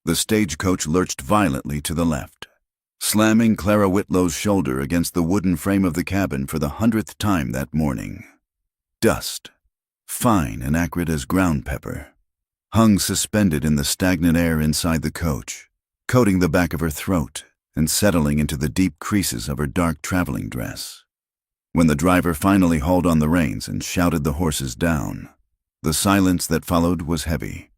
The stagecoach lurched violently to the left, slamming Clara Whitlow's shoulder against the wooden frame of the cabin for the 100th time that morning. Dust, fine and acrid as ground pepper, hung suspended in the stagnant air inside the coach, coating the back of her throat and settling into the deep creases of her dark traveling dress. When the driver finally hauled on the reins and shouted the horses down, the silence that followed was heavy.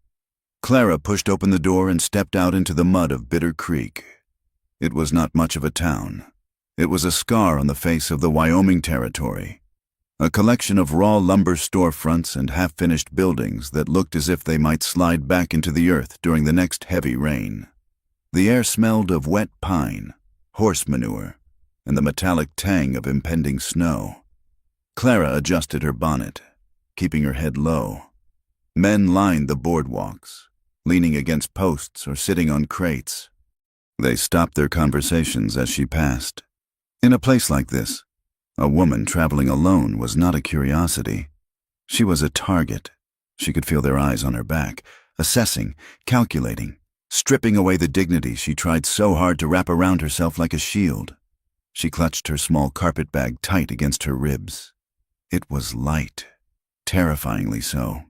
Clara pushed open the door and stepped out into the mud of Bitter Creek. It was not much of a town. It was a scar on the face of the Wyoming Territory, a collection of raw lumber storefronts and half-finished buildings that looked as if they might slide back into the earth during the next heavy rain. The air smelled of wet pine, horse manure, and the metallic tang of impending snow. Clara adjusted her bonnet, keeping her head low. Men lined the boardwalks, leaning against posts or sitting on crates. They stopped their conversations as she passed. In a place like this, a woman traveling alone was not a curiosity. She was a target. She could feel their eyes on her back, assessing, calculating, stripping away the dignity she tried so hard to wrap around herself like a shield. She clutched her small carpet bag tight against her ribs. It was light, terrifyingly so.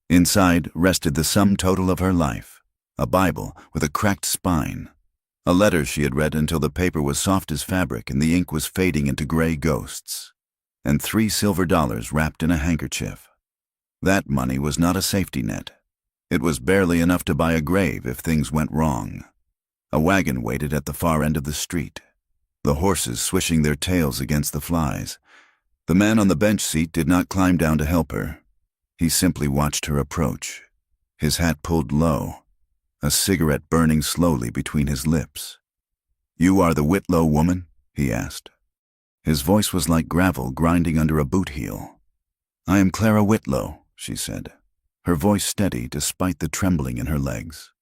Inside rested the sum total of her life, a Bible with a cracked spine, a letter she had read until the paper was soft as fabric and the ink was fading into gray ghosts, and $3 silver wrapped in a handkerchief. That money was not a safety net. It was barely enough to buy a grave if things went wrong. A wagon waited at the far end of the street, the horses swishing their tails against the flies. The man on the bench seat did not climb down to help her. He simply watched her approach, his hat pulled low, a cigarette burning slowly between his lips. "You are the Whitlow woman?" he asked. His voice was like gravel grinding under a boot heel. "I am Clara Whitlow," she said, her voice steady despite the trembling in her legs.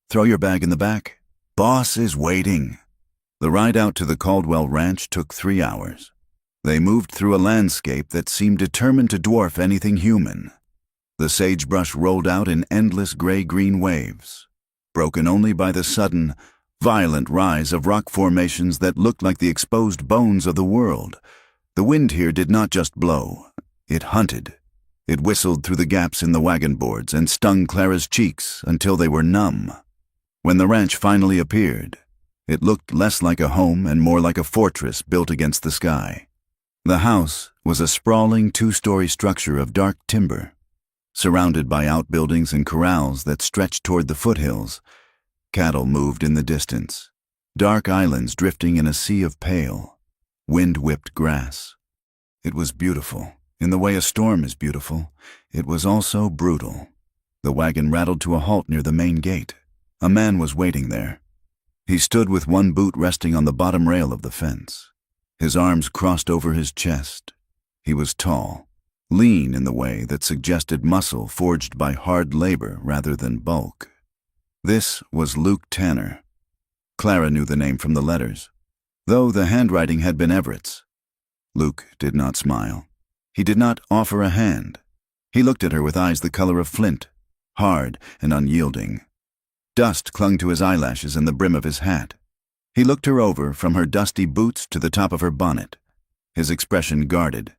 "Throw your bag in the back. Boss is waiting." The ride out to the Caldwell Ranch took 3 hours. They moved through a landscape that seemed determined to dwarf anything human. The sagebrush rolled out in endless gray-green waves, broken only by the sudden, violent rise of rock formations that looked like the exposed bones of the world. The wind here did not just blow. It hunted. It whistled through the gaps in the wagon boards and stung Clara's cheeks until they were numb. When the ranch finally appeared, it looked less like a home and more like a fortress built against the sky. The house was a sprawling 2-story structure of dark timber, surrounded by outbuildings and corrals that stretched toward the foothills. Cattle moved in the distance, dark islands drifting in a sea of pale, wind-whipped grass. It was beautiful. In the way a storm is beautiful, it was also brutal. The wagon rattled to a halt near the main gate. A man was waiting there. He stood with one boot resting on the bottom rail of the fence, his arms crossed over his chest. He was tall, lean in the way that suggested muscle forged by hard labor rather than bulk. This was Luke Tanner. Clara knew the name from the letters, though the handwriting had been Everett's. Luke did not smile. He did not offer a hand. He looked at her with eyes the color of flint, hard and unyielding. Dust clung to his eyelashes and the brim of his hat. He looked her over from her dusty boots to the top of her bonnet, his expression guarded,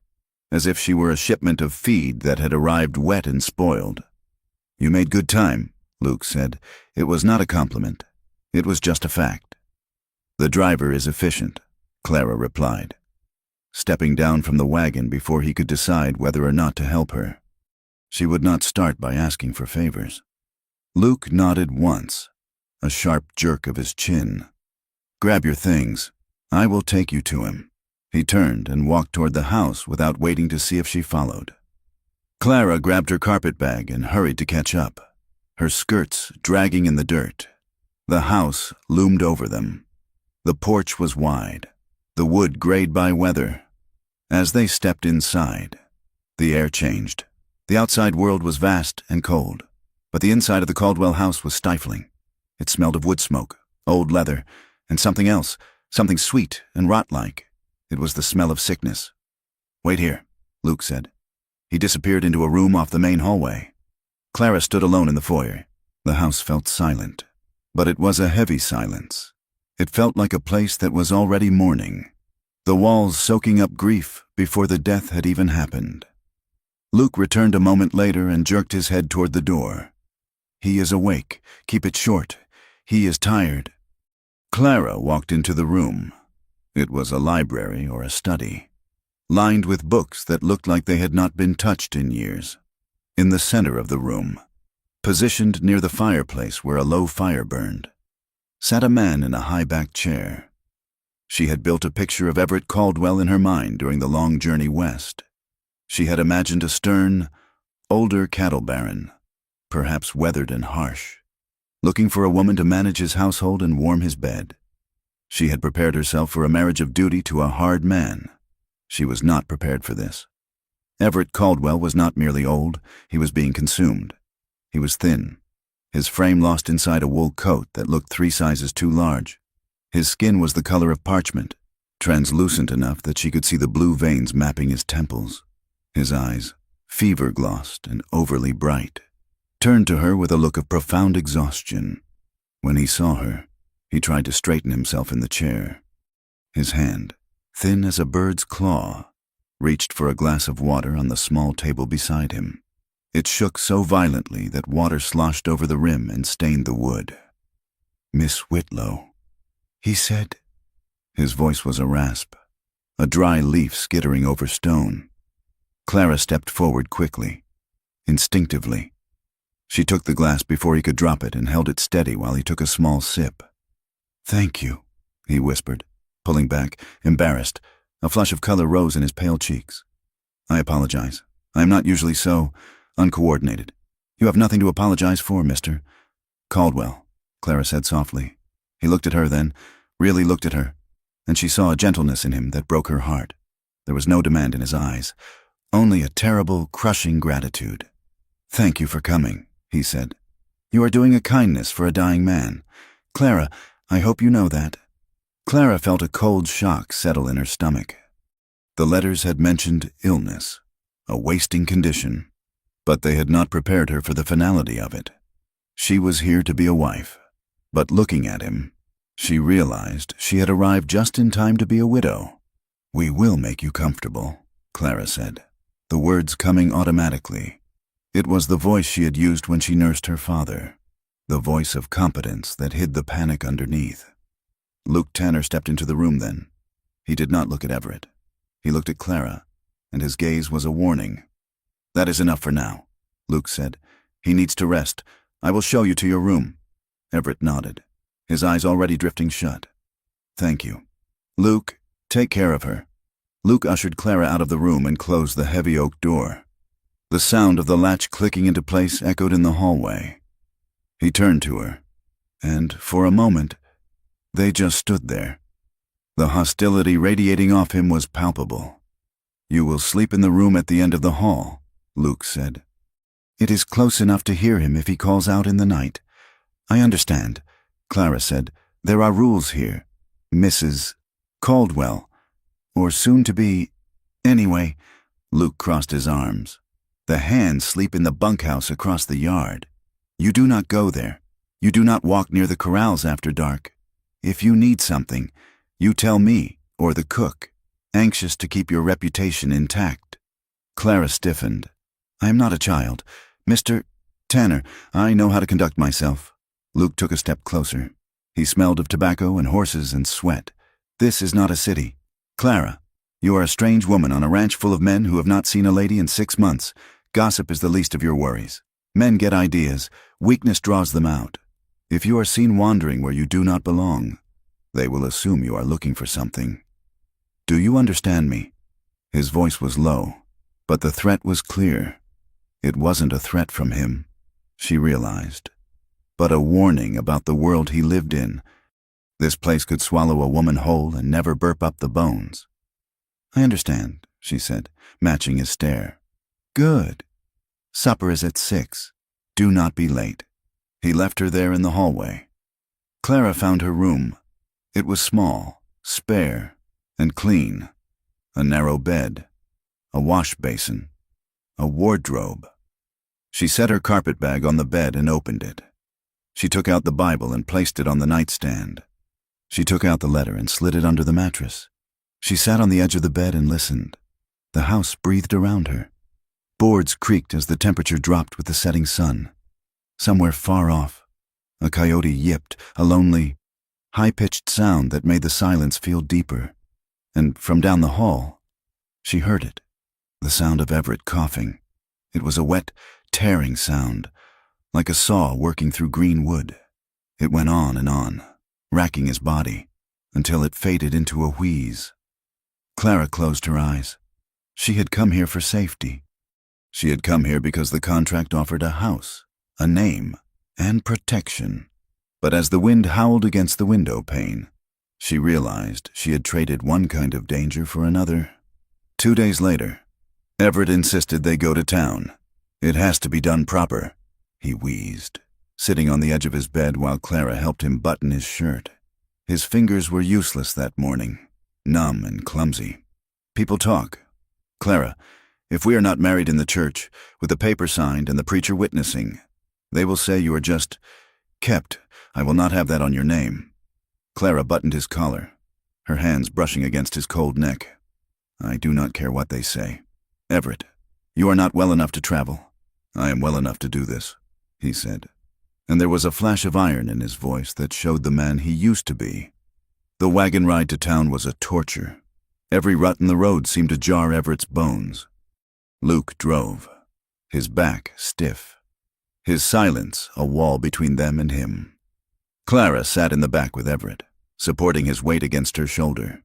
as if she were a shipment of feed that had arrived wet and spoiled. "You made good time," Luke said. It was not a compliment. It was just a fact. "The driver is efficient," Clara replied, stepping down from the wagon before he could decide whether or not to help her. She would not start by asking for favors. Luke nodded once, a sharp jerk of his chin. "Grab your things. I will take you to him." He turned and walked toward the house without waiting to see if she followed. Clara grabbed her carpet bag and hurried to catch up, her skirts dragging in the dirt. The house loomed over them. The porch was wide, the wood grayed by weather. As they stepped inside, the air changed. The outside world was vast and cold, but the inside of the Caldwell house was stifling. It smelled of wood smoke, old leather, and something else, something sweet and rot-like. It was the smell of sickness. "Wait here," Luke said. He disappeared into a room off the main hallway. Clara stood alone in the foyer. The house felt silent. But it was a heavy silence. It felt like a place that was already mourning, the walls soaking up grief before the death had even happened. Luke returned a moment later and jerked his head toward the door. "He is awake. Keep it short. He is tired." Clara walked into the room. It was a library or a study, lined with books that looked like they had not been touched in years. In the center of the room, positioned near the fireplace where a low fire burned, sat a man in a high-backed chair. She had built a picture of Everett Caldwell in her mind during the long journey west. She had imagined a stern, older cattle baron, perhaps weathered and harsh, looking for a woman to manage his household and warm his bed. She had prepared herself for a marriage of duty to a hard man. She was not prepared for this. Everett Caldwell was not merely old, he was being consumed. He was thin, his frame lost inside a wool coat that looked 3 sizes too large. His skin was the color of parchment, translucent enough that she could see the blue veins mapping his temples. His eyes, fever-glossed and overly bright, turned to her with a look of profound exhaustion. When he saw her, he tried to straighten himself in the chair. His hand, thin as a bird's claw, reached for a glass of water on the small table beside him. It shook so violently that water sloshed over the rim and stained the wood. "Miss Whitlow," he said. His voice was a rasp, a dry leaf skittering over stone. Clara stepped forward quickly, instinctively. She took the glass before he could drop it and held it steady while he took a small sip. "Thank you," he whispered, pulling back, embarrassed. A flush of color rose in his pale cheeks. "I apologize. I am not usually so uncoordinated." "You have nothing to apologize for, Mr. Caldwell," Clara said softly. He looked at her then, really looked at her, and she saw a gentleness in him that broke her heart. There was no demand in his eyes, only a terrible, crushing gratitude. "Thank you for coming," he said. "You are doing a kindness for a dying man. Clara, I hope you know that." Clara felt a cold shock settle in her stomach. The letters had mentioned illness, a wasting condition, but they had not prepared her for the finality of it. She was here to be a wife, but looking at him, she realized she had arrived just in time to be a widow. "We will make you comfortable," Clara said, the words coming automatically. It was the voice she had used when she nursed her father, the voice of competence that hid the panic underneath. Luke Tanner stepped into the room then. He did not look at Everett. He looked at Clara, and his gaze was a warning. "That is enough for now," Luke said. "He needs to rest. I will show you to your room." Everett nodded, his eyes already drifting shut. "Thank you. Luke, take care of her." Luke ushered Clara out of the room and closed the heavy oak door. The sound of the latch clicking into place echoed in the hallway. He turned to her, and for a moment, they just stood there. The hostility radiating off him was palpable. "You will sleep in the room at the end of the hall," Luke said. "It is close enough to hear him if he calls out in the night." "I understand," Clara said. "There are rules here, Mrs. Caldwell, or soon to be. Anyway," Luke crossed his arms. "The hands sleep in the bunkhouse across the yard. You do not go there. You do not walk near the corrals after dark. If you need something, you tell me or the cook, anxious to keep your reputation intact." Clara stiffened. "I am not a child. Mr. Tanner, I know how to conduct myself." Luke took a step closer. He smelled of tobacco and horses and sweat. "This is not a city. Clara, you are a strange woman on a ranch full of men who have not seen a lady in 6 months. Gossip is the least of your worries. Men get ideas. Weakness draws them out. If you are seen wandering where you do not belong, they will assume you are looking for something. Do you understand me?" His voice was low, but the threat was clear. It wasn't a threat from him, she realized, but a warning about the world he lived in. This place could swallow a woman whole and never burp up the bones. "I understand," she said, matching his stare. "Good. Supper is at 6. Do not be late." He left her there in the hallway. Clara found her room. It was small, spare, and clean. A narrow bed, a wash basin, a wardrobe. She set her carpet bag on the bed and opened it. She took out the Bible and placed it on the nightstand. She took out the letter and slid it under the mattress. She sat on the edge of the bed and listened. The house breathed around her. Boards creaked as the temperature dropped with the setting sun. Somewhere far off, a coyote yipped, a lonely, high-pitched sound that made the silence feel deeper. And from down the hall, she heard it, the sound of Everett coughing. It was a wet, tearing sound, like a saw working through green wood. It went on, racking his body, until it faded into a wheeze. Clara closed her eyes. She had come here for safety. She had come here because the contract offered a house, a name, and protection. But as the wind howled against the window pane, she realized she had traded one kind of danger for another. 2 days later, Everett insisted they go to town. "It has to be done proper," he wheezed, sitting on the edge of his bed while Clara helped him button his shirt. His fingers were useless that morning, numb and clumsy. "People talk. Clara, if we are not married in the church, with the paper signed and the preacher witnessing, they will say you are just kept. I will not have that on your name." Clara buttoned his collar, her hands brushing against his cold neck. "I do not care what they say. Everett, you are not well enough to travel." "I am well enough to do this," he said, and there was a flash of iron in his voice that showed the man he used to be. The wagon ride to town was a torture. Every rut in the road seemed to jar Everett's bones. Luke drove, his back stiff, his silence a wall between them and him. Clara sat in the back with Everett, supporting his weight against her shoulder,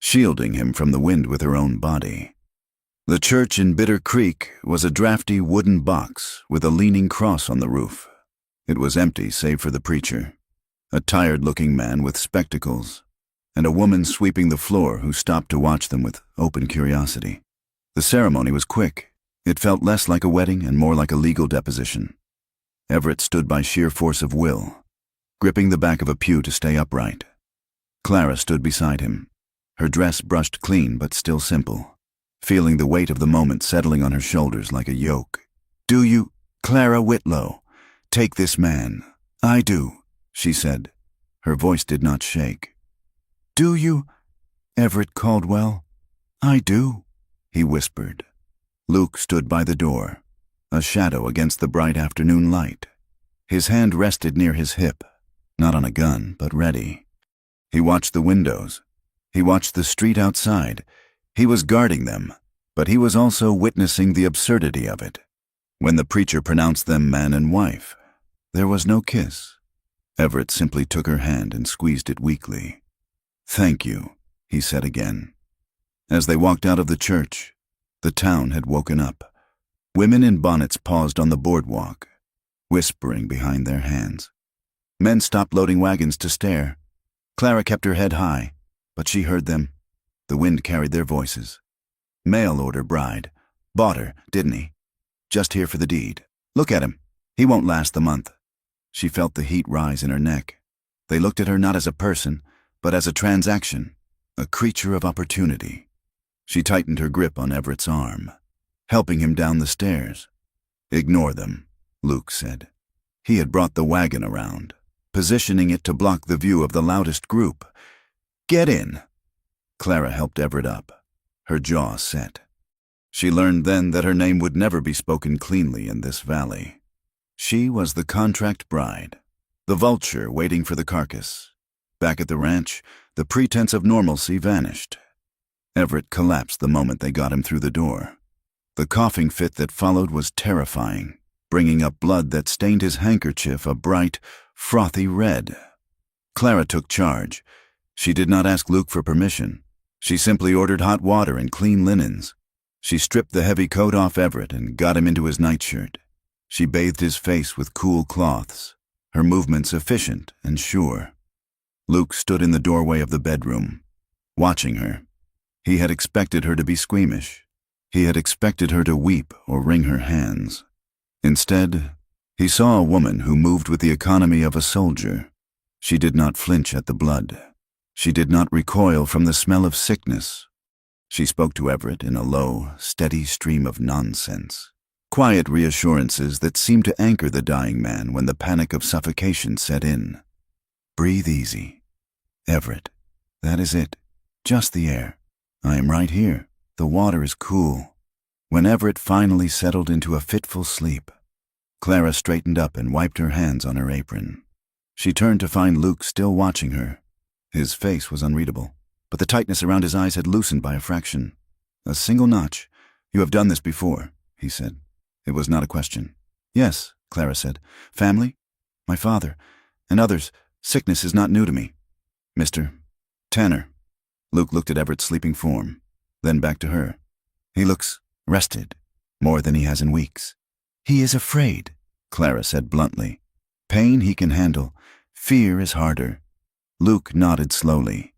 shielding him from the wind with her own body. The church in Bitter Creek was a drafty wooden box with a leaning cross on the roof. It was empty save for the preacher, a tired-looking man with spectacles, and a woman sweeping the floor who stopped to watch them with open curiosity. The ceremony was quick. It felt less like a wedding and more like a legal deposition. Everett stood by sheer force of will, gripping the back of a pew to stay upright. Clara stood beside him, her dress brushed clean but still simple, feeling the weight of the moment settling on her shoulders like a yoke. "Do you, Clara Whitlow, take this man?" "I do," she said. Her voice did not shake. "Do you, Everett Caldwell?" "I do," he whispered. Luke stood by the door, a shadow against the bright afternoon light. His hand rested near his hip, not on a gun, but ready. He watched the windows. He watched the street outside. He was guarding them, but he was also witnessing the absurdity of it. When the preacher pronounced them man and wife, there was no kiss. Everett simply took her hand and squeezed it weakly. "Thank you," he said again. As they walked out of the church, the town had woken up. Women in bonnets paused on the boardwalk, whispering behind their hands. Men stopped loading wagons to stare. Clara kept her head high, but she heard them. The wind carried their voices. "Mail order bride. Bought her, didn't he? Just here for the deed. Look at him. He won't last the month." She felt the heat rise in her neck. They looked at her not as a person, but as a transaction, a creature of opportunity. She tightened her grip on Everett's arm, helping him down the stairs. "Ignore them," Luke said. He had brought the wagon around, positioning it to block the view of the loudest group. "Get in." Clara helped Everett up, her jaw set. She learned then that her name would never be spoken cleanly in this valley. She was the contract bride, the vulture waiting for the carcass. Back at the ranch, the pretense of normalcy vanished. Everett collapsed the moment they got him through the door. The coughing fit that followed was terrifying, bringing up blood that stained his handkerchief a bright, frothy red. Clara took charge. She did not ask Luke for permission. She simply ordered hot water and clean linens. She stripped the heavy coat off Everett and got him into his nightshirt. She bathed his face with cool cloths, her movements efficient and sure. Luke stood in the doorway of the bedroom, watching her. He had expected her to be squeamish. He had expected her to weep or wring her hands. Instead, he saw a woman who moved with the economy of a soldier. She did not flinch at the blood. She did not recoil from the smell of sickness. She spoke to Everett in a low, steady stream of nonsense. quiet reassurances that seemed to anchor the dying man when the panic of suffocation set in. Breathe easy. Everett, that is it. Just the air. I am right here. The water is cool. When Everett finally settled into a fitful sleep, Clara straightened up and wiped her hands on her apron. She turned to find Luke still watching her. His face was unreadable, but the tightness around his eyes had loosened by a fraction. A single notch. You have done this before, he said. It was not a question. Yes, Clara said. Family? My father. And others. Sickness is not new to me. Mr. Tanner. Luke looked at Everett's sleeping form, then back to her. He looks rested, more than he has in weeks. He is afraid, Clara said bluntly. Pain he can handle. Fear is harder. Luke nodded slowly.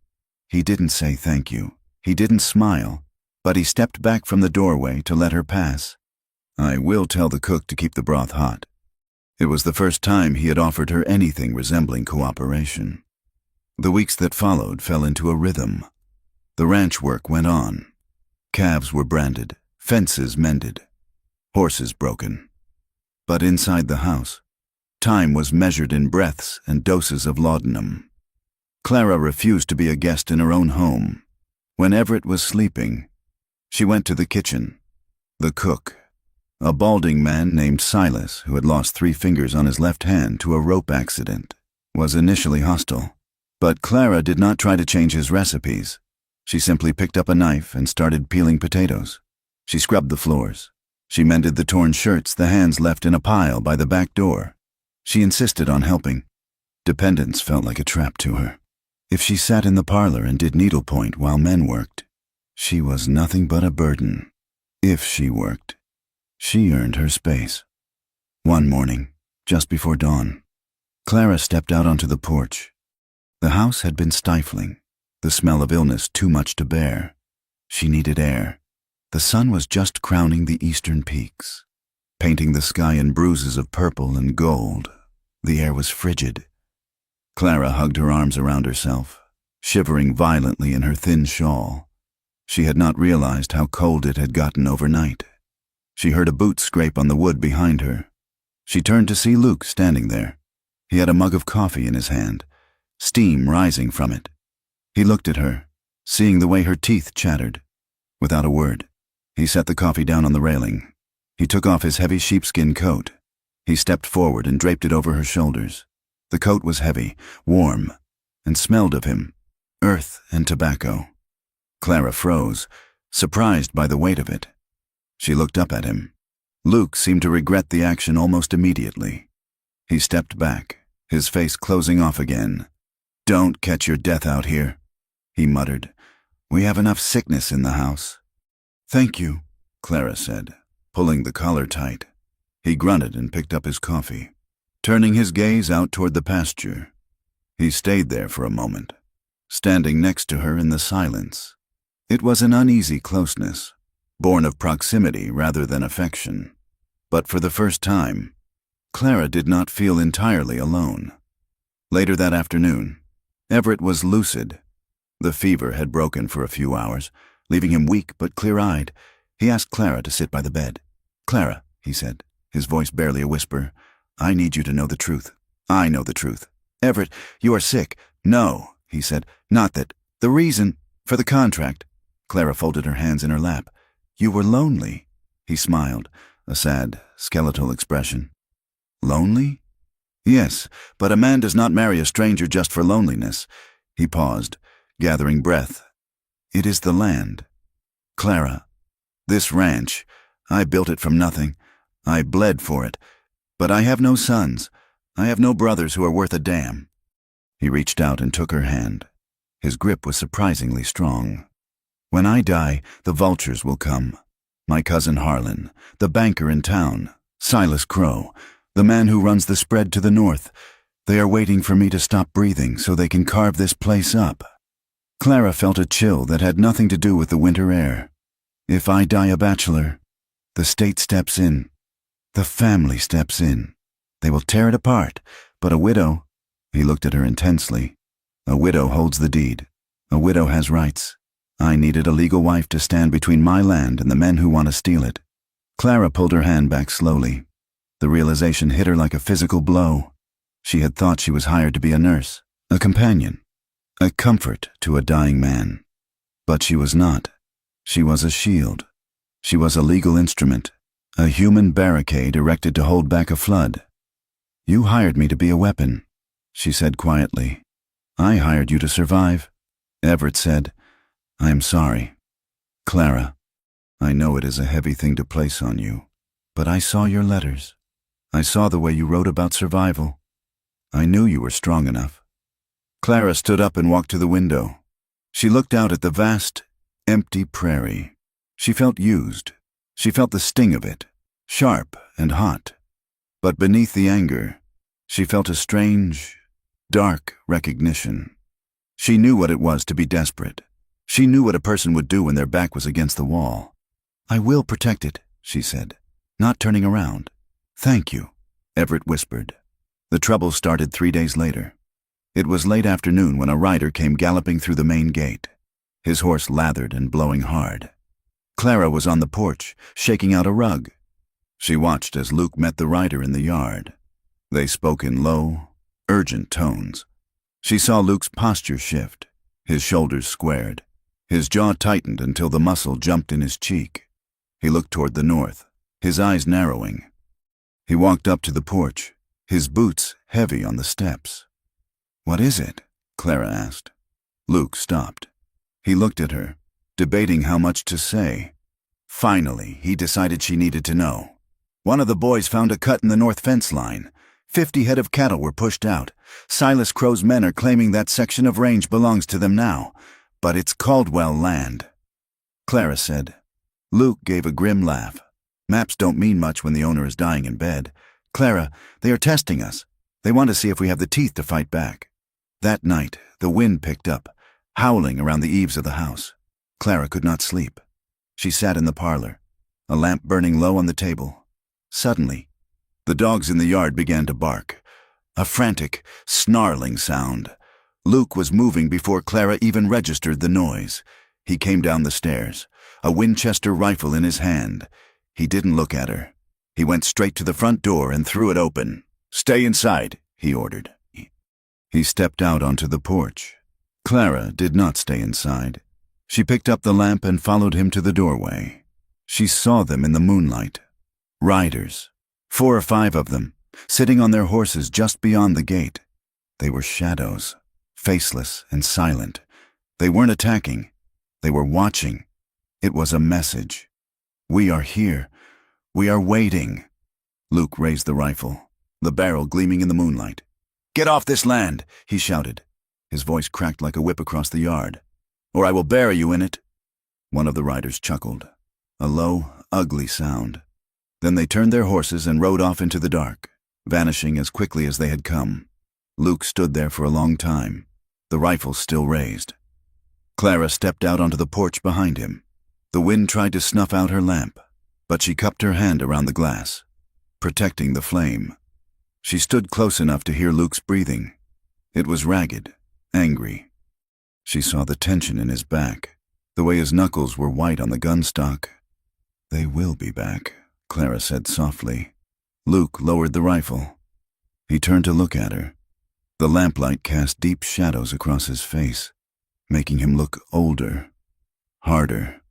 He didn't say thank you. He didn't smile, but he stepped back from the doorway to let her pass. I will tell the cook to keep the broth hot. It was the first time he had offered her anything resembling cooperation. The weeks that followed fell into a rhythm. The ranch work went on. Calves were branded, fences mended, horses broken. But inside the house, time was measured in breaths and doses of laudanum. Clara refused to be a guest in her own home. When Everett was sleeping, she went to the kitchen. The cook, a balding man named Silas who had lost 3 fingers on his left hand to a rope accident, was initially hostile. But Clara did not try to change his recipes. She simply picked up a knife and started peeling potatoes. She scrubbed the floors. She mended the torn shirts the hands left in a pile by the back door. She insisted on helping. Dependence felt like a trap to her. If she sat in the parlor and did needlepoint while men worked, she was nothing but a burden. If she worked, she earned her space. One morning, just before dawn, Clara stepped out onto the porch. The house had been stifling, the smell of illness too much to bear. She needed air. The sun was just crowning the eastern peaks, painting the sky in bruises of purple and gold. The air was frigid. Clara hugged her arms around herself, shivering violently in her thin shawl. She had not realized how cold it had gotten overnight. She heard a boot scrape on the wood behind her. She turned to see Luke standing there. He had a mug of coffee in his hand, steam rising from it. He looked at her, seeing the way her teeth chattered. Without a word, he set the coffee down on the railing. He took off his heavy sheepskin coat. He stepped forward and draped it over her shoulders. The coat was heavy, warm, and smelled of him, earth and tobacco. Clara froze, surprised by the weight of it. She looked up at him. Luke seemed to regret the action almost immediately. He stepped back, his face closing off again. "Don't catch your death out here," he muttered. "We have enough sickness in the house." "Thank you," Clara said, pulling the collar tight. He grunted and picked up his coffee, turning his gaze out toward the pasture. He stayed there for a moment, standing next to her in the silence. It was an uneasy closeness, born of proximity rather than affection. But for the first time, Clara did not feel entirely alone. Later that afternoon, Everett was lucid. The fever had broken for a few hours, leaving him weak but clear-eyed. He asked Clara to sit by the bed. "Clara," he said, his voice barely a whisper, "I need you to know the truth. I know the truth. Everett, you are sick." "No," he said, "not that. The reason for the contract." Clara folded her hands in her lap. "You were lonely." He smiled, a sad, skeletal expression. "Lonely?" "Yes, but a man does not marry a stranger just for loneliness." He paused, gathering breath. "It is the land. Clara, this ranch, I built it from nothing. I bled for it. But I have no sons. I have no brothers who are worth a damn." He reached out and took her hand. His grip was surprisingly strong. "When I die, the vultures will come. My cousin Harlan, the banker in town, Silas Crow, the man who runs the spread to the north. They are waiting for me to stop breathing so they can carve this place up." Clara felt a chill that had nothing to do with the winter air. "If I die a bachelor, the state steps in. The family steps in. They will tear it apart, but a widow—" He looked at her intensely. "A widow holds the deed. A widow has rights. I needed a legal wife to stand between my land and the men who want to steal it." Clara pulled her hand back slowly. The realization hit her like a physical blow. She had thought she was hired to be a nurse, a companion, a comfort to a dying man. But she was not. She was a shield. She was a legal instrument, a human barricade erected to hold back a flood. "You hired me to be a weapon," she said quietly. "I hired you to survive." Everett said, "I am sorry. Clara, I know it is a heavy thing to place on you, but I saw your letters. I saw the way you wrote about survival. I knew you were strong enough." Clara stood up and walked to the window. She looked out at the vast, empty prairie. She felt used. She felt the sting of it, sharp and hot. But beneath the anger, she felt a strange, dark recognition. She knew what it was to be desperate. She knew what a person would do when their back was against the wall. "I will protect it," she said, not turning around. "Thank you," Everett whispered. The trouble started 3 days later. It was late afternoon when a rider came galloping through the main gate, his horse lathered and blowing hard. Clara was on the porch, shaking out a rug. She watched as Luke met the rider in the yard. They spoke in low, urgent tones. She saw Luke's posture shift, his shoulders squared, his jaw tightened until the muscle jumped in his cheek. He looked toward the north, his eyes narrowing. He walked up to the porch, his boots heavy on the steps. "What is it?" Clara asked. Luke stopped. He looked at her, debating how much to say. Finally, he decided she needed to know. "One of the boys found a cut in the north fence line. 50 head of cattle were pushed out. Silas Crow's men are claiming that section of range belongs to them now, but it's Caldwell land," Clara said. Luke gave a grim laugh. "Maps don't mean much when the owner is dying in bed. Clara, they are testing us. They want to see if we have the teeth to fight back." That night, the wind picked up, howling around the eaves of the house. Clara could not sleep. She sat in the parlor, a lamp burning low on the table. Suddenly, the dogs in the yard began to bark, a frantic, snarling sound. Luke was moving before Clara even registered the noise. He came down the stairs, a Winchester rifle in his hand. He didn't look at her. He went straight to the front door and threw it open. "Stay inside," he ordered. He stepped out onto the porch. Clara did not stay inside. She picked up the lamp and followed him to the doorway. She saw them in the moonlight. Riders, 4 or 5 of them, sitting on their horses just beyond the gate. They were shadows, faceless and silent. They weren't attacking. They were watching. It was a message. "We are here. We are waiting." Luke raised the rifle, the barrel gleaming in the moonlight. "Get off this land," he shouted. His voice cracked like a whip across the yard. "Or I will bury you in it." One of the riders chuckled, a low, ugly sound. Then they turned their horses and rode off into the dark, vanishing as quickly as they had come. Luke stood there for a long time, the rifle still raised. Clara stepped out onto the porch behind him. The wind tried to snuff out her lamp, but she cupped her hand around the glass, protecting the flame. She stood close enough to hear Luke's breathing. It was ragged, angry. She saw the tension in his back, the way his knuckles were white on the gun stock. "They will be back," Clara said softly. Luke lowered the rifle. He turned to look at her. The lamplight cast deep shadows across his face, making him look older, harder.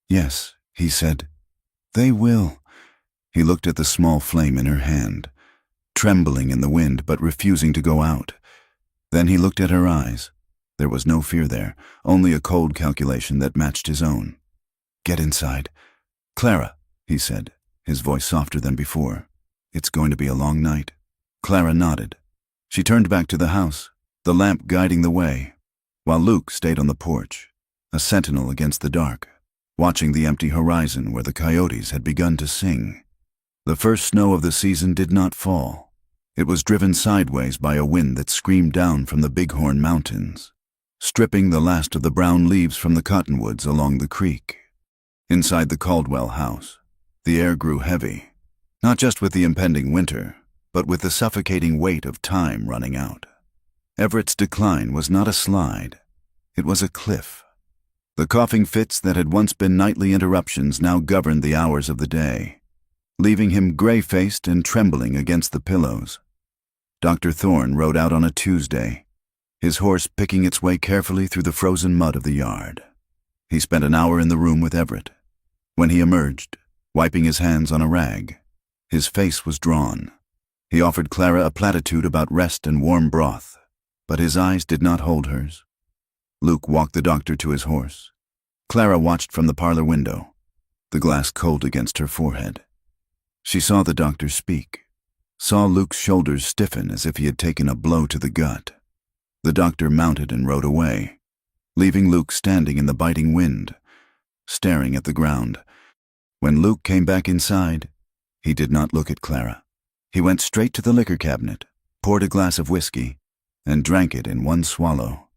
"Yes," he said. "They will." He looked at the small flame in her hand, trembling in the wind but refusing to go out. Then he looked at her eyes. There was no fear there, only a cold calculation that matched his own. "Get inside." "Clara," he said, his voice softer than before. "It's going to be a long night." Clara nodded. She turned back to the house, the lamp guiding the way, while Luke stayed on the porch, a sentinel against the dark, watching the empty horizon where the coyotes had begun to sing. The first snow of the season did not fall. It was driven sideways by a wind that screamed down from the Bighorn Mountains, stripping the last of the brown leaves from the cottonwoods along the creek. Inside the Caldwell house, the air grew heavy, not just with the impending winter, but with the suffocating weight of time running out. Everett's decline was not a slide. It was a cliff. The coughing fits that had once been nightly interruptions now governed the hours of the day. leaving him gray-faced and trembling against the pillows. Dr. Thorne rode out on a Tuesday, his horse picking its way carefully through the frozen mud of the yard. He spent an hour in the room with Everett. When he emerged, wiping his hands on a rag, his face was drawn. He offered Clara a platitude about rest and warm broth, but his eyes did not hold hers. Luke walked the doctor to his horse. Clara watched from the parlor window, the glass cold against her forehead. She saw the doctor speak, saw Luke's shoulders stiffen as if he had taken a blow to the gut. The doctor mounted and rode away, leaving Luke standing in the biting wind, staring at the ground. When Luke came back inside, he did not look at Clara. He went straight to the liquor cabinet, poured a glass of whiskey, and drank it in one swallow.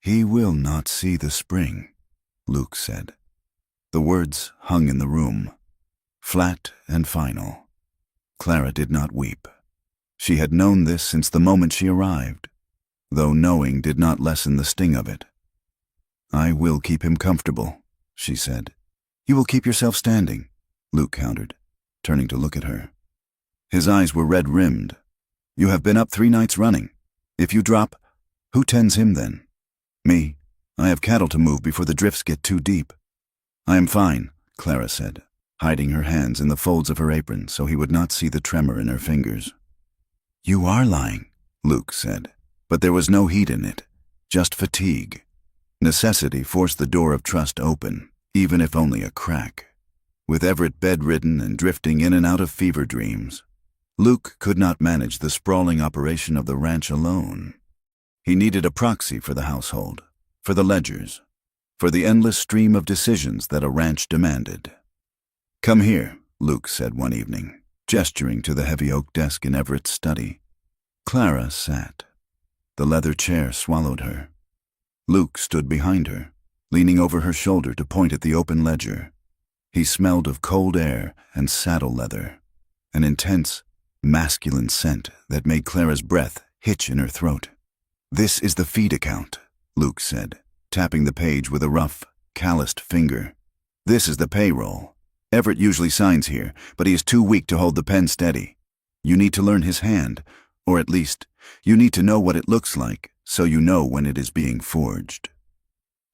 "He will not see the spring," Luke said. The words hung in the room, flat and final. Clara did not weep. She had known this since the moment she arrived, though knowing did not lessen the sting of it. "I will keep him comfortable," she said. "You will keep yourself standing," Luke countered, turning to look at her. His eyes were red-rimmed. "You have been up 3 nights running. If you drop, who tends him then?" "Me. I have cattle to move before the drifts get too deep." "I am fine," Clara said, hiding her hands in the folds of her apron so he would not see the tremor in her fingers. "You are lying," Luke said, but there was no heat in it, just fatigue. Necessity forced the door of trust open, even if only a crack. With Everett bedridden and drifting in and out of fever dreams, Luke could not manage the sprawling operation of the ranch alone. He needed a proxy for the household, for the ledgers, for the endless stream of decisions that a ranch demanded. "Come here," Luke said one evening, gesturing to the heavy oak desk in Everett's study. Clara sat. The leather chair swallowed her. Luke stood behind her, leaning over her shoulder to point at the open ledger. He smelled of cold air and saddle leather, an intense, masculine scent that made Clara's breath hitch in her throat. "This is the feed account," Luke said, tapping the page with a rough, calloused finger. "This is the payroll. Everett usually signs here, but he is too weak to hold the pen steady. You need to learn his hand, or at least, you need to know what it looks like, so you know when it is being forged."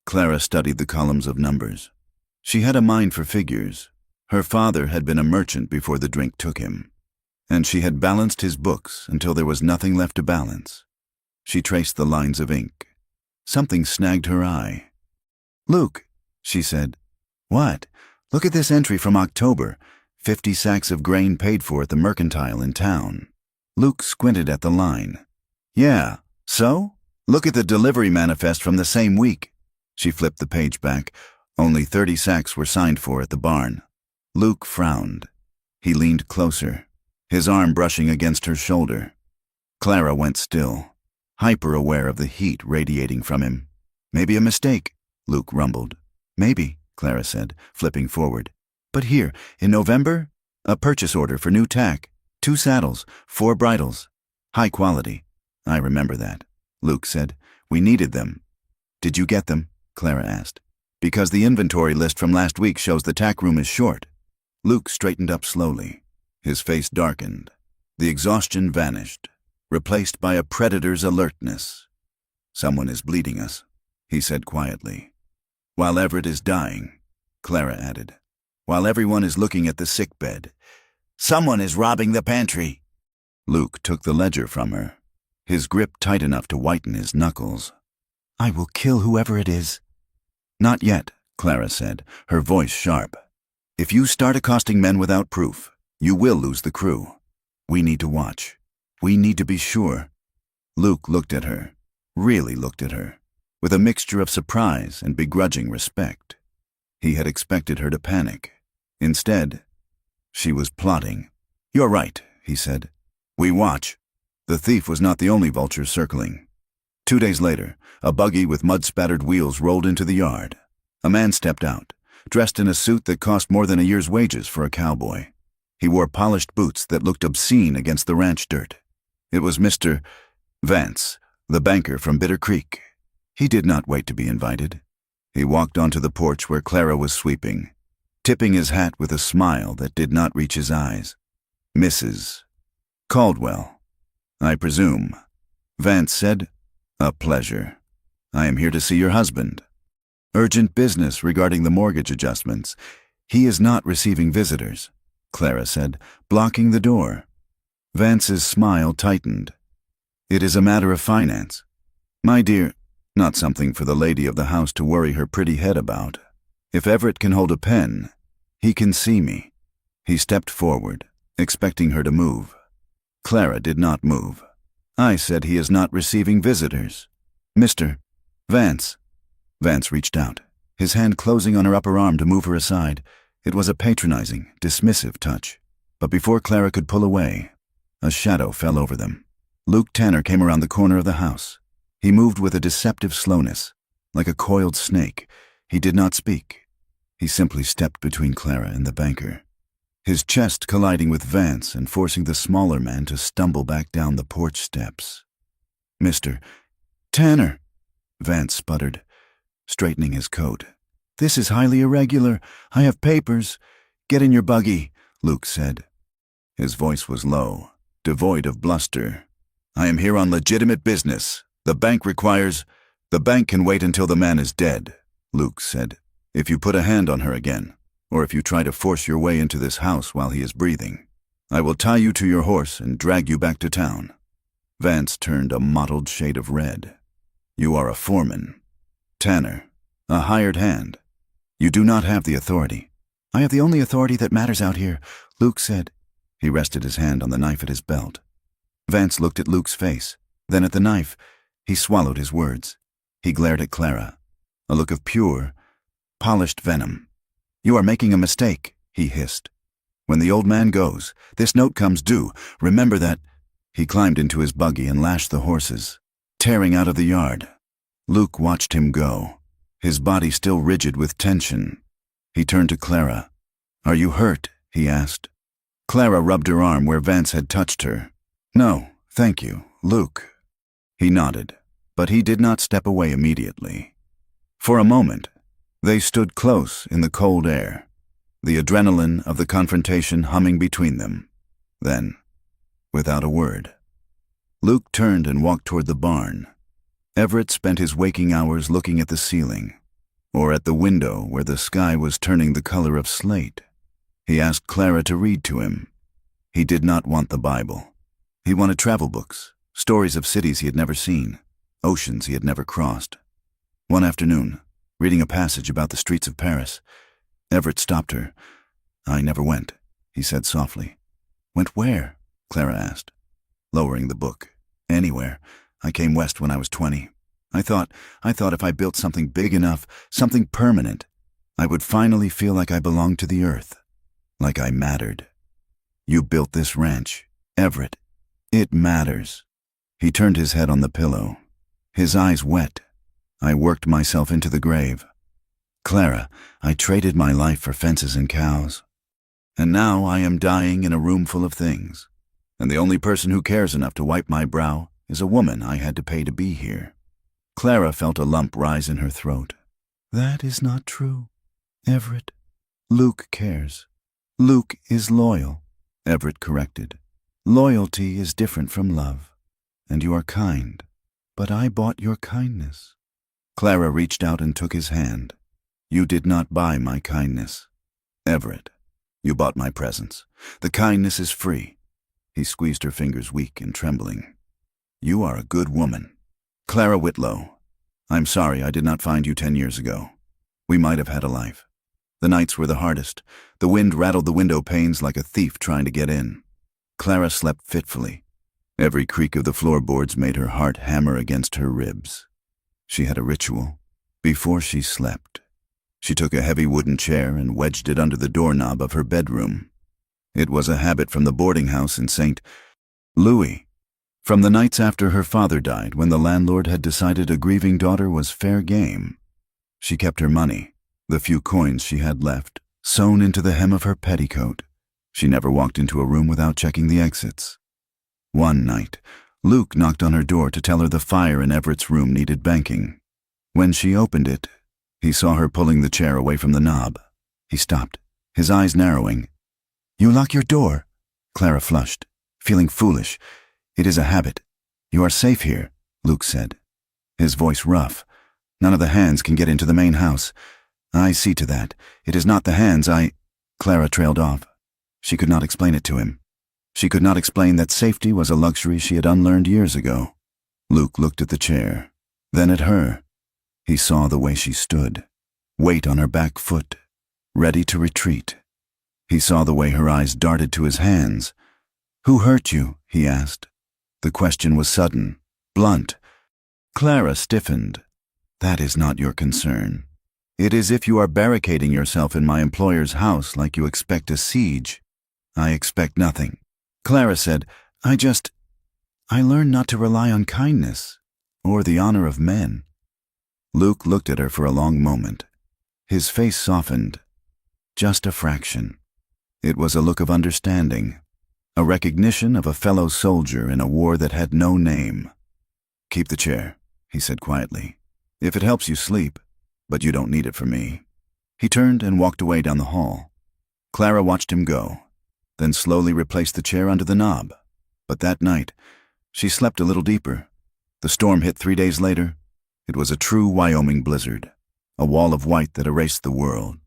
Clara studied the columns of numbers. She had a mind for figures. Her father had been a merchant before the drink took him, and she had balanced his books until there was nothing left to balance. She traced the lines of ink. Something snagged her eye. "Luke," she said. "What? Look at this entry from October. 50 sacks of grain paid for at the mercantile in town." Luke squinted at the line. "Yeah, so? Look at the delivery manifest from the same week." She flipped the page back. Only 30 sacks were signed for at the barn. Luke frowned. He leaned closer, his arm brushing against her shoulder. Clara went still, hyper-aware of the heat radiating from him. "Maybe a mistake," Luke rumbled. "Maybe," Clara said, flipping forward. "But here, in November, a purchase order for new tack, 2 saddles, 4 bridles. High quality." "I remember that," Luke said. "We needed them." "Did you get them?" Clara asked. "Because the inventory list from last week shows the tack room is short." Luke straightened up slowly. His face darkened. The exhaustion vanished, replaced by a predator's alertness. "Someone is bleeding us," he said quietly. "While Everett is dying," Clara added. "While everyone is looking at the sick bed. Someone is robbing the pantry." Luke took the ledger from her, his grip tight enough to whiten his knuckles. "I will kill whoever it is." "Not yet," Clara said, her voice sharp. "If you start accosting men without proof, you will lose the crew. We need to watch. We need to be sure." Luke looked at her, really looked at her, with a mixture of surprise and begrudging respect. He had expected her to panic. Instead, she was plotting. "You're right," he said. "We watch." The thief was not the only vulture circling. 2 days later, a buggy with mud-spattered wheels rolled into the yard. A man stepped out, dressed in a suit that cost more than a year's wages for a cowboy. He wore polished boots that looked obscene against the ranch dirt. It was Mr. Vance, the banker from Bitter Creek. He did not wait to be invited. He walked onto the porch where Clara was sweeping. tipping his hat with a smile that did not reach his eyes. "Mrs. Caldwell, I presume," Vance said. "A pleasure. I am here to see your husband. Urgent business regarding the mortgage adjustments. He is not receiving visitors," Clara said, blocking the door. Vance's smile tightened. "It is a matter of finance. My dear, not something for the lady of the house to worry her pretty head about. If Everett can hold a pen, he can see me." He stepped forward, expecting her to move. Clara did not move. "I said he is not receiving visitors. Mr. Vance." Vance reached out, his hand closing on her upper arm to move her aside. It was a patronizing, dismissive touch. But before Clara could pull away, a shadow fell over them. Luke Tanner came around the corner of the house. He moved with a deceptive slowness, like a coiled snake. He did not speak. He simply stepped between Clara and the banker, his chest colliding with Vance and forcing the smaller man to stumble back down the porch steps. "Mr. Tanner," Vance sputtered, straightening his coat. "This is highly irregular. I have papers." "Get in your buggy," Luke said. His voice was low, devoid of bluster. "I am here on legitimate business. The bank requires—" "The bank can wait until the man is dead," Luke said. "If you put a hand on her again, or if you try to force your way into this house while he is breathing, I will tie you to your horse and drag you back to town." Vance turned a mottled shade of red. "You are a foreman. Tanner, a hired hand. You do not have the authority." "I have the only authority that matters out here," Luke said. He rested his hand on the knife at his belt. Vance looked at Luke's face, then at the knife. He swallowed his words. He glared at Clara, a look of pure, polished venom. "You are making a mistake," he hissed. "When the old man goes, this note comes due. Remember that." He climbed into his buggy and lashed the horses, tearing out of the yard. Luke watched him go, his body still rigid with tension. He turned to Clara. "Are you hurt?" he asked. Clara rubbed her arm where Vance had touched her. "No, thank you, Luke." He nodded, but he did not step away immediately. For a moment, they stood close in the cold air, the adrenaline of the confrontation humming between them. Then, without a word, Luke turned and walked toward the barn. Everett spent his waking hours looking at the ceiling, or at the window where the sky was turning the color of slate. He asked Clara to read to him. He did not want the Bible. He wanted travel books, stories of cities he had never seen, oceans he had never crossed. One afternoon, reading a passage about the streets of Paris, Everett stopped her. "I never went," he said softly. "Went where?" Clara asked, lowering the book. "Anywhere. I came west when I was 20. I thought if I built something big enough, something permanent, I would finally feel like I belonged to the earth, like I mattered. You built this ranch, Everett. It matters." He turned his head on the pillow, his eyes wet. "I worked myself into the grave. Clara, I traded my life for fences and cows. And now I am dying in a room full of things. And the only person who cares enough to wipe my brow is a woman I had to pay to be here." Clara felt a lump rise in her throat. "That is not true, Everett. Luke cares. Luke is loyal," Everett corrected. "Loyalty is different from love. And you are kind. But I bought your kindness." Clara reached out and took his hand. "You did not buy my kindness, Everett. You bought my presence. The kindness is free." He squeezed her fingers weak and trembling. "You are a good woman. Clara Whitlow, I'm sorry I did not find you 10 years ago. We might have had a life. The nights were the hardest. The wind rattled the window panes like a thief trying to get in. Clara slept fitfully. Every creak of the floorboards made her heart hammer against her ribs. She had a ritual. Before she slept, she took a heavy wooden chair and wedged it under the doorknob of her bedroom. It was a habit from the boarding house in St. Louis, from the nights after her father died, when the landlord had decided a grieving daughter was fair game. She kept her money, the few coins she had left, sewn into the hem of her petticoat. She never walked into a room without checking the exits. One night, Luke knocked on her door to tell her the fire in Everett's room needed banking. When she opened it, he saw her pulling the chair away from the knob. He stopped, his eyes narrowing. "You lock your door?" Clara flushed, feeling foolish. "It is a habit. You are safe here," Luke said, his voice rough. "None of the hands can get into the main house. I see to that. It is not the hands Clara trailed off. She could not explain it to him. She could not explain that safety was a luxury she had unlearned years ago. Luke looked at the chair, then at her. He saw the way she stood, weight on her back foot, ready to retreat. He saw the way her eyes darted to his hands. "Who hurt you?" he asked. The question was sudden, blunt. Clara stiffened. "That is not your concern. It is if you are barricading yourself in my employer's house like you expect a siege." "I expect nothing." Clara said, I learned not to rely on kindness or the honor of men." Luke looked at her for a long moment. His face softened, just a fraction. It was a look of understanding, a recognition of a fellow soldier in a war that had no name. "Keep the chair," he said quietly. "If it helps you sleep, but you don't need it for me." He turned and walked away down the hall. Clara watched him go, then slowly replaced the chair under the knob. But that night, she slept a little deeper. The storm hit 3 days later. It was a true Wyoming blizzard, a wall of white that erased the world.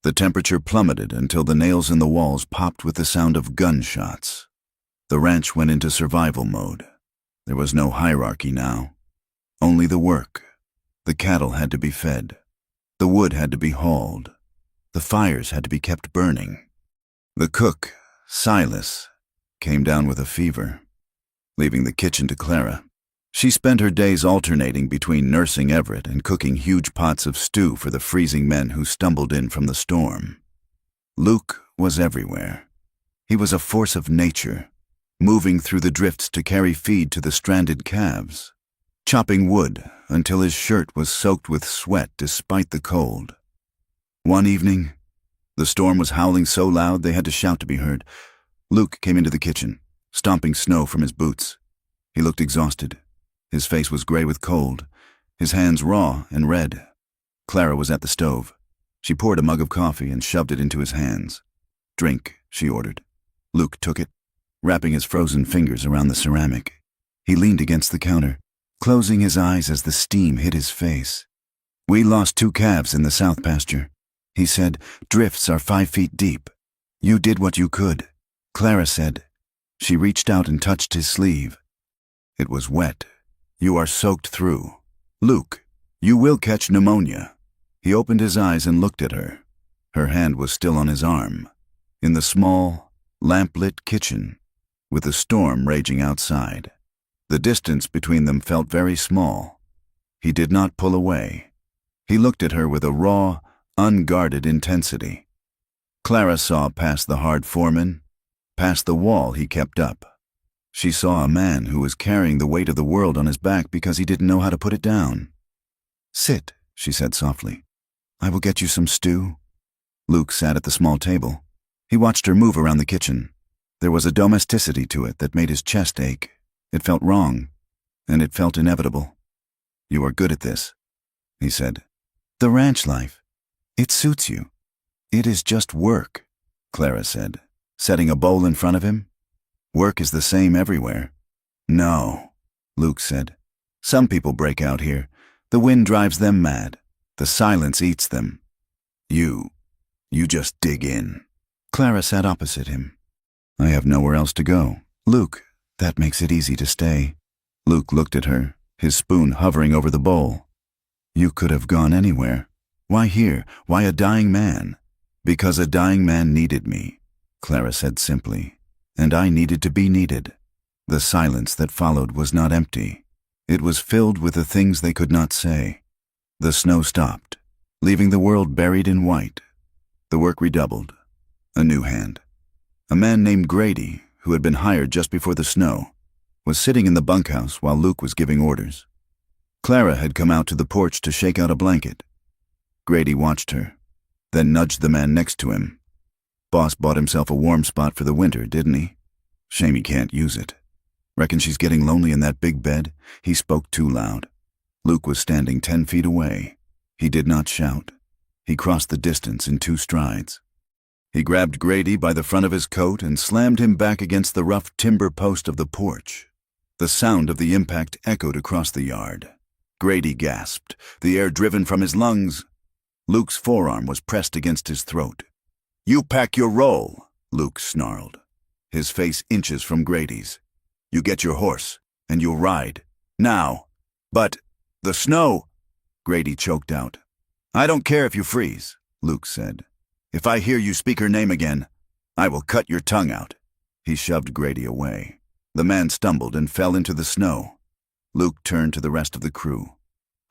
The temperature plummeted until the nails in the walls popped with the sound of gunshots. The ranch went into survival mode. There was no hierarchy now, only the work. The cattle had to be fed. The wood had to be hauled. The fires had to be kept burning. The cook, Silas, came down with a fever, leaving the kitchen to Clara. She spent her days alternating between nursing Everett and cooking huge pots of stew for the freezing men who stumbled in from the storm. Luke was everywhere. He was a force of nature, moving through the drifts to carry feed to the stranded calves, chopping wood until his shirt was soaked with sweat despite the cold. One evening, the storm was howling so loud they had to shout to be heard. Luke came into the kitchen, stomping snow from his boots. He looked exhausted. His face was gray with cold, his hands raw and red. Clara was at the stove. She poured a mug of coffee and shoved it into his hands. "Drink," she ordered. Luke took it, wrapping his frozen fingers around the ceramic. He leaned against the counter, closing his eyes as the steam hit his face. "We lost 2 calves in the south pasture," he said. "Drifts are 5 feet deep. You did what you could." Clara said. She reached out and touched his sleeve. It was wet. "You are soaked through. Luke, you will catch pneumonia." He opened his eyes and looked at her. Her hand was still on his arm, in the small, lamp-lit kitchen, with the storm raging outside. The distance between them felt very small. He did not pull away. He looked at her with a raw, unguarded intensity. Clara saw past the hard foreman, past the wall he kept up. She saw a man who was carrying the weight of the world on his back because he didn't know how to put it down. "Sit," she said softly. "I will get you some stew." Luke sat at the small table. He watched her move around the kitchen. There was a domesticity to it that made his chest ache. It felt wrong, and it felt inevitable. "You are good at this," he said. "The ranch life. It suits you." "It is just work," Clara said, setting a bowl in front of him. "Work is the same everywhere." "No," Luke said. "Some people break out here. The wind drives them mad. The silence eats them. You just dig in." Clara sat opposite him. "I have nowhere else to go." "Luke, that makes it easy to stay." Luke looked at her, his spoon hovering over the bowl. "You could have gone anywhere. Why here? Why a dying man?" "Because a dying man needed me," Clara said simply. "And I needed to be needed." The silence that followed was not empty. It was filled with the things they could not say. The snow stopped, leaving the world buried in white. The work redoubled. A new hand. A man named Grady, who had been hired just before the snow, was sitting in the bunkhouse while Luke was giving orders. Clara had come out to the porch to shake out a blanket. Grady watched her, then nudged the man next to him. "Boss bought himself a warm spot for the winter, didn't he? Shame he can't use it. Reckon she's getting lonely in that big bed?" He spoke too loud. Luke was standing 10 feet away. He did not shout. He crossed the distance in 2 strides. He grabbed Grady by the front of his coat and slammed him back against the rough timber post of the porch. The sound of the impact echoed across the yard. Grady gasped, the air driven from his lungs. Luke's forearm was pressed against his throat. "You pack your roll," Luke snarled, his face inches from Grady's. "You get your horse, and you'll ride. Now." "But the snow," Grady choked out. "I don't care if you freeze," Luke said. "If I hear you speak her name again, I will cut your tongue out." He shoved Grady away. The man stumbled and fell into the snow. Luke turned to the rest of the crew,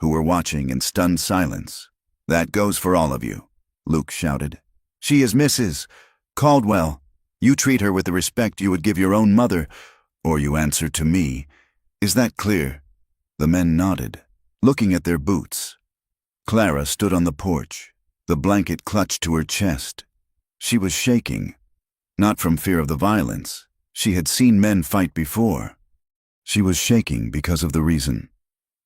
who were watching in stunned silence. "That goes for all of you," Luke shouted. "She is Mrs. Caldwell. You treat her with the respect you would give your own mother, or you answer to me. Is that clear?" The men nodded, looking at their boots. Clara stood on the porch, the blanket clutched to her chest. She was shaking, not from fear of the violence. She had seen men fight before. She was shaking because of the reason.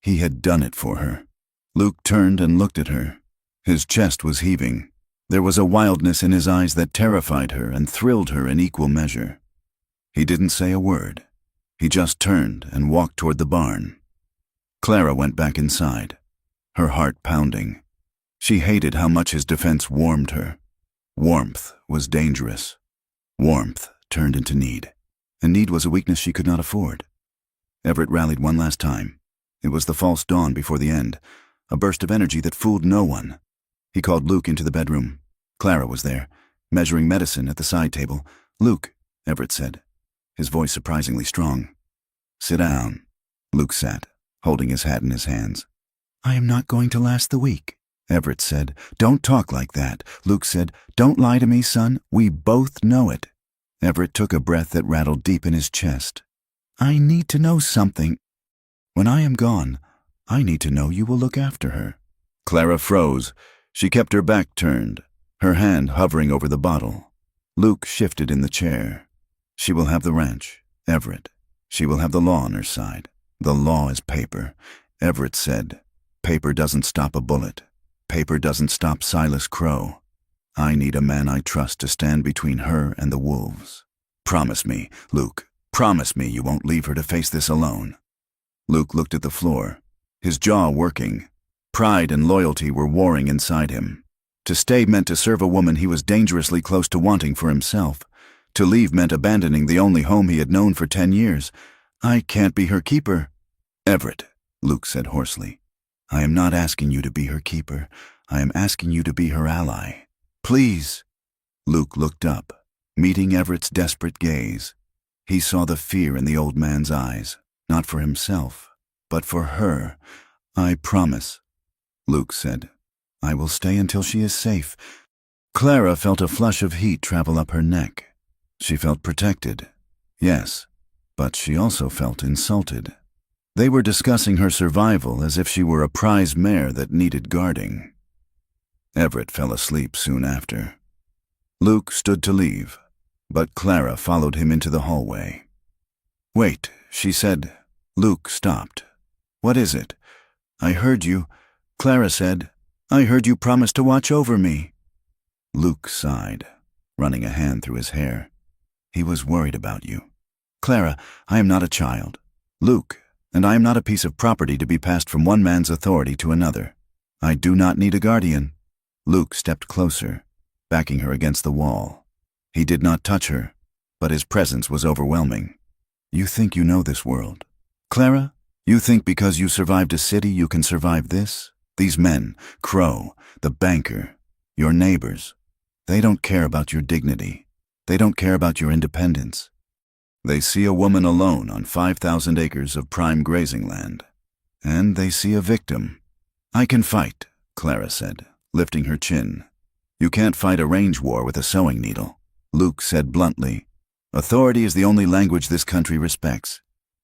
He had done it for her. Luke turned and looked at her. His chest was heaving. There was a wildness in his eyes that terrified her and thrilled her in equal measure. He didn't say a word. He just turned and walked toward the barn. Clara went back inside, her heart pounding. She hated how much his defense warmed her. Warmth was dangerous. Warmth turned into need, and need was a weakness she could not afford. Everett rallied one last time. It was the false dawn before the end, a burst of energy that fooled no one. He called Luke into the bedroom. Clara was there, measuring medicine at the side table. "Luke," Everett said, his voice surprisingly strong. "Sit down." Luke sat, holding his hat in his hands. "I am not going to last the week," Everett said. "Don't talk like that," Luke said. "Don't lie to me, son. We both know it." Everett took a breath that rattled deep in his chest. "I need to know something. When I am gone, I need to know you will look after her." Clara froze. She kept her back turned, her hand hovering over the bottle. Luke shifted in the chair. "She will have the ranch, Everett. She will have the law on her side. The law is paper," Everett said. "Paper doesn't stop a bullet. Paper doesn't stop Silas Crow. I need a man I trust to stand between her and the wolves. Promise me, Luke, promise me you won't leave her to face this alone." Luke looked at the floor, his jaw working. Pride and loyalty were warring inside him. To stay meant to serve a woman he was dangerously close to wanting for himself. To leave meant abandoning the only home he had known for 10 years. "I can't be her keeper." "Everett," Luke said hoarsely, "I am not asking you to be her keeper. I am asking you to be her ally. Please." Luke looked up, meeting Everett's desperate gaze. He saw the fear in the old man's eyes, not for himself, but for her. "I promise," Luke said. "I will stay until she is safe." Clara felt a flush of heat travel up her neck. She felt protected, yes, but she also felt insulted. They were discussing her survival as if she were a prize mare that needed guarding. Everett fell asleep soon after. Luke stood to leave, but Clara followed him into the hallway. "Wait," she said. Luke stopped. "What is it?" "I heard you," Clara said. "I heard you promised to watch over me." Luke sighed, running a hand through his hair. "He was worried about you." "Clara, I am not a child. Luke, and I am not a piece of property to be passed from one man's authority to another. I do not need a guardian." Luke stepped closer, backing her against the wall. He did not touch her, but his presence was overwhelming. "You think you know this world. Clara, you think because you survived a city you can survive this? These men, Crow, the banker, your neighbors, they don't care about your dignity. They don't care about your independence. They see a woman alone on 5,000 acres of prime grazing land. And they see a victim." "I can fight," Clara said, lifting her chin. "You can't fight a range war with a sewing needle," Luke said bluntly. "Authority is the only language this country respects.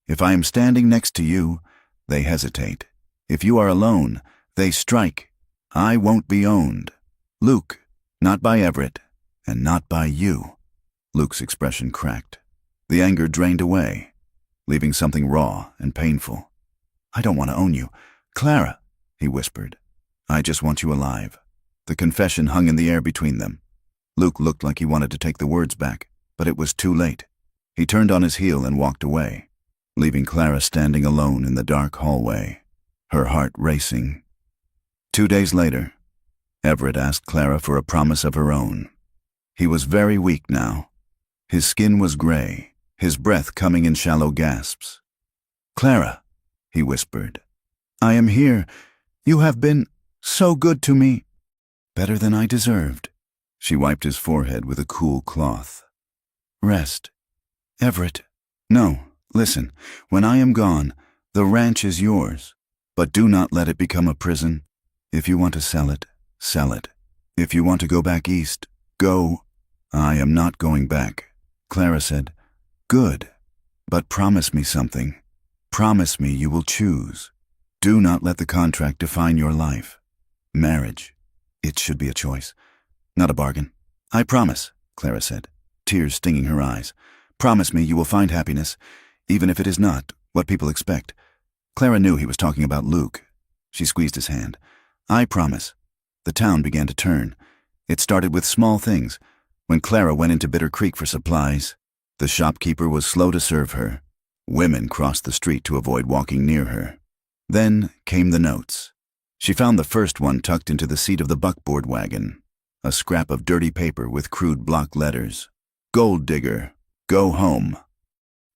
If I am standing next to you, they hesitate. If you are alone, they strike. I won't be owned. Luke, not by Everett, and not by you." Luke's expression cracked. The anger drained away, leaving something raw and painful. "I don't want to own you. Clara," he whispered. "I just want you alive." The confession hung in the air between them. Luke looked like he wanted to take the words back, but it was too late. He turned on his heel and walked away, leaving Clara standing alone in the dark hallway, her heart racing. 2 days later, Everett asked Clara for a promise of her own. He was very weak now. His skin was gray, his breath coming in shallow gasps. "Clara," he whispered, "I am here. You have been so good to me." "Better than I deserved." She wiped his forehead with a cool cloth. "Rest. Everett." "No, listen. When I am gone, the ranch is yours. But do not let it become a prison. If you want to sell it, sell it. If you want to go back east, go." "I am not going back," Clara said. "Good. But promise me something. Promise me you will choose. Do not let the contract define your life. Marriage. It should be a choice, not a bargain." "I promise," Clara said, tears stinging her eyes. "Promise me you will find happiness, even if it is not what people expect." Clara knew he was talking about Luke. She squeezed his hand. "I promise." The town began to turn. It started with small things. When Clara went into Bitter Creek for supplies, the shopkeeper was slow to serve her. Women crossed the street to avoid walking near her. Then came the notes. She found the first one tucked into the seat of the buckboard wagon, a scrap of dirty paper with crude block letters. "Gold digger, go home."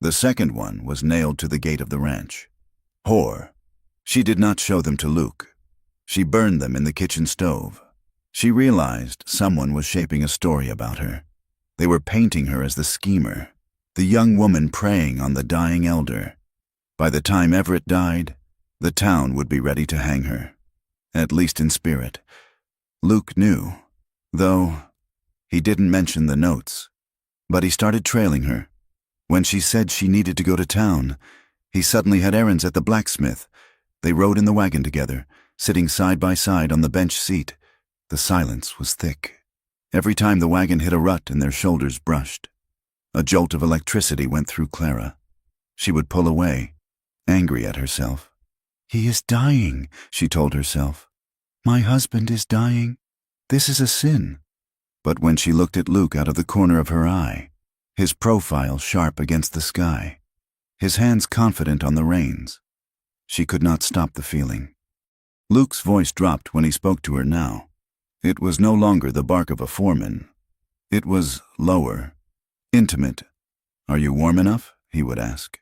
The second one was nailed to the gate of the ranch. "Whore." She did not show them to Luke. She burned them in the kitchen stove. She realized someone was shaping a story about her. They were painting her as the schemer, the young woman preying on the dying elder. By the time Everett died, the town would be ready to hang her, at least in spirit. Luke knew, though he didn't mention the notes. But he started trailing her. When she said she needed to go to town, he suddenly had errands at the blacksmith. They rode in the wagon together, sitting side by side on the bench seat. The silence was thick. Every time the wagon hit a rut and their shoulders brushed, a jolt of electricity went through Clara. She would pull away, angry at herself. "He is dying," she told herself. "My husband is dying. This is a sin." But when she looked at Luke out of the corner of her eye, his profile sharp against the sky, his hands confident on the reins, she could not stop the feeling. Luke's voice dropped when he spoke to her now. It was no longer the bark of a foreman. It was lower, intimate. "Are you warm enough?" he would ask.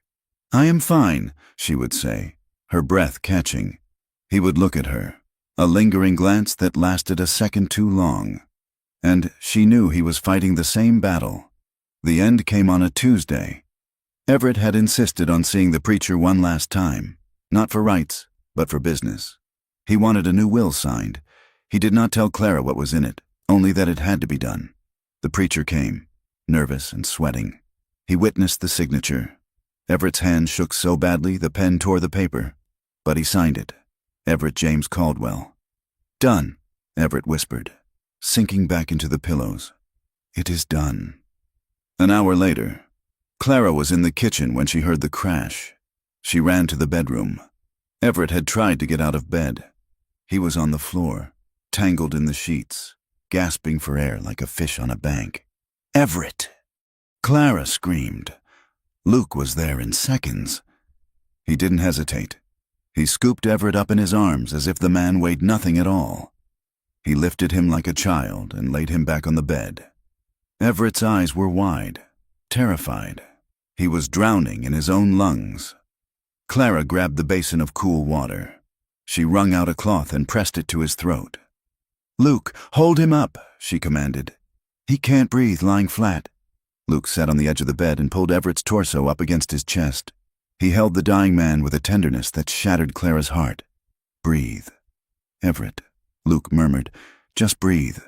"I am fine," she would say, her breath catching. He would look at her, a lingering glance that lasted a second too long. And she knew he was fighting the same battle. The end came on a Tuesday. Everett had insisted on seeing the preacher one last time, not for rights, but for business. He wanted a new will signed. He did not tell Clara what was in it, only that it had to be done. The preacher came, nervous and sweating. He witnessed the signature. Everett's hand shook so badly the pen tore the paper, but he signed it. Everett James Caldwell. "Done," Everett whispered, sinking back into the pillows. "It is done." An hour later, Clara was in the kitchen when she heard the crash. She ran to the bedroom. Everett had tried to get out of bed. He was on the floor, tangled in the sheets, gasping for air like a fish on a bank. "Everett!" Clara screamed. Luke was there in seconds. He didn't hesitate. He scooped Everett up in his arms as if the man weighed nothing at all. He lifted him like a child and laid him back on the bed. Everett's eyes were wide, terrified. He was drowning in his own lungs. Clara grabbed the basin of cool water. She wrung out a cloth and pressed it to his throat. "Luke, hold him up," she commanded. "He can't breathe lying flat." Luke sat on the edge of the bed and pulled Everett's torso up against his chest. He held the dying man with a tenderness that shattered Clara's heart. "Breathe." "Everett," Luke murmured, "just breathe."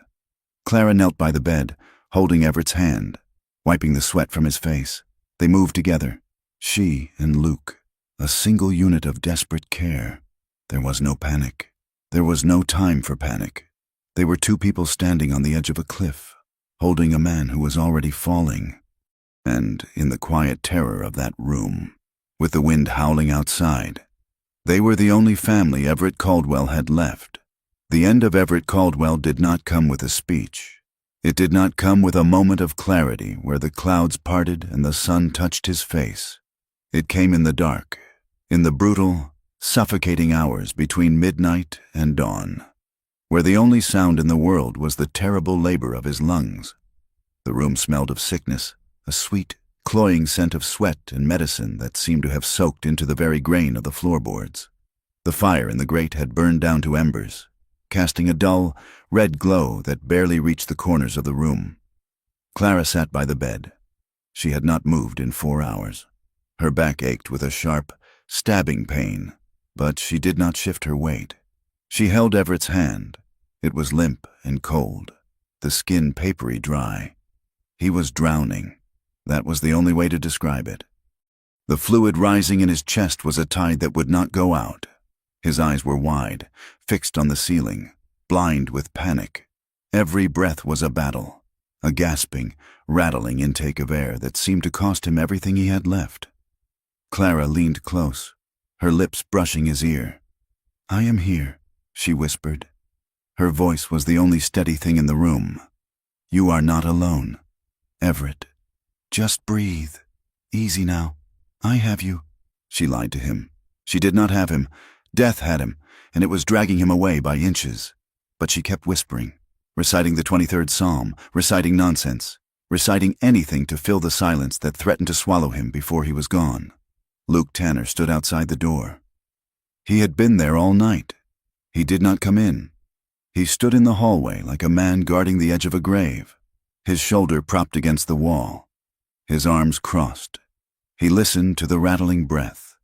Clara knelt by the bed, holding Everett's hand, wiping the sweat from his face. They moved together, she and Luke, a single unit of desperate care. There was no panic. There was no time for panic. They were two people standing on the edge of a cliff, holding a man who was already falling. And in the quiet terror of that room, with the wind howling outside, they were the only family Everett Caldwell had left. The end of Everett Caldwell did not come with a speech. It did not come with a moment of clarity where the clouds parted and the sun touched his face. It came in the dark, in the brutal, suffocating hours between midnight and dawn, where the only sound in the world was the terrible labor of his lungs. The room smelled of sickness, a sweet, cloying scent of sweat and medicine that seemed to have soaked into the very grain of the floorboards. The fire in the grate had burned down to embers, casting a dull, red glow that barely reached the corners of the room. Clara sat by the bed. She had not moved in 4 hours. Her back ached with a sharp, stabbing pain, but she did not shift her weight. She held Everett's hand. It was limp and cold, the skin papery dry. He was drowning. That was the only way to describe it. The fluid rising in his chest was a tide that would not go out. His eyes were wide, fixed on the ceiling, blind with panic. Every breath was a battle, a gasping, rattling intake of air that seemed to cost him everything he had left. Clara leaned close, her lips brushing his ear. "I am here," she whispered. Her voice was the only steady thing in the room. "You are not alone. Everett, just breathe. Easy now. I have you." She lied to him. She did not have him. Death had him, and it was dragging him away by inches. But she kept whispering, reciting the 23rd Psalm, reciting nonsense, reciting anything to fill the silence that threatened to swallow him before he was gone. Luke Tanner stood outside the door. He had been there all night. He did not come in. He stood in the hallway like a man guarding the edge of a grave, his shoulder propped against the wall, his arms crossed. He listened to the rattling breath.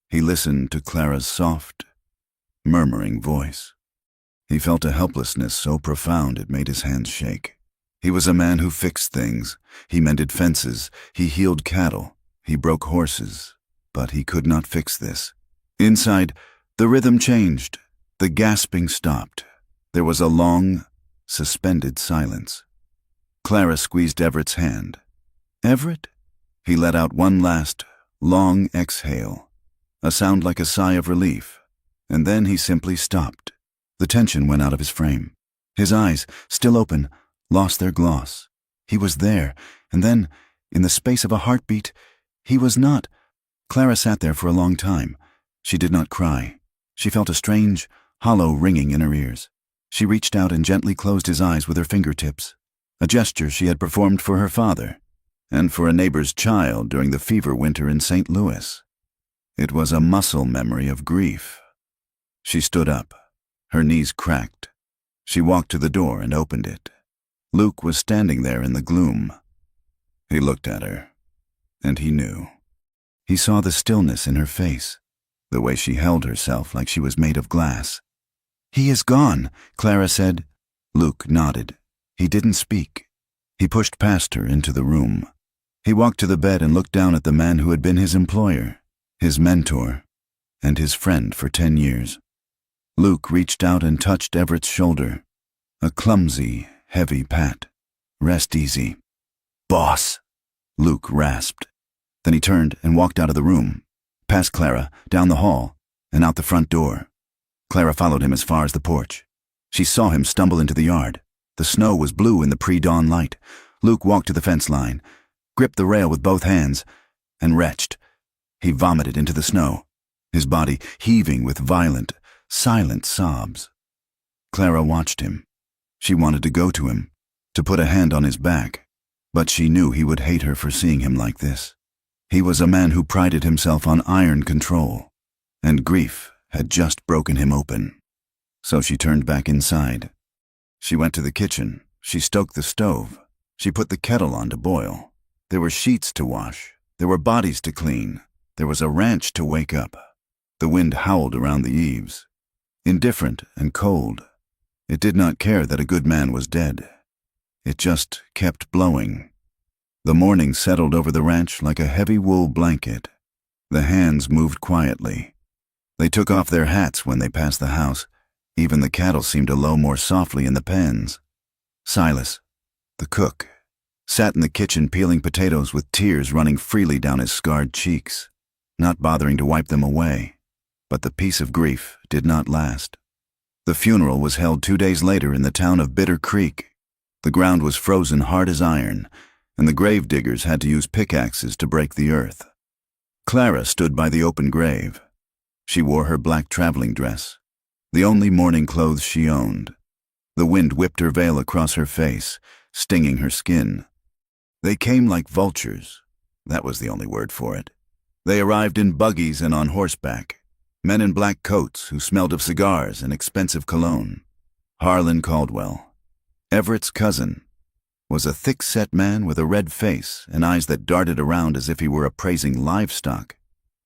He listened to Clara's soft, murmuring voice. He felt a helplessness so profound it made his hands shake. He was a man who fixed things. He mended fences. He healed cattle. He broke horses. But he could not fix this. Inside, the rhythm changed. The gasping stopped. There was a long, suspended silence. Clara squeezed Everett's hand. "Everett?" He let out one last, long exhale, a sound like a sigh of relief, and then he simply stopped. The tension went out of his frame. His eyes, still open, lost their gloss. He was there, and then, in the space of a heartbeat, he was not. Clara sat there for a long time. She did not cry. She felt a strange, hollow ringing in her ears. She reached out and gently closed his eyes with her fingertips, a gesture she had performed for her father and for a neighbor's child during the fever winter in St. Louis. It was a muscle memory of grief. She stood up. Her knees cracked. She walked to the door and opened it. Luke was standing there in the gloom. He looked at her, and he knew. He saw the stillness in her face, the way she held herself like she was made of glass. "He is gone," Clara said. Luke nodded. He didn't speak. He pushed past her into the room. He walked to the bed and looked down at the man who had been his employer, his mentor, and his friend for 10 years. Luke reached out and touched Everett's shoulder. A clumsy, heavy pat. "Rest easy." "Boss," Luke rasped. Then he turned and walked out of the room, past Clara, down the hall, and out the front door. Clara followed him as far as the porch. She saw him stumble into the yard. The snow was blue in the pre-dawn light. Luke walked to the fence line, gripped the rail with both hands, and retched. He vomited into the snow, his body heaving with violent, silent sobs. Clara watched him. She wanted to go to him, to put a hand on his back, but she knew he would hate her for seeing him like this. He was a man who prided himself on iron control, and grief had just broken him open. So she turned back inside. She went to the kitchen. She stoked the stove. She put the kettle on to boil. There were sheets to wash. There were bodies to clean. There was a ranch to wake up. The wind howled around the eaves. Indifferent and cold. It did not care that a good man was dead. It just kept blowing. The morning settled over the ranch like a heavy wool blanket. The hands moved quietly. They took off their hats when they passed the house. Even the cattle seemed to low more softly in the pens. Silas, the cook, sat in the kitchen peeling potatoes with tears running freely down his scarred cheeks, not bothering to wipe them away. But the peace of grief did not last. The funeral was held 2 days later in the town of Bitter Creek. The ground was frozen hard as iron, and the grave diggers had to use pickaxes to break the earth. Clara stood by the open grave. She wore her black traveling dress, the only mourning clothes she owned. The wind whipped her veil across her face, stinging her skin. They came like vultures. That was the only word for it. They arrived in buggies and on horseback, men in black coats who smelled of cigars and expensive cologne. Harlan Caldwell, Everett's cousin, was a thick-set man with a red face and eyes that darted around as if he were appraising livestock.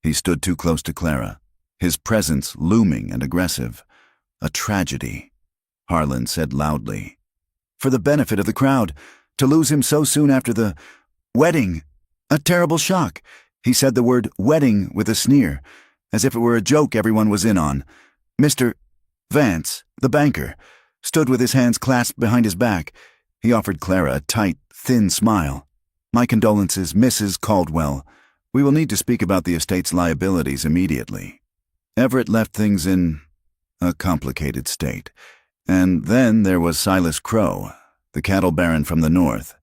He stood too close to Clara, his presence looming and aggressive. A tragedy, Harlan said loudly. For the benefit of the crowd, to lose him so soon after the wedding. A terrible shock. He said the word wedding with a sneer, as if it were a joke everyone was in on. Mr. Vance, the banker, stood with his hands clasped behind his back. He offered Clara a tight, thin smile. My condolences, Mrs. Caldwell. We will need to speak about the estate's liabilities immediately. Everett left things in a complicated state. And then there was Silas Crow, the cattle baron from the north.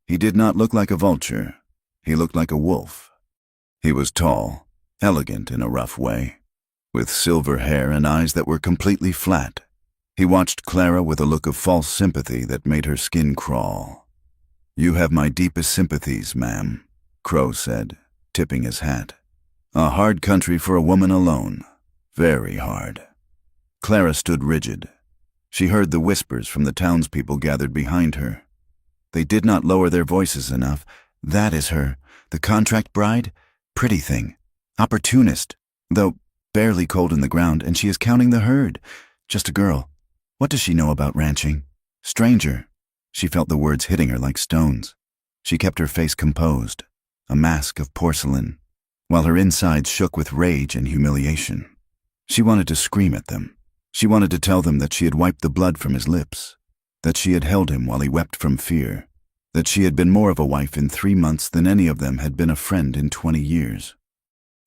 He did not look like a vulture. He looked like a wolf. He was tall, elegant in a rough way, with silver hair and eyes that were completely flat. He watched Clara with a look of false sympathy that made her skin crawl. You have my deepest sympathies, ma'am, Crow said, tipping his hat. A hard country for a woman alone. Very hard. Clara stood rigid. She heard the whispers from the townspeople gathered behind her. They did not lower their voices enough. That is her, the contract bride? Pretty thing. Opportunist, though barely cold in the ground, and she is counting the herd. Just a girl. What does she know about ranching? Stranger. She felt the words hitting her like stones. She kept her face composed, a mask of porcelain, while her insides shook with rage and humiliation. She wanted to scream at them. She wanted to tell them that she had wiped the blood from his lips, that she had held him while he wept from fear, that she had been more of a wife in 3 months than any of them had been a friend in 20 years.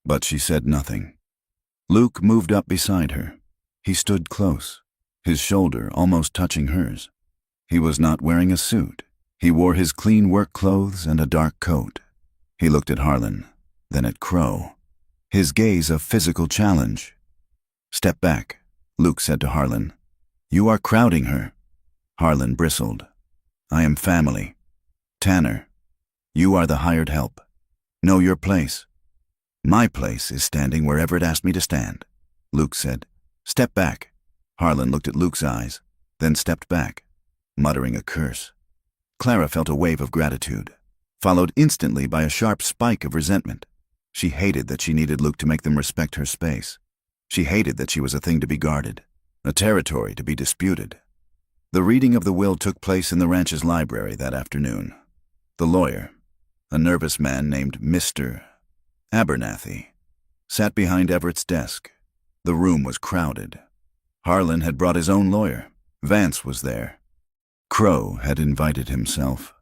But she said nothing. Luke moved up beside her. He stood close, his shoulder almost touching hers. He was not wearing a suit. He wore his clean work clothes and a dark coat. He looked at Harlan, then at Crow, his gaze a physical challenge. Step back, Luke said to Harlan. You are crowding her. Harlan bristled. I am family. Tanner, you are the hired help. Know your place. My place is standing wherever it asked me to stand, Luke said. Step back. Harlan looked at Luke's eyes, then stepped back, muttering a curse. Clara felt a wave of gratitude, followed instantly by a sharp spike of resentment. She hated that she needed Luke to make them respect her space. She hated that she was a thing to be guarded, a territory to be disputed. The reading of the will took place in the ranch's library that afternoon. The lawyer, a nervous man named Mr. Abernathy, sat behind Everett's desk. The room was crowded. Harlan had brought his own lawyer. Vance was there. Crow had invited himself,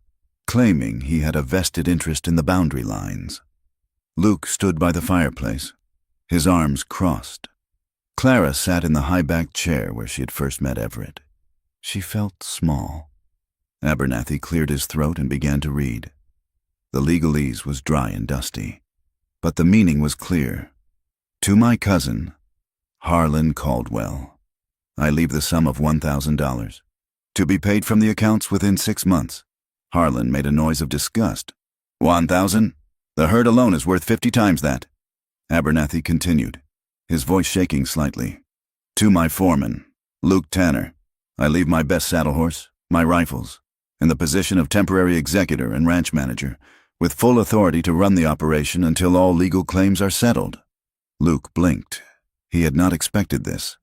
claiming he had a vested interest in the boundary lines. Luke stood by the fireplace, his arms crossed. Clara sat in the high-backed chair where she had first met Everett. She felt small. Abernathy cleared his throat and began to read. The legalese was dry and dusty, but the meaning was clear. To my cousin, Harlan Caldwell, I leave the sum of $1,000, to be paid from the accounts within 6 months. Harlan made a noise of disgust. 1,000? The herd alone is worth 50 times that. Abernathy continued, his voice shaking slightly. To my foreman, Luke Tanner, I leave my best saddle horse, my rifles, in the position of temporary executor and ranch manager, with full authority to run the operation until all legal claims are settled. Luke blinked. He had not expected this.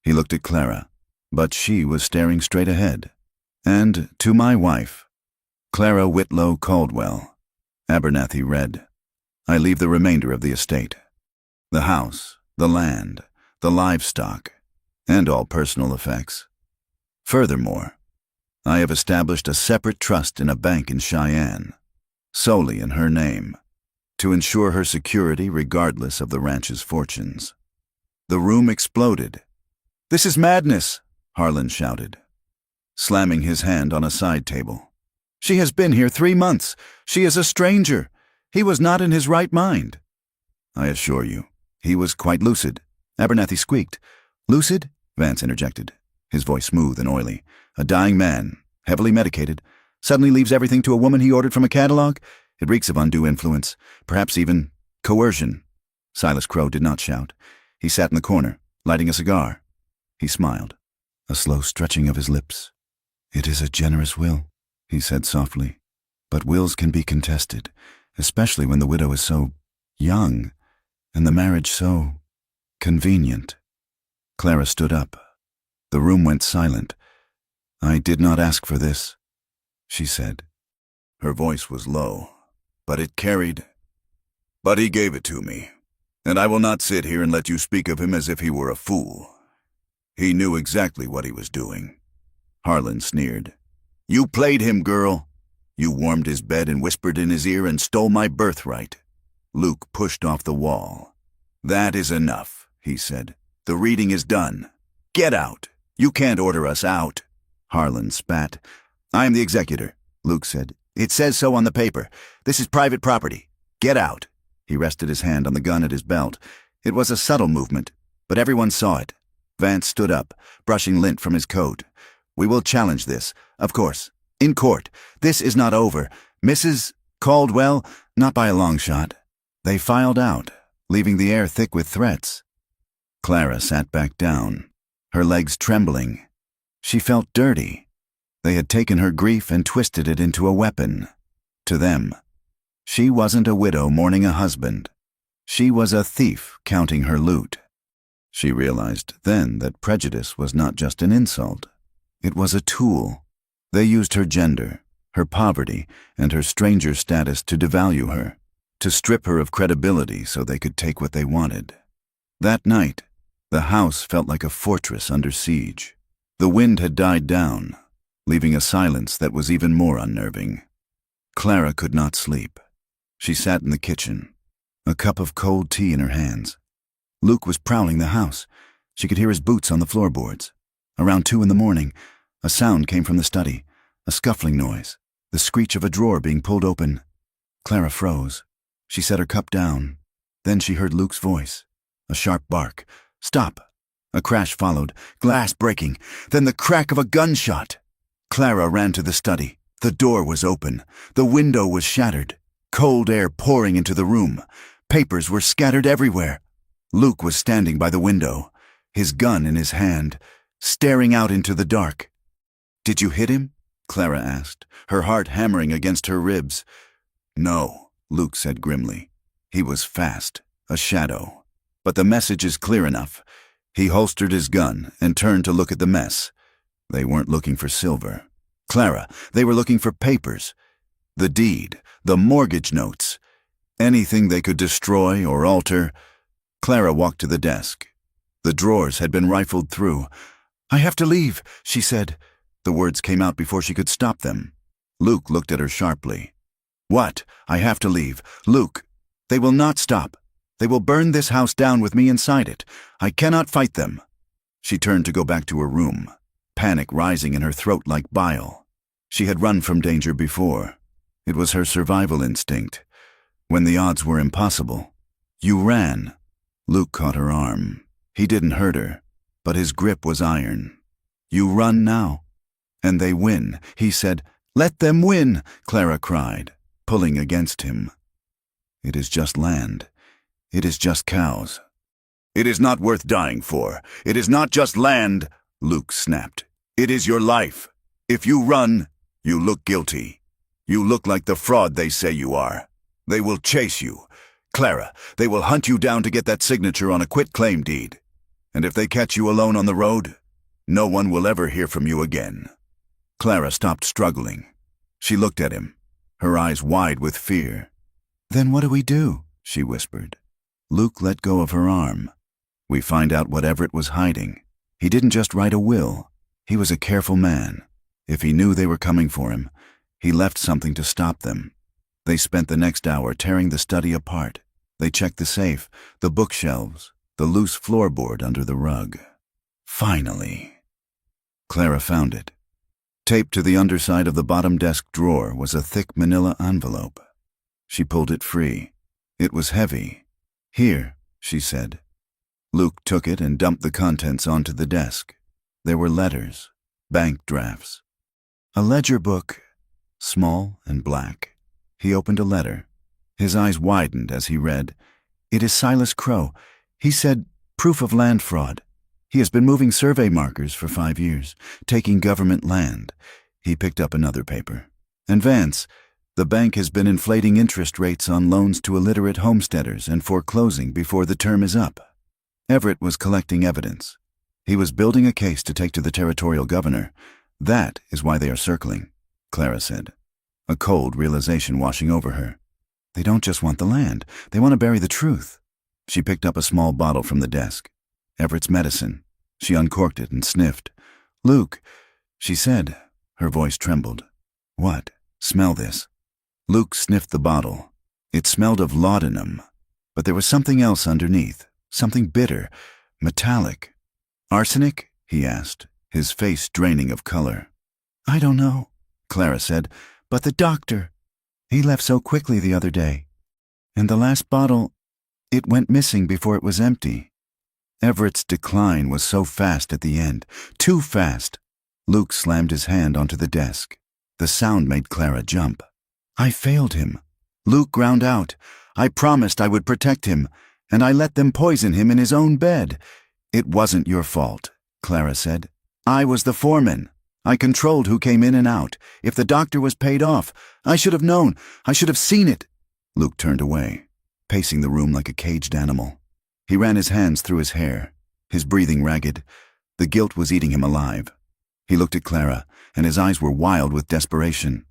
He looked at Clara, but she was staring straight ahead. And to my wife, Clara Whitlow Caldwell, Abernathy read, I leave the remainder of the estate. The house, the land, the livestock, and all personal effects. Furthermore, I have established a separate trust in a bank in Cheyenne, solely in her name, to ensure her security regardless of the ranch's fortunes. The room exploded. This is madness, Harlan shouted. slamming his hand on a side table. "She has been here 3 months. She is a stranger. He was not in his right mind." "I assure you, he was quite lucid," Abernathy squeaked. "Lucid?" Vance interjected, his voice smooth and oily. "A dying man, heavily medicated, suddenly leaves everything to a woman he ordered from a catalog? It reeks of undue influence, perhaps even coercion." Silas Crow did not shout. He sat in the corner, lighting a cigar. He smiled, a slow stretching of his lips. "It is a generous will," he said softly. "But wills can be contested, especially when the widow is so young and the marriage so convenient." Clara stood up. The room went silent. "I did not ask for this," she said. Her voice was low, but it carried. "But he gave it to me, and I will not sit here and let you speak of him as if he were a fool. He knew exactly what he was doing." Harlan sneered. "You played him, girl. You warmed his bed and whispered in his ear and stole my birthright." Luke pushed off the wall. "That is enough," he said. "The reading is done. Get out. You can't order us out." Harlan spat. "I am the executor," Luke said. "It says so on the paper. This is private property. Get out." He rested his hand on the gun at his belt. It was a subtle movement, but everyone saw it. Vance stood up, brushing lint from his coat. "We will challenge this, of course. In court. This is not over. Mrs. Caldwell, not by a long shot." They filed out, leaving the air thick with threats. Clara sat back down, her legs trembling. She felt dirty. They had taken her grief and twisted it into a weapon. To them, she wasn't a widow mourning a husband. She was a thief counting her loot. She realized then that prejudice was not just an insult. It was a tool. They used her gender, her poverty, and her stranger status to devalue her, to strip her of credibility so they could take what they wanted. That night, the house felt like a fortress under siege. The wind had died down, leaving a silence that was even more unnerving. Clara could not sleep. She sat in the kitchen, a cup of cold tea in her hands. Luke was prowling the house. She could hear his boots on the floorboards. Around 2 a.m, a sound came from the study, a scuffling noise, the screech of a drawer being pulled open. Clara froze. She set her cup down. Then she heard Luke's voice, a sharp bark. "Stop!" A crash followed, glass breaking, then the crack of a gunshot. Clara ran to the study. The door was open. The window was shattered. Cold air pouring into the room. Papers were scattered everywhere. Luke was standing by the window, his gun in his hand, staring out into the dark. "Did you hit him?" Clara asked, her heart hammering against her ribs. "No," Luke said grimly. "He was fast, a shadow. But the message is clear enough." He holstered his gun and turned to look at the mess. They weren't looking for silver. Clara, they were looking for papers. The deed, the mortgage notes. Anything they could destroy or alter. Clara walked to the desk. The drawers had been rifled through. "I have to leave," she said. The words came out before she could stop them. Luke looked at her sharply. "What? I have to leave. Luke, they will not stop. They will burn this house down with me inside it. I cannot fight them." She turned to go back to her room, panic rising in her throat like bile. She had run from danger before. It was her survival instinct. When the odds were impossible, you ran. Luke caught her arm. He didn't hurt her, but his grip was iron. "You run now, and they win," he said. "Let them win," Clara cried, pulling against him. "It is just land. It is just cows." "It is not worth dying for. It is not just land," Luke snapped. "It is your life. If you run, you look guilty. You look like the fraud they say you are. They will chase you. Clara, they will hunt you down to get that signature on a quitclaim deed. And if they catch you alone on the road, no one will ever hear from you again." Clara stopped struggling. She looked at him, her eyes wide with fear. "Then what do we do?" she whispered. Luke let go of her arm. "We find out what Everett was hiding. He didn't just write a will. He was a careful man. If he knew they were coming for him, he left something to stop them." They spent the next hour tearing the study apart. They checked the safe, the bookshelves, the loose floorboard under the rug. Finally, Clara found it. Taped to the underside of the bottom desk drawer was a thick manila envelope. She pulled it free. It was heavy. "Here," she said. Luke took it and dumped the contents onto the desk. There were letters, bank drafts, a ledger book, small and black. He opened a letter. His eyes widened as he read. "It is Silas Crow. He said proof of land fraud. He has been moving survey markers for 5 years, taking government land." He picked up another paper. "And Vance, the bank has been inflating interest rates on loans to illiterate homesteaders and foreclosing before the term is up." Everett was collecting evidence. He was building a case to take to the territorial governor. "That is why they are circling," Clara said, a cold realization washing over her. "They don't just want the land. They want to bury the truth." She picked up a small bottle from the desk. Everett's medicine. She uncorked it and sniffed. "Luke," she said. Her voice trembled. "What? Smell this." Luke sniffed the bottle. It smelled of laudanum, but there was something else underneath, something bitter, metallic. "Arsenic?" he asked, his face draining of color. "I don't know," Clara said, "but the doctor, he left so quickly the other day. And the last bottle, it went missing before it was empty." Everett's decline was so fast at the end, too fast. Luke slammed his hand onto the desk. The sound made Clara jump. "I failed him." Luke ground out. "I promised I would protect him, and I let them poison him in his own bed." "It wasn't your fault," Clara said. "I was the foreman. I controlled who came in and out. If the doctor was paid off, I should have known. I should have seen it." Luke turned away, pacing the room like a caged animal. He ran his hands through his hair, his breathing ragged. The guilt was eating him alive. He looked at Clara, and his eyes were wild with desperation.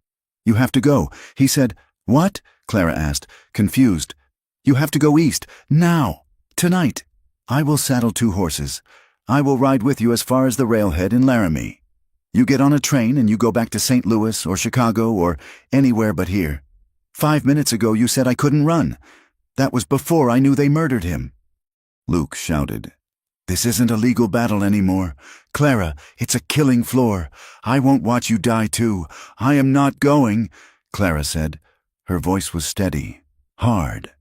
"You have to go," he said. "What?" Clara asked, confused. "You have to go east, now, tonight. I will saddle 2 horses. I will ride with you as far as the railhead in Laramie. You get on a train and you go back to St. Louis or Chicago or anywhere but here. 5 minutes ago you said I couldn't run. That was before I knew they murdered him." Luke shouted. "This isn't a legal battle anymore. Clara, it's a killing floor. I won't watch you die too. I am not going," Clara said. Her voice was steady, hard.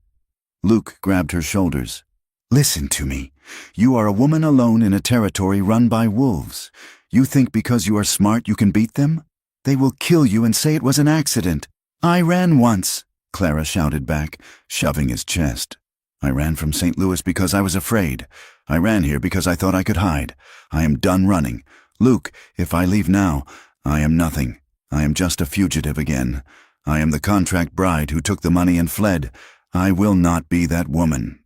Luke grabbed her shoulders. "Listen to me. You are a woman alone in a territory run by wolves. You think because you are smart you can beat them? They will kill you and say it was an accident." "I ran once," Clara shouted back, shoving his chest. "I ran from St. Louis because I was afraid. I ran here because I thought I could hide. I am done running. Luke, if I leave now, I am nothing. I am just a fugitive again. I am the contract bride who took the money and fled. I will not be that woman."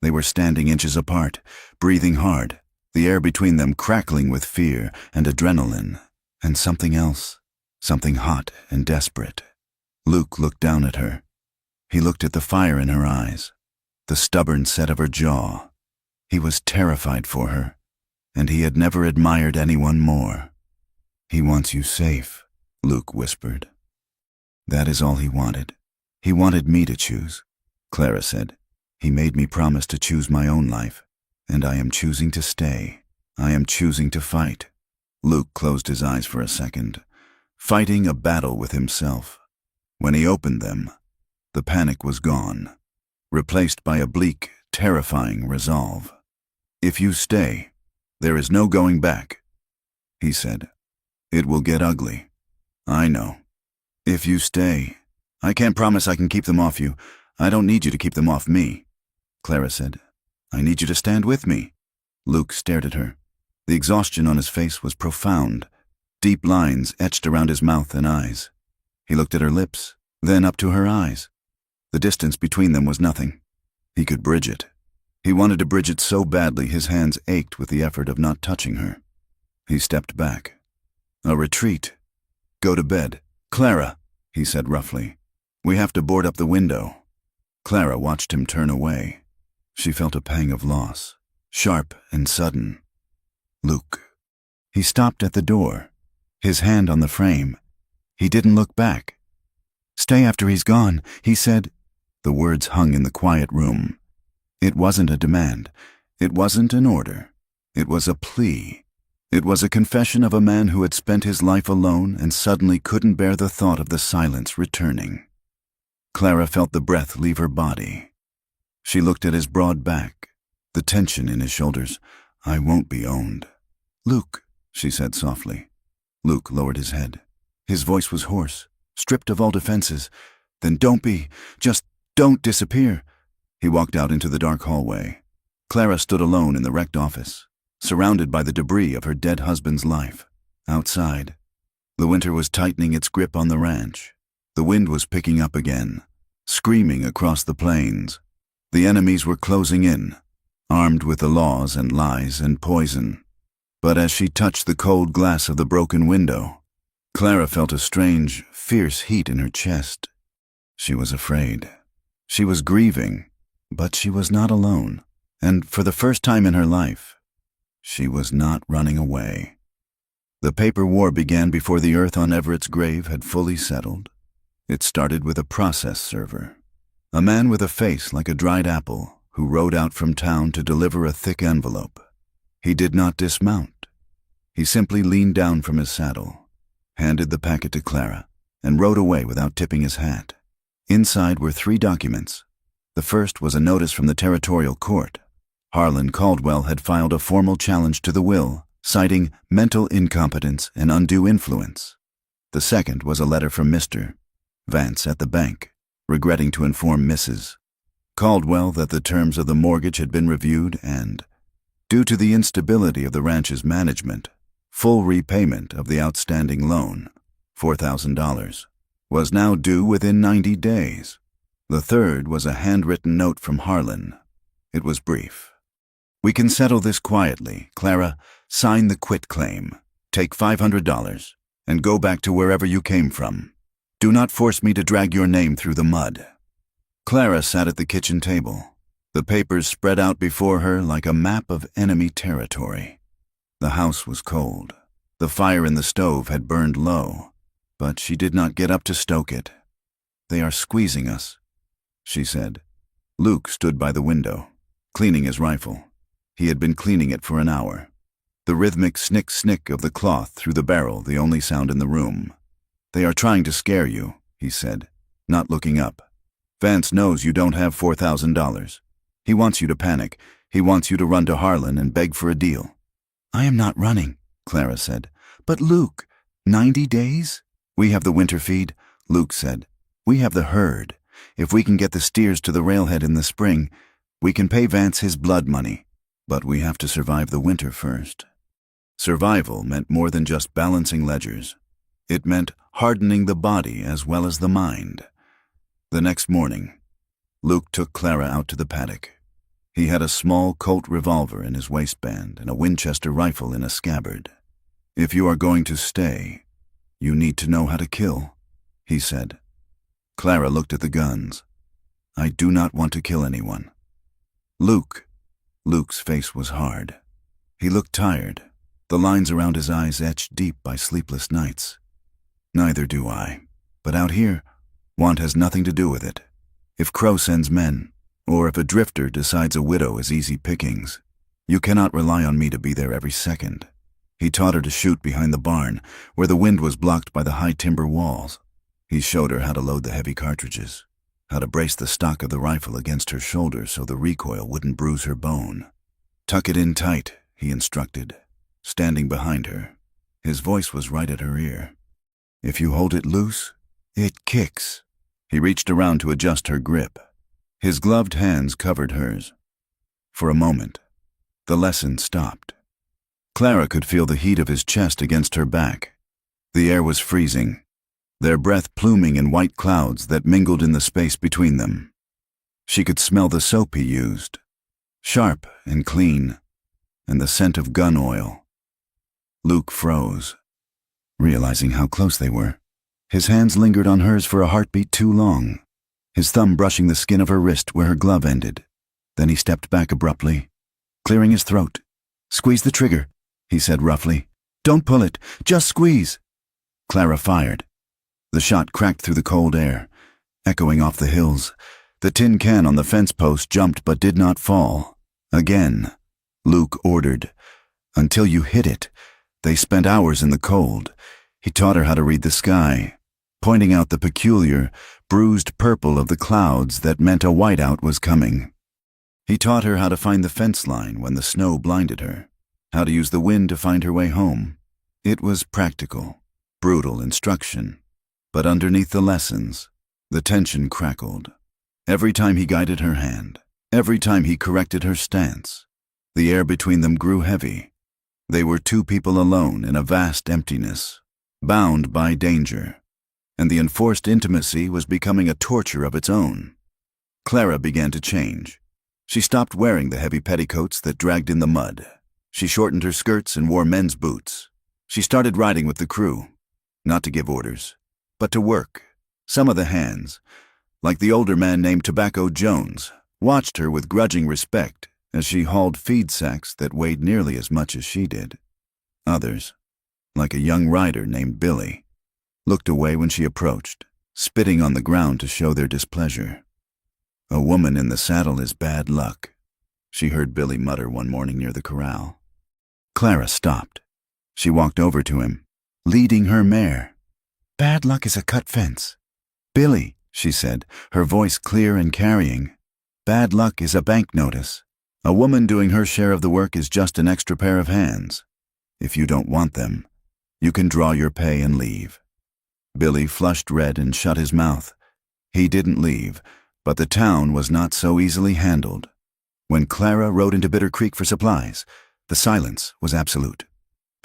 They were standing inches apart, breathing hard, the air between them crackling with fear and adrenaline, and something else, something hot and desperate. Luke looked down at her. He looked at the fire in her eyes, the stubborn set of her jaw. He was terrified for her, and he had never admired anyone more. "He wants you safe," Luke whispered. "That is all he wanted. He wanted me to choose," Clara said. "He made me promise to choose my own life, and I am choosing to stay. I am choosing to fight." Luke closed his eyes for a second, fighting a battle with himself. When he opened them, the panic was gone, replaced by a bleak, terrifying resolve. "If you stay, there is no going back," he said. "It will get ugly. I know. If you stay, I can't promise I can keep them off you. I don't need you to keep them off me," Clara said. "I need you to stand with me." Luke stared at her. The exhaustion on his face was profound. Deep lines etched around his mouth and eyes. He looked at her lips, then up to her eyes. The distance between them was nothing. He could bridge it. He wanted to bridge it so badly his hands ached with the effort of not touching her. He stepped back. "A retreat. Go to bed." "Clara," he said roughly, "we have to board up the window." Clara watched him turn away. She felt a pang of loss, sharp and sudden. "Luke." He stopped at the door, his hand on the frame. He didn't look back. "Stay after he's gone," he said. The words hung in the quiet room. It wasn't a demand. It wasn't an order. It was a plea. It was a confession of a man who had spent his life alone and suddenly couldn't bear the thought of the silence returning. Clara felt the breath leave her body. She looked at his broad back, the tension in his shoulders. "I won't be owned." "Luke," she said softly. Luke lowered his head. His voice was hoarse, stripped of all defenses. "Then don't be. Just don't disappear." He walked out into the dark hallway. Clara stood alone in the wrecked office, surrounded by the debris of her dead husband's life. Outside, the winter was tightening its grip on the ranch. The wind was picking up again, screaming across the plains. The enemies were closing in, armed with the laws and lies and poison. But as she touched the cold glass of the broken window, Clara felt a strange, fierce heat in her chest. She was afraid. She was grieving, but she was not alone. And for the first time in her life, she was not running away. The paper war began before the earth on Everett's grave had fully settled. It started with a process server, a man with a face like a dried apple who rode out from town to deliver a thick envelope. He did not dismount. He simply leaned down from his saddle, handed the packet to Clara, and rode away without tipping his hat. Inside were 3 documents. The first was a notice from the territorial court. Harlan Caldwell had filed a formal challenge to the will, citing mental incompetence and undue influence. The second was a letter from Mr. Vance at the bank, regretting to inform Mrs. Caldwell that the terms of the mortgage had been reviewed and, due to the instability of the ranch's management, full repayment of the outstanding loan, $4,000, was now due within 90 days. The third was a handwritten note from Harlan. It was brief. "We can settle this quietly, Clara. Sign the quitclaim. Take $500 and go back to wherever you came from. Do not force me to drag your name through the mud." Clara sat at the kitchen table, the papers spread out before her like a map of enemy territory. The house was cold. The fire in the stove had burned low, but she did not get up to stoke it. "They are squeezing us," she said. Luke stood by the window, cleaning his rifle. He had been cleaning it for an hour. The rhythmic snick-snick of the cloth through the barrel the only sound in the room. "They are trying to scare you," he said, not looking up. "Vance knows you don't have $4,000. He wants you to panic. He wants you to run to Harlan and beg for a deal." "I am not running," Clara said. "But Luke, 90 days? "We have the winter feed," Luke said. "We have the herd. If we can get the steers to the railhead in the spring, we can pay Vance his blood money. But we have to survive the winter first." Survival meant more than just balancing ledgers. It meant hardening the body as well as the mind. The next morning, Luke took Clara out to the paddock. He had a small Colt revolver in his waistband and a Winchester rifle in a scabbard. "If you are going to stay, you need to know how to kill," he said. Clara looked at the guns. "I do not want to kill anyone." Luke's face was hard. He looked tired, the lines around his eyes etched deep by sleepless nights. "Neither do I. But out here, want has nothing to do with it. If Crow sends men, or if a drifter decides a widow is easy pickings, you cannot rely on me to be there every second." He taught her to shoot behind the barn, where the wind was blocked by the high timber walls. He showed her how to load the heavy cartridges, how to brace the stock of the rifle against her shoulder so the recoil wouldn't bruise her bone. "Tuck it in tight," he instructed, standing behind her. His voice was right at her ear. "If you hold it loose, it kicks." He reached around to adjust her grip. His gloved hands covered hers. For a moment, the lesson stopped. Clara could feel the heat of his chest against her back. The air was freezing, their breath pluming in white clouds that mingled in the space between them. She could smell the soap he used, sharp and clean, and the scent of gun oil. Luke froze, realizing how close they were. His hands lingered on hers for a heartbeat too long, his thumb brushing the skin of her wrist where her glove ended. Then he stepped back abruptly, clearing his throat. "Squeeze the trigger," he said roughly. "Don't pull it, just squeeze." Clara fired. The shot cracked through the cold air, echoing off the hills. The tin can on the fence post jumped but did not fall. Again, Luke ordered, "Until you hit it, They spent hours in the cold. He taught her how to read the sky, pointing out the peculiar, bruised purple of the clouds that meant a whiteout was coming. He taught her how to find the fence line when the snow blinded her, how to use the wind to find her way home. It was practical, brutal instruction, but underneath the lessons, the tension crackled. Every time he guided her hand, every time he corrected her stance, the air between them grew heavy. They were two people alone in a vast emptiness, bound by danger, and the enforced intimacy was becoming a torture of its own. Clara began to change. She stopped wearing the heavy petticoats that dragged in the mud. She shortened her skirts and wore men's boots. She started riding with the crew, not to give orders, but to work. Some of the hands, like the older man named Tobacco Jones, watched her with grudging respect as she hauled feed sacks that weighed nearly as much as she did. Others, like a young rider named Billy, looked away when she approached, spitting on the ground to show their displeasure. "A woman in the saddle is bad luck," she heard Billy mutter one morning near the corral. Clara stopped. She walked over to him, leading her mare. "Bad luck is a cut fence." "Billy," she said, her voice clear and carrying, "bad luck is a bank notice. A woman doing her share of the work is just an extra pair of hands. If you don't want them, you can draw your pay and leave." Billy flushed red and shut his mouth. He didn't leave, but the town was not so easily handled. When Clara rode into Bitter Creek for supplies, the silence was absolute.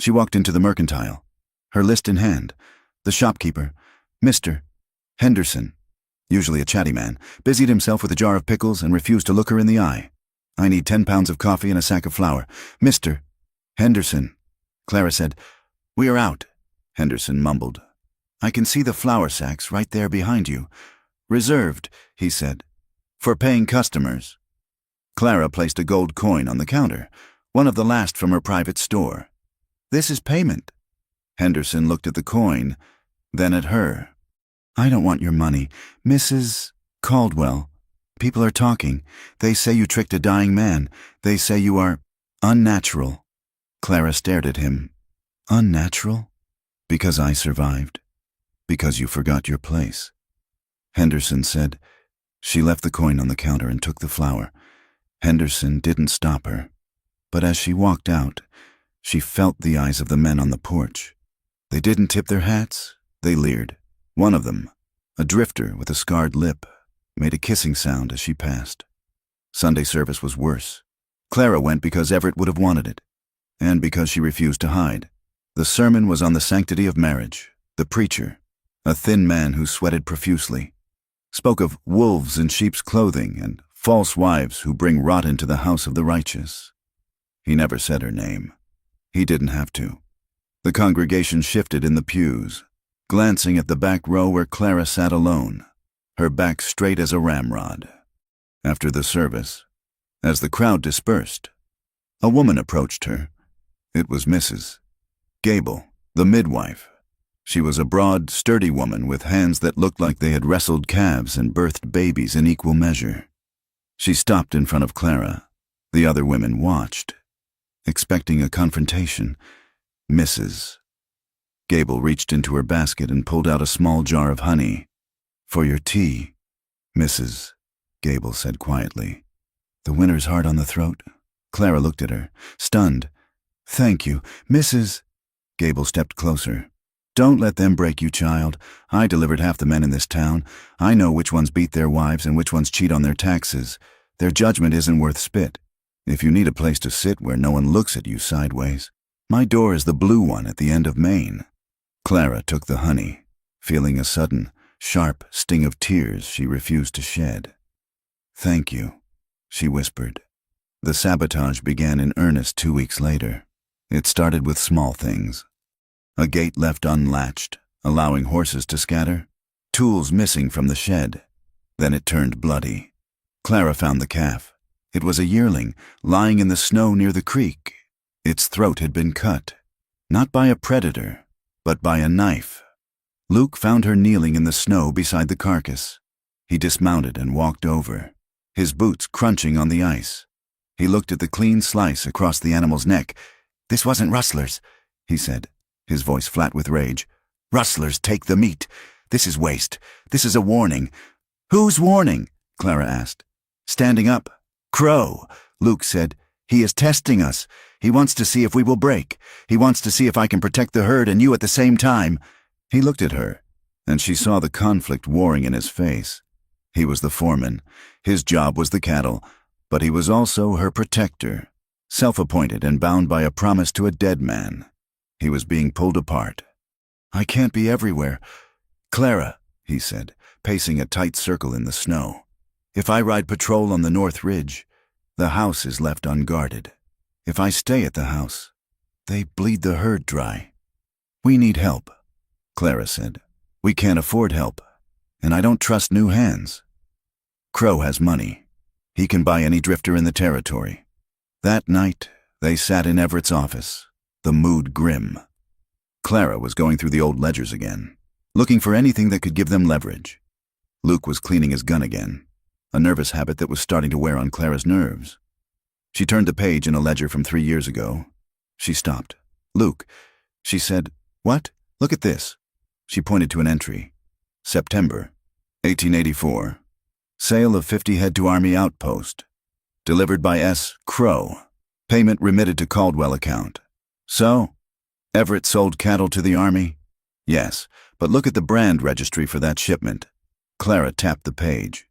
She walked into the mercantile, her list in hand. The shopkeeper, Mr. Henderson, usually a chatty man, busied himself with a jar of pickles and refused to look her in the eye. "I need 10 pounds of coffee and a sack of flour." "Mr. Henderson," Clara said. "We are out," Henderson mumbled. "I can see the flour sacks right there behind you. Reserved," he said, "for paying customers." Clara placed a gold coin on the counter, one of the last from her private store. "This is payment." Henderson looked at the coin, then at her. "I don't want your money, Mrs. Caldwell. People are talking. They say you tricked a dying man. They say you are unnatural." Clara stared at him. "Unnatural? Because I survived. Because you forgot your place." Henderson said. She left the coin on the counter and took the flour. Henderson didn't stop her, but as she walked out, she felt the eyes of the men on the porch. They didn't tip their hats, they leered. One of them, a drifter with a scarred lip, made a kissing sound as she passed. Sunday service was worse. Clara went because Everett would have wanted it, and because she refused to hide. The sermon was on the sanctity of marriage. The preacher, a thin man who sweated profusely, spoke of wolves in sheep's clothing and false wives who bring rot into the house of the righteous. He never said her name. He didn't have to. The congregation shifted in the pews, glancing at the back row where Clara sat alone, her back straight as a ramrod. After the service, as the crowd dispersed, a woman approached her. It was Mrs. Gable, the midwife. She was a broad, sturdy woman with hands that looked like they had wrestled calves and birthed babies in equal measure. She stopped in front of Clara. The other women watched, expecting a confrontation. Mrs. Gable reached into her basket and pulled out a small jar of honey. "For your tea," Mrs. Gable said quietly. "The winter's hard on the throat." Clara looked at her, stunned. "Thank you, Mrs. Gable stepped closer. "Don't let them break you, child. I delivered half the men in this town. I know which ones beat their wives and which ones cheat on their taxes. Their judgment isn't worth spit. If you need a place to sit where no one looks at you sideways, my door is the blue one at the end of Main." Clara took the honey, feeling a sudden, sharp sting of tears she refused to shed. "Thank you," she whispered. The sabotage began in earnest 2 weeks later. It started with small things. A gate left unlatched, allowing horses to scatter, tools missing from the shed. Then it turned bloody. Clara found the calf. It was a yearling, lying in the snow near the creek. Its throat had been cut, not by a predator, but by a knife. Luke found her kneeling in the snow beside the carcass. He dismounted and walked over, his boots crunching on the ice. He looked at the clean slice across the animal's neck. "This wasn't Rustler's," he said, his voice flat with rage. "Rustlers take the meat. This is waste. This is a warning." "Whose warning?" Clara asked. "Standing up." "Crow," Luke said. "He is testing us. He wants to see if we will break. He wants to see if I can protect the herd and you at the same time." He looked at her, and she saw the conflict warring in his face. He was the foreman. His job was the cattle, but he was also her protector, self-appointed and bound by a promise to a dead man. He was being pulled apart. "I can't be everywhere." "Clara," he said, pacing a tight circle in the snow, "if I ride patrol on the North Ridge, the house is left unguarded. If I stay at the house, they bleed the herd dry. We need help," Clara said. "We can't afford help, and I don't trust new hands. Crow has money. He can buy any drifter in the territory." That night, they sat in Everett's office, the mood grim. Clara was going through the old ledgers again, looking for anything that could give them leverage. Luke was cleaning his gun again, a nervous habit that was starting to wear on Clara's nerves. She turned the page in a ledger from 3 years ago. She stopped. "Luke," she said. "What? Look at this." She pointed to an entry. September, 1884. Sale of 50 head to Army outpost. Delivered by S. Crow. Payment remitted to Caldwell account. "So? Everett sold cattle to the Army?" "Yes, but look at the brand registry for that shipment." Clara tapped the page.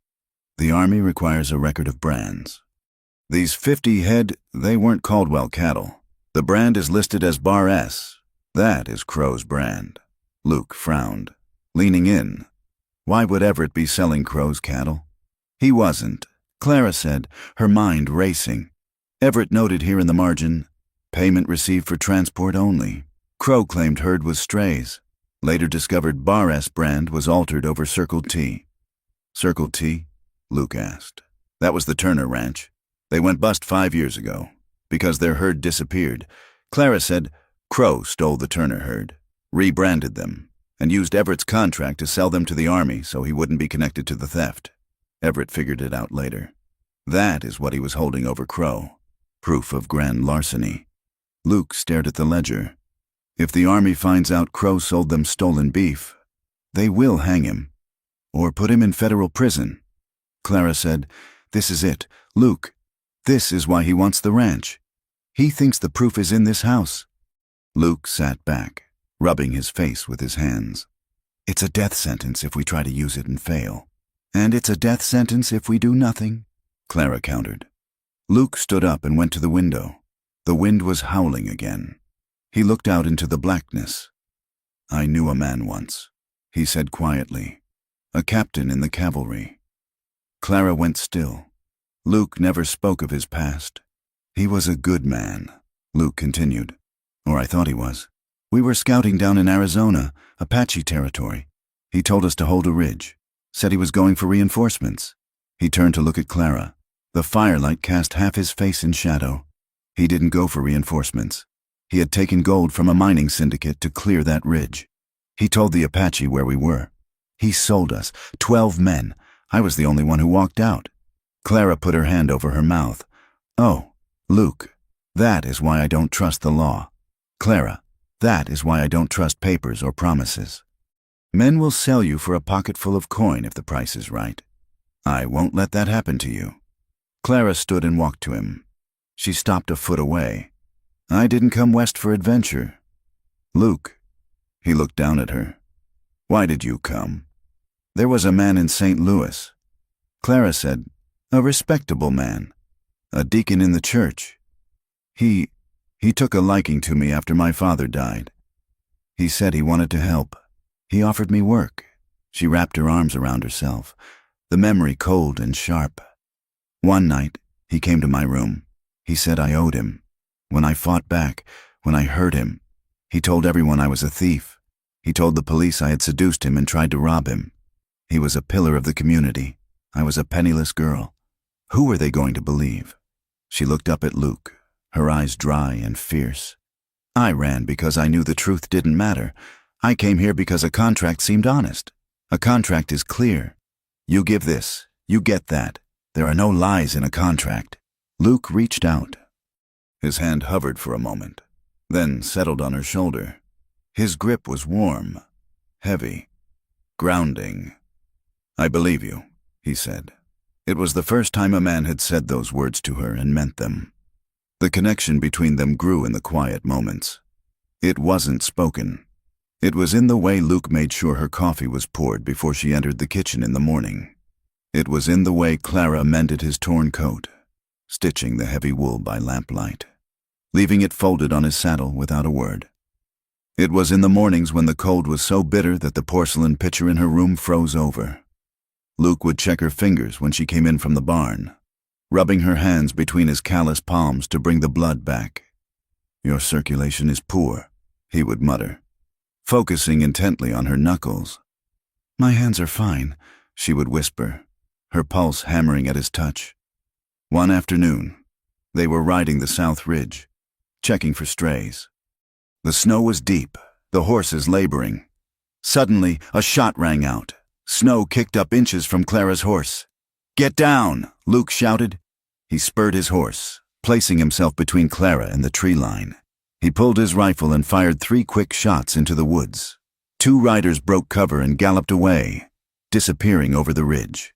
"The Army requires a record of brands. These 50 head, they weren't Caldwell cattle. The brand is listed as Bar S. That is Crow's brand." Luke frowned, leaning in. Why would Everett be selling Crow's cattle? "He wasn't," Clara said, her mind racing. Everett noted here in the margin, "Payment received for transport only." Crow claimed herd was strays. Later discovered Bar S brand was altered over Circle T. "Circle T?" Luke asked. "That was the Turner Ranch. They went bust 5 years ago, because their herd disappeared." Clara said, "Crow stole the Turner herd, rebranded them, and used Everett's contract to sell them to the Army so he wouldn't be connected to the theft. Everett figured it out later. That is what he was holding over Crow. Proof of grand larceny." Luke stared at the ledger. "If the Army finds out Crow sold them stolen beef, they will hang him, or put him in federal prison." Clara said, "This is it. Luke, this is why he wants the ranch. He thinks the proof is in this house." Luke sat back, rubbing his face with his hands. "It's a death sentence if we try to use it and fail. And it's a death sentence if we do nothing," Clara countered. Luke stood up and went to the window. The wind was howling again. He looked out into the blackness. "I knew a man once," he said quietly. "A captain in the cavalry." Clara went still. Luke never spoke of his past. "He was a good man," Luke continued. "Or I thought he was. We were scouting down in Arizona, Apache territory. He told us to hold a ridge. Said he was going for reinforcements." He turned to look at Clara. The firelight cast half his face in shadow. "He didn't go for reinforcements. He had taken gold from a mining syndicate to clear that ridge. He told the Apache where we were. He sold us, 12 men. I was the only one who walked out." Clara put her hand over her mouth. "Oh, Luke, that is why I don't trust the law. Clara, that is why I don't trust papers or promises. Men will sell you for a pocketful of coin if the price is right. I won't let that happen to you." Clara stood and walked to him. She stopped a foot away. "I didn't come west for adventure." "Luke," he looked down at her. "Why did you come?" "There was a man in St. Louis." Clara said, "A respectable man. A deacon in the church. He took a liking to me after my father died. He said he wanted to help. He offered me work." She wrapped her arms around herself, the memory cold and sharp. "One night, he came to my room. He said I owed him. When I fought back, when I hurt him, he told everyone I was a thief. He told the police I had seduced him and tried to rob him. He was a pillar of the community. I was a penniless girl. Who were they going to believe?" She looked up at Luke, her eyes dry and fierce. "I ran because I knew the truth didn't matter. I came here because a contract seemed honest. A contract is clear. You give this, you get that. There are no lies in a contract." Luke reached out. His hand hovered for a moment. then settled on her shoulder. His grip was warm, heavy, grounding. "I believe you," he said. It was the first time a man had said those words to her and meant them. The connection between them grew in the quiet moments. It wasn't spoken. It was in the way Luke made sure her coffee was poured before she entered the kitchen in the morning. It was in the way Clara mended his torn coat, stitching the heavy wool by lamplight, leaving it folded on his saddle without a word. It was in the mornings when the cold was so bitter that the porcelain pitcher in her room froze over. Luke would check her fingers when she came in from the barn, rubbing her hands between his callous palms to bring the blood back. "Your circulation is poor," he would mutter, focusing intently on her knuckles. "My hands are fine," she would whisper, her pulse hammering at his touch. One afternoon, they were riding the South Ridge, checking for strays. The snow was deep, the horses laboring. Suddenly, a shot rang out. Snow kicked up inches from Clara's horse. "Get down!" Luke shouted. He spurred his horse, placing himself between Clara and the tree line. He pulled his rifle and fired 3 quick shots into the woods. 2 riders broke cover and galloped away, disappearing over the ridge.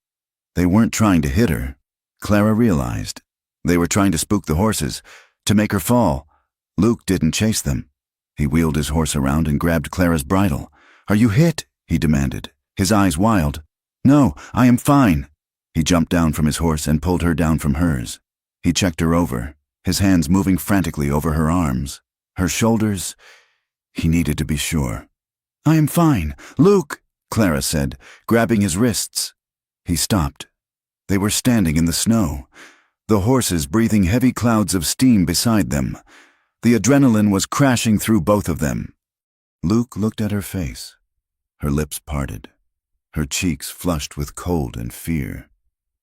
They weren't trying to hit her, Clara realized. They were trying to spook the horses, to make her fall. Luke didn't chase them. He wheeled his horse around and grabbed Clara's bridle. "Are you hit?" he demanded, his eyes wild. "No, I am fine." He jumped down from his horse and pulled her down from hers. He checked her over, his hands moving frantically over her arms, her shoulders. He needed to be sure. "I am fine. Luke," Clara said, grabbing his wrists. He stopped. They were standing in the snow, the horses breathing heavy clouds of steam beside them. The adrenaline was crashing through both of them. Luke looked at her face. Her lips parted, her cheeks flushed with cold and fear.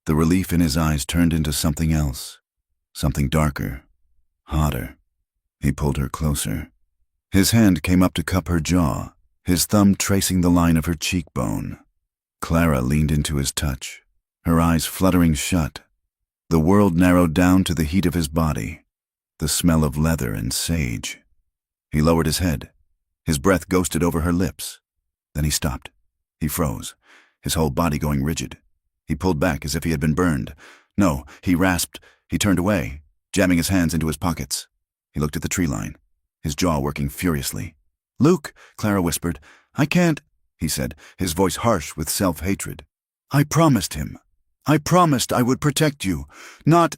The relief in his eyes turned into something else, something darker, hotter. He pulled her closer. His hand came up to cup her jaw, his thumb tracing the line of her cheekbone. Clara leaned into his touch, her eyes fluttering shut. The world narrowed down to the heat of his body, the smell of leather and sage. He lowered his head. His breath ghosted over her lips. Then he stopped. He froze, his whole body going rigid. He pulled back as if he had been burned. No, he rasped. He turned away, jamming his hands into his pockets. He looked at the tree line, his jaw working furiously. "Luke," Clara whispered. "I can't," he said, his voice harsh with self-hatred. "I promised him. I promised I would protect you, not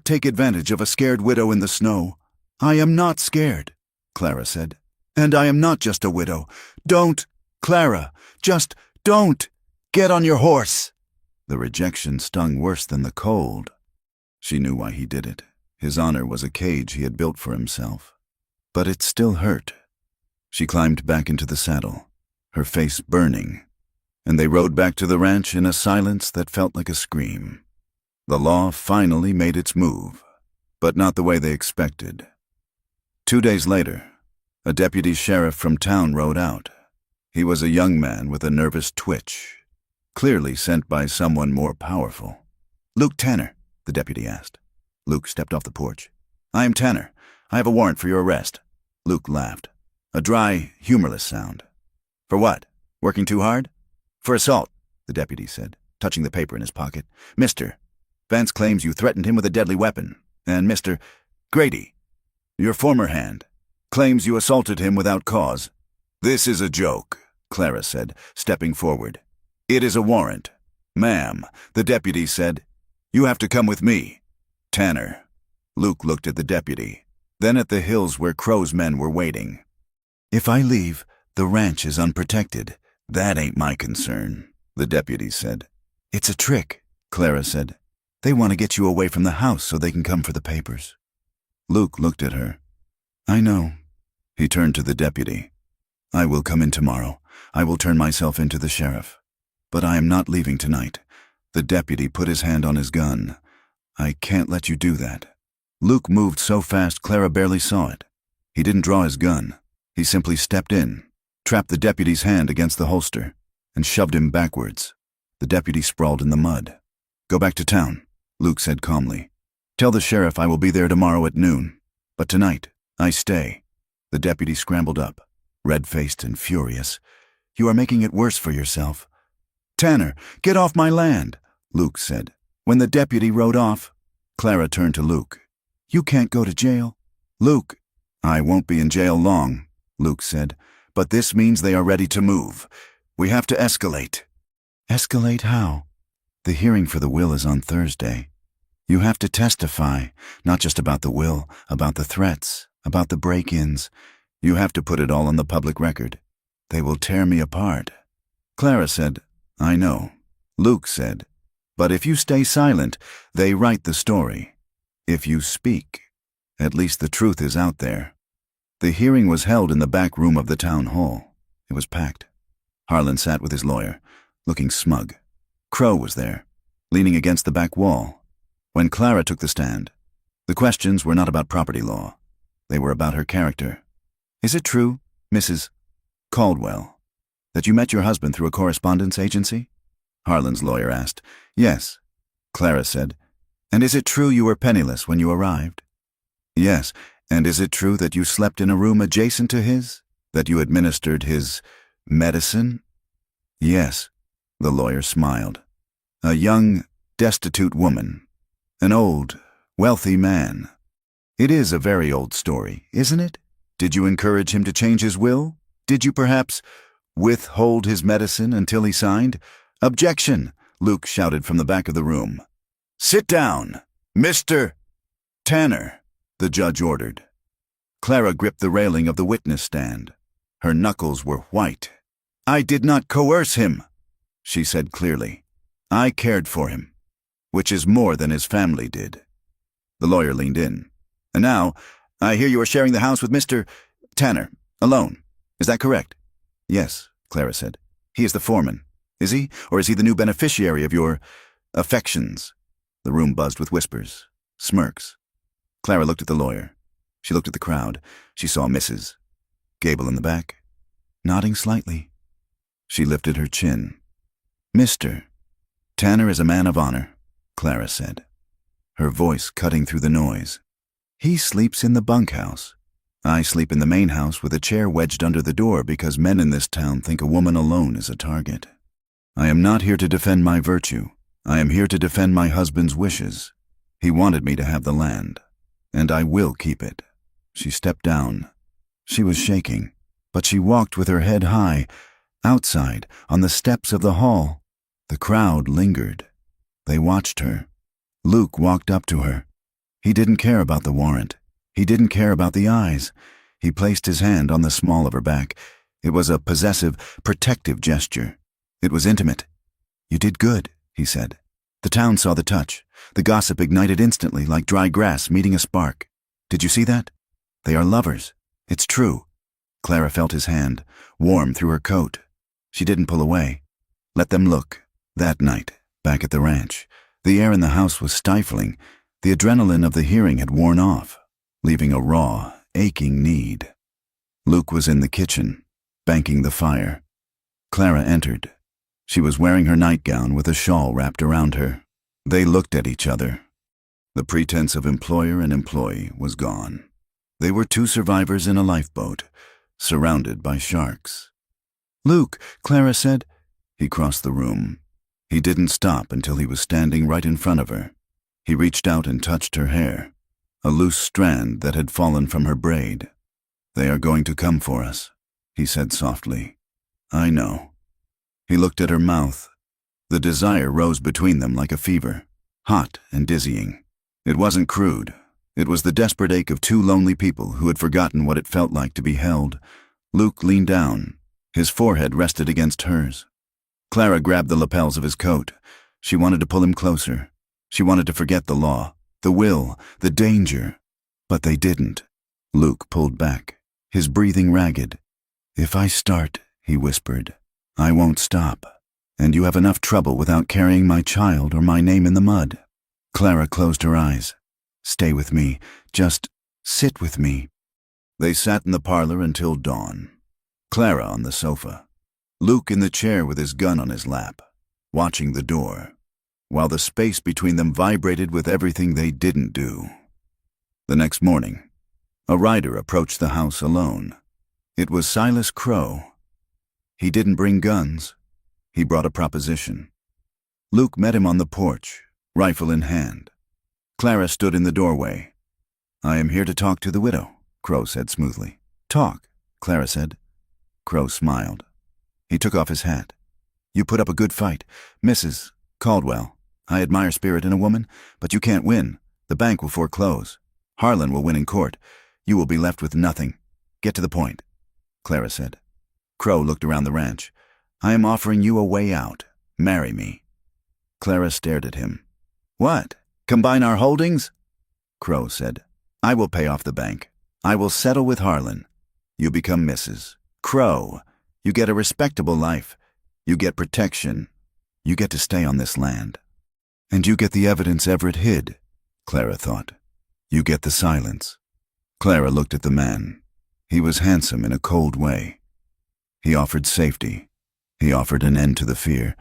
take advantage of a scared widow in the snow. I am not scared," Clara said. "And I am not just a widow. Don't, Clara, just don't. Get on your horse." The rejection stung worse than the cold. She knew why he did it. His honor was a cage he had built for himself. But it still hurt. She climbed back into the saddle, her face burning, and they rode back to the ranch in a silence that felt like a scream. The law finally made its move, but not the way they expected. 2 days later, a deputy sheriff from town rode out. He was a young man with a nervous twitch, clearly sent by someone more powerful. "Luke Tanner?" the deputy asked. Luke stepped off the porch. "I am Tanner. I have a warrant for your arrest." Luke laughed, a dry, humorless sound. "For what? Working too hard?" "For assault," the deputy said, touching the paper in his pocket. "Mr. Vance claims you threatened him with a deadly weapon, and Mr. Grady, your former hand, claims you assaulted him without cause." "This is a joke," Clara said, stepping forward. "It is a warrant." "Ma'am," the deputy said, "you have to come with me." "Tanner." Luke looked at the deputy, then at the hills where Crow's men were waiting. "If I leave, the ranch is unprotected. That ain't my concern," the deputy said. "It's a trick," Clara said. "They want to get you away from the house so they can come for the papers." Luke looked at her. "I know." He turned to the deputy. "I will come in tomorrow. I will turn myself in to the sheriff. But I am not leaving tonight." The deputy put his hand on his gun. "I can't let you do that." Luke moved so fast Clara barely saw it. He didn't draw his gun. He simply stepped in, trapped the deputy's hand against the holster, and shoved him backwards. The deputy sprawled in the mud. "Go back to town," Luke said calmly. "Tell the sheriff I will be there tomorrow at noon. But tonight, I stay. The deputy scrambled up, red-faced and furious. "You are making it worse for yourself." "Tanner, get off my land," Luke said. When the deputy rode off, Clara turned to Luke. "You can't go to jail." "Luke." "I won't be in jail long," Luke said, "but this means they are ready to move. We have to escalate." "Escalate how?" "The hearing for the will is on Thursday. You have to testify, not just about the will, about the threats, about the break-ins. You have to put it all on the public record. They will tear me apart." Clara said, "I know." Luke said, "But if you stay silent, they write the story. If you speak, at least the truth is out there." The hearing was held in the back room of the town hall. It was packed. Harlan sat with his lawyer, looking smug. Crow was there, leaning against the back wall. When Clara took the stand, the questions were not about property law. They were about her character. "Is it true, Mrs. Caldwell, that you met your husband through a correspondence agency?" Harlan's lawyer asked. "Yes," Clara said. "And is it true you were penniless when you arrived?" "Yes. And is it true that you slept in a room adjacent to his? That you administered his medicine?" "Yes," the lawyer smiled. "A young, destitute woman. An old, wealthy man. It is a very old story, isn't it? Did you encourage him to change his will? Did you perhaps withhold his medicine until he signed?" "Objection!" Luke shouted from the back of the room. "Sit down, Mr. Tanner," the judge ordered. Clara gripped the railing of the witness stand. Her knuckles were white. "I did not coerce him," she said clearly. "I cared for him, which is more than his family did." The lawyer leaned in. "And now, I hear you are sharing the house with Mr. Tanner, alone. Is that correct?" "Yes," Clara said. "He is the foreman. Is he? Or is he the new beneficiary of your affections?" The room buzzed with whispers, smirks. Clara looked at the lawyer. She looked at the crowd. She saw Mrs. Gable in the back, nodding slightly. She lifted her chin. "Mr. Tanner is a man of honor," Clara said, her voice cutting through the noise. "He sleeps in the bunkhouse. I sleep in the main house with a chair wedged under the door because men in this town think a woman alone is a target. I am not here to defend my virtue. I am here to defend my husband's wishes. He wanted me to have the land, and I will keep it." She stepped down. She was shaking, but she walked with her head high, outside, on the steps of the hall. The crowd lingered. They watched her. Luke walked up to her. He didn't care about the warrant. He didn't care about the eyes. He placed his hand on the small of her back. It was a possessive, protective gesture. It was intimate. "You did good," he said. The town saw the touch. The gossip ignited instantly, like dry grass meeting a spark. "Did you see that? They are lovers. It's true." Clara felt his hand, warm through her coat. She didn't pull away. Let them look. That night, back at the ranch, the air in the house was stifling. The adrenaline of the hearing had worn off, leaving a raw, aching need. Luke was in the kitchen, banking the fire. Clara entered. She was wearing her nightgown with a shawl wrapped around her. They looked at each other. The pretense of employer and employee was gone. They were two survivors in a lifeboat, surrounded by sharks. "Luke," Clara said. He crossed the room. He didn't stop until he was standing right in front of her. He reached out and touched her hair, a loose strand that had fallen from her braid. "They are going to come for us," he said softly. "I know." He looked at her mouth. The desire rose between them like a fever, hot and dizzying. It wasn't crude. It was the desperate ache of two lonely people who had forgotten what it felt like to be held. Luke leaned down. His forehead rested against hers. Clara grabbed the lapels of his coat. She wanted to pull him closer. She wanted to forget the law, the will, the danger. But they didn't. Luke pulled back, his breathing ragged. "If I start," he whispered, "I won't stop. And you have enough trouble without carrying my child or my name in the mud." Clara closed her eyes. "Stay with me. Just sit with me." They sat in the parlor until dawn. Clara on the sofa, Luke in the chair with his gun on his lap, watching the door, while the space between them vibrated with everything they didn't do. The next morning, A rider approached the house alone. It was Silas Crow. He didn't bring guns. He brought a proposition. Luke met him on the porch, rifle in hand. Clara stood in the doorway. "I am here to talk to the widow," Crow said smoothly. "Talk," Clara said. Crow smiled. He took off his hat. "You put up a good fight, Mrs. Caldwell. I admire spirit in a woman, but you can't win. The bank will foreclose. Harlan will win in court. You will be left with nothing. Get to the point," Clara said. Crow looked around the ranch. "I am offering you a way out. Marry me." Clara stared at him. "What? Combine our holdings?" Crow said. "I will pay off the bank. I will settle with Harlan. You become Mrs. Crow. You get a respectable life. You get protection. You get to stay on this land. And you get the evidence Everett hid," Clara thought. "You get the silence." Clara looked at the man. He was handsome in a cold way. He offered safety. He offered an end to the fear.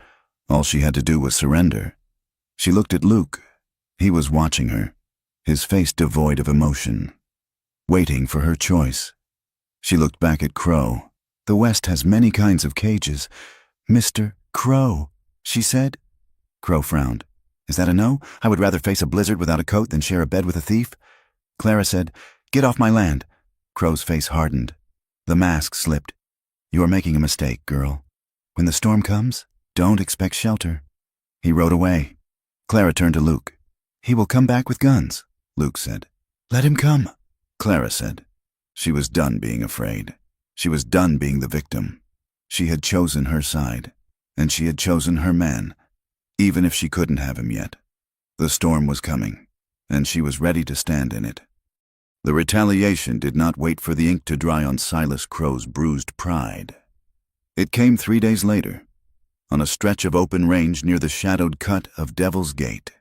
All she had to do was surrender. She looked at Luke. He was watching her, his face devoid of emotion, waiting for her choice. She looked back at Crow. "The West has many kinds of cages. Mr. Crow," she said. Crow frowned. "Is that a no? I would rather face a blizzard without a coat than share a bed with a thief." Clara said, "Get off my land." Crow's face hardened. The mask slipped. "You are making a mistake, girl. When the storm comes, don't expect shelter." He rode away. Clara turned to Luke. "He will come back with guns," Luke said. "Let him come," Clara said. She was done being afraid. She was done being the victim. She had chosen her side, and she had chosen her man, even if she couldn't have him yet. The storm was coming, and she was ready to stand in it. The retaliation did not wait for the ink to dry on Silas Crow's bruised pride. It came 3 days later, on a stretch of open range near the shadowed cut of Devil's Gate.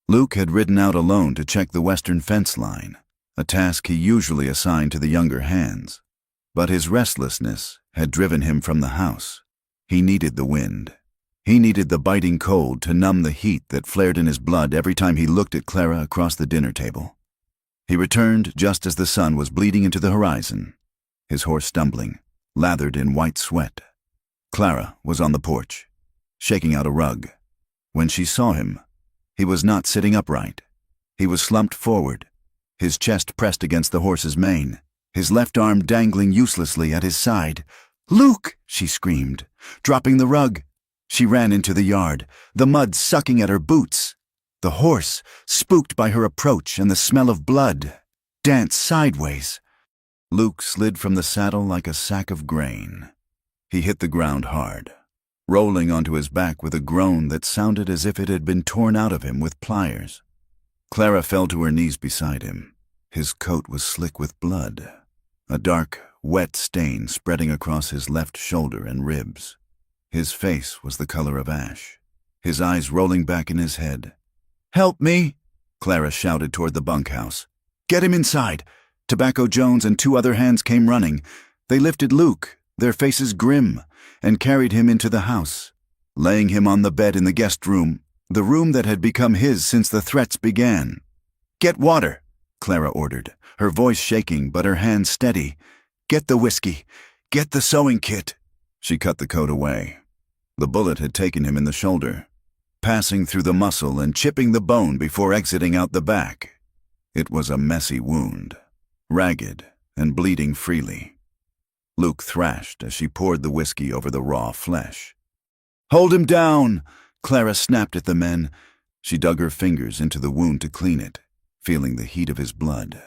Luke had ridden out alone to check the western fence line, a task he usually assigned to the younger hands. But his restlessness had driven him from the house. He needed the wind. He needed the biting cold to numb the heat that flared in his blood every time he looked at Clara across the dinner table. He returned just as the sun was bleeding into the horizon, his horse stumbling, lathered in white sweat. Clara was on the porch, shaking out a rug. When she saw him, he was not sitting upright. He was slumped forward, his chest pressed against the horse's mane, his left arm dangling uselessly at his side. "Luke!" she screamed, dropping the rug. She ran into the yard, the mud sucking at her boots. The horse, spooked by her approach and the smell of blood, danced sideways. Luke slid from the saddle like a sack of grain. He hit the ground hard, rolling onto his back with a groan that sounded as if it had been torn out of him with pliers. Clara fell to her knees beside him. His coat was slick with blood, a dark, wet stain spreading across his left shoulder and ribs. His face was the color of ash, his eyes rolling back in his head. "Help me!" Clara shouted toward the bunkhouse. "Get him inside!" Tobacco Jones and 2 other hands came running. They lifted Luke, their faces grim, and carried him into the house, laying him on the bed in the guest room, the room that had become his since the threats began. "Get water," Clara ordered, her voice shaking but her hands steady. "Get the whiskey. Get the sewing kit." She cut the coat away. The bullet had taken him in the shoulder, passing through the muscle and chipping the bone before exiting out the back. It was a messy wound, ragged and bleeding freely. Luke thrashed as she poured the whiskey over the raw flesh. "Hold him down!" Clara snapped at the men. She dug her fingers into the wound to clean it, feeling the heat of his blood,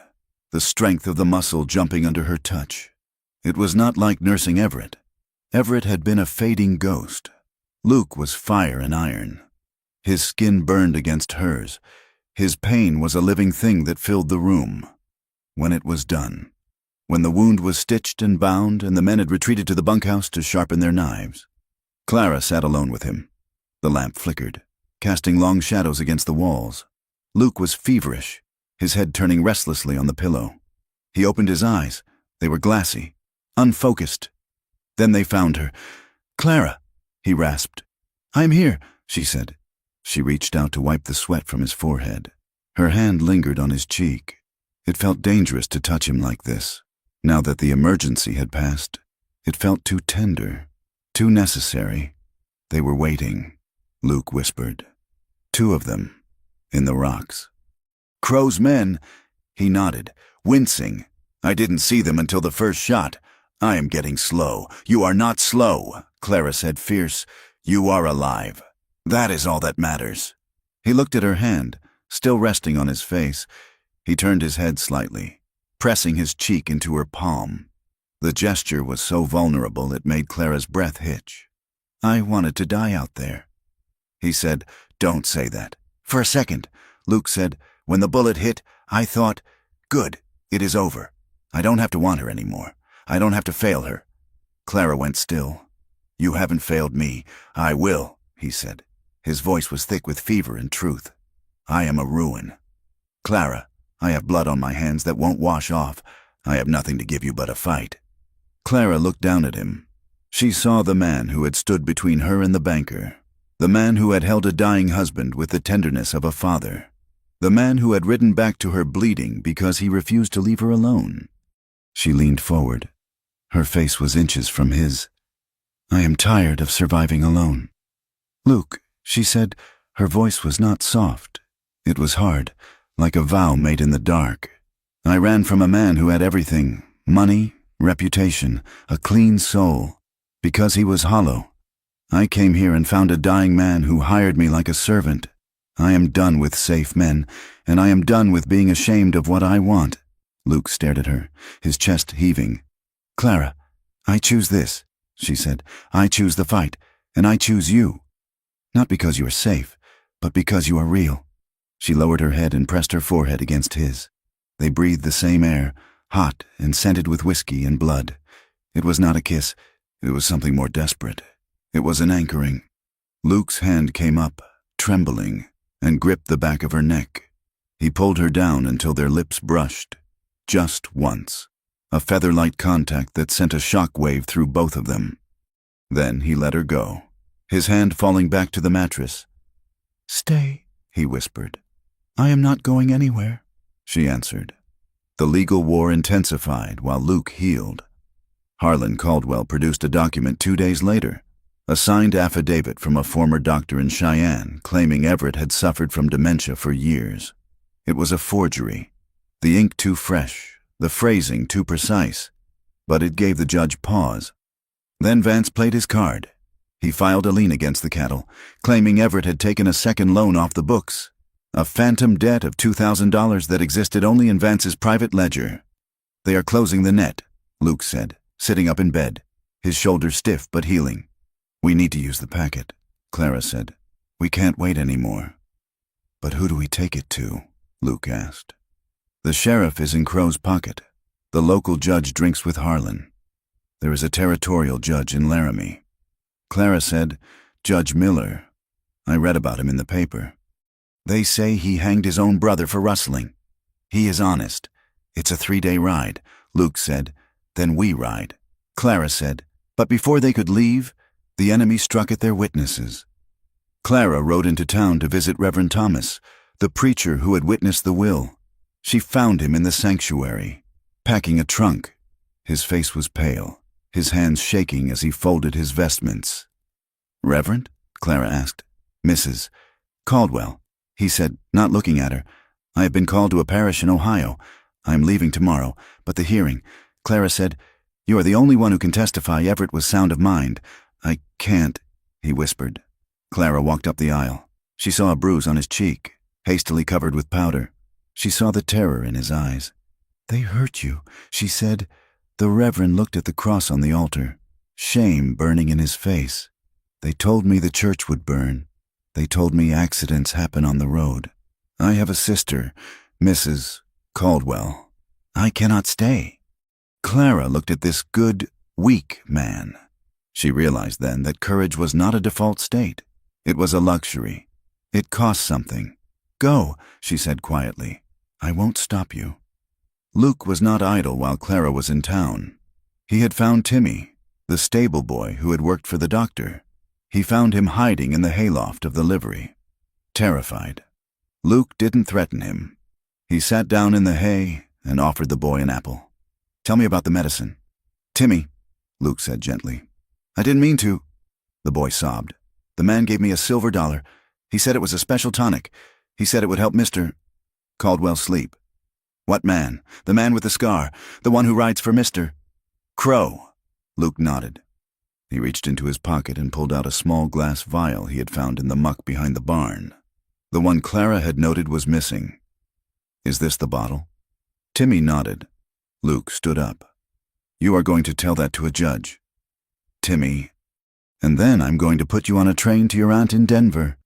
the strength of the muscle jumping under her touch. It was not like nursing Everett. Everett had been a fading ghost. Luke was fire and iron. His skin burned against hers. His pain was a living thing that filled the room. When it was done, when the wound was stitched and bound and the men had retreated to the bunkhouse to sharpen their knives, Clara sat alone with him. The lamp flickered, casting long shadows against the walls. Luke was feverish, his head turning restlessly on the pillow. He opened his eyes. They were glassy, unfocused. Then they found her. "Clara," he rasped. "I am here," she said. She reached out to wipe the sweat from his forehead. Her hand lingered on his cheek. It felt dangerous to touch him like this. Now that the emergency had passed, it felt too tender, too necessary. They were waiting, Luke whispered. 2 of them, in the rocks. Crow's men, he nodded, wincing. I didn't see them until the first shot. I am getting slow. You are not slow, Clara said, fierce. You are alive. That is all that matters. He looked at her hand, still resting on his face. He turned his head slightly, pressing his cheek into her palm. The gesture was so vulnerable it made Clara's breath hitch. I wanted to die out there. He said, Don't say that. For a second, Luke said, when the bullet hit, I thought, good, it is over. I don't have to want her anymore. I don't have to fail her. Clara went still. You haven't failed me. I will, he said. His voice was thick with fever and truth. I am a ruin. Clara, I have blood on my hands that won't wash off. I have nothing to give you but a fight. Clara looked down at him. She saw the man who had stood between her and the banker, the man who had held a dying husband with the tenderness of a father, the man who had ridden back to her bleeding because he refused to leave her alone. She leaned forward. Her face was inches from his. I am tired of surviving alone. Luke, she said, her voice was not soft. It was hard, like a vow made in the dark. I ran from a man who had everything, money, reputation, a clean soul, because he was hollow. I came here and found a dying man who hired me like a servant. I am done with safe men, and I am done with being ashamed of what I want. Luke stared at her, his chest heaving. Clara, I choose this, she said. I choose the fight, and I choose you. Not because you are safe, but because you are real. She lowered her head and pressed her forehead against his. They breathed the same air, hot and scented with whiskey and blood. It was not a kiss. It was something more desperate. It was an anchoring. Luke's hand came up, trembling, and gripped the back of her neck. He pulled her down until their lips brushed. Just once. A feather-light contact that sent a shock wave through both of them. Then he let her go, his hand falling back to the mattress. Stay, he whispered. I am not going anywhere, she answered. The legal war intensified while Luke healed. Harlan Caldwell produced a document 2 days later, a signed affidavit from a former doctor in Cheyenne claiming Everett had suffered from dementia for years. It was a forgery, the ink too fresh, the phrasing too precise, but it gave the judge pause. Then Vance played his card. He filed a lien against the cattle, claiming Everett had taken a second loan off the books, a phantom debt of $2,000 that existed only in Vance's private ledger. They are closing the net, Luke said, sitting up in bed, his shoulders stiff but healing. We need to use the packet, Clara said. We can't wait anymore. But who do we take it to? Luke asked. The sheriff is in Crow's pocket. The local judge drinks with Harlan. There is a territorial judge in Laramie. Clara said, Judge Miller. I read about him in the paper. They say he hanged his own brother for rustling. He is honest. It's a 3-day ride, Luke said. Then we ride. Clara said, but before they could leave, the enemy struck at their witnesses. Clara rode into town to visit Reverend Thomas, the preacher who had witnessed the will. She found him in the sanctuary, packing a trunk. His face was pale, his hands shaking as he folded his vestments. Reverend? Clara asked. Mrs. Caldwell, he said, not looking at her. I have been called to a parish in Ohio. I am leaving tomorrow, but the hearing. Clara said, You are the only one who can testify Everett was sound of mind. I can't, he whispered. Clara walked up the aisle. She saw a bruise on his cheek, hastily covered with powder. She saw the terror in his eyes. They hurt you, she said. The Reverend looked at the cross on the altar, shame burning in his face. They told me the church would burn. They told me accidents happen on the road. I have a sister, Mrs. Caldwell. I cannot stay. Clara looked at this good, weak man. She realized then that courage was not a default state. It was a luxury. It cost something. Go, she said quietly. I won't stop you. Luke was not idle while Clara was in town. He had found Timmy, the stable boy who had worked for the doctor. He found him hiding in the hayloft of the livery, terrified. Luke didn't threaten him. He sat down in the hay and offered the boy an apple. "Tell me about the medicine." "Timmy," Luke said gently. "I didn't mean to." The boy sobbed. "The man gave me a silver dollar. He said it was a special tonic. He said it would help Mr. Caldwell sleep." "What man?" "The man with the scar. The one who rides for Mr. Crow." Luke nodded. He reached into his pocket and pulled out a small glass vial he had found in the muck behind the barn. The one Clara had noted was missing. "Is this the bottle?" Timmy nodded. Luke stood up. "You are going to tell that to a judge." "Timmy, and then I'm going to put you on a train to your aunt in Denver.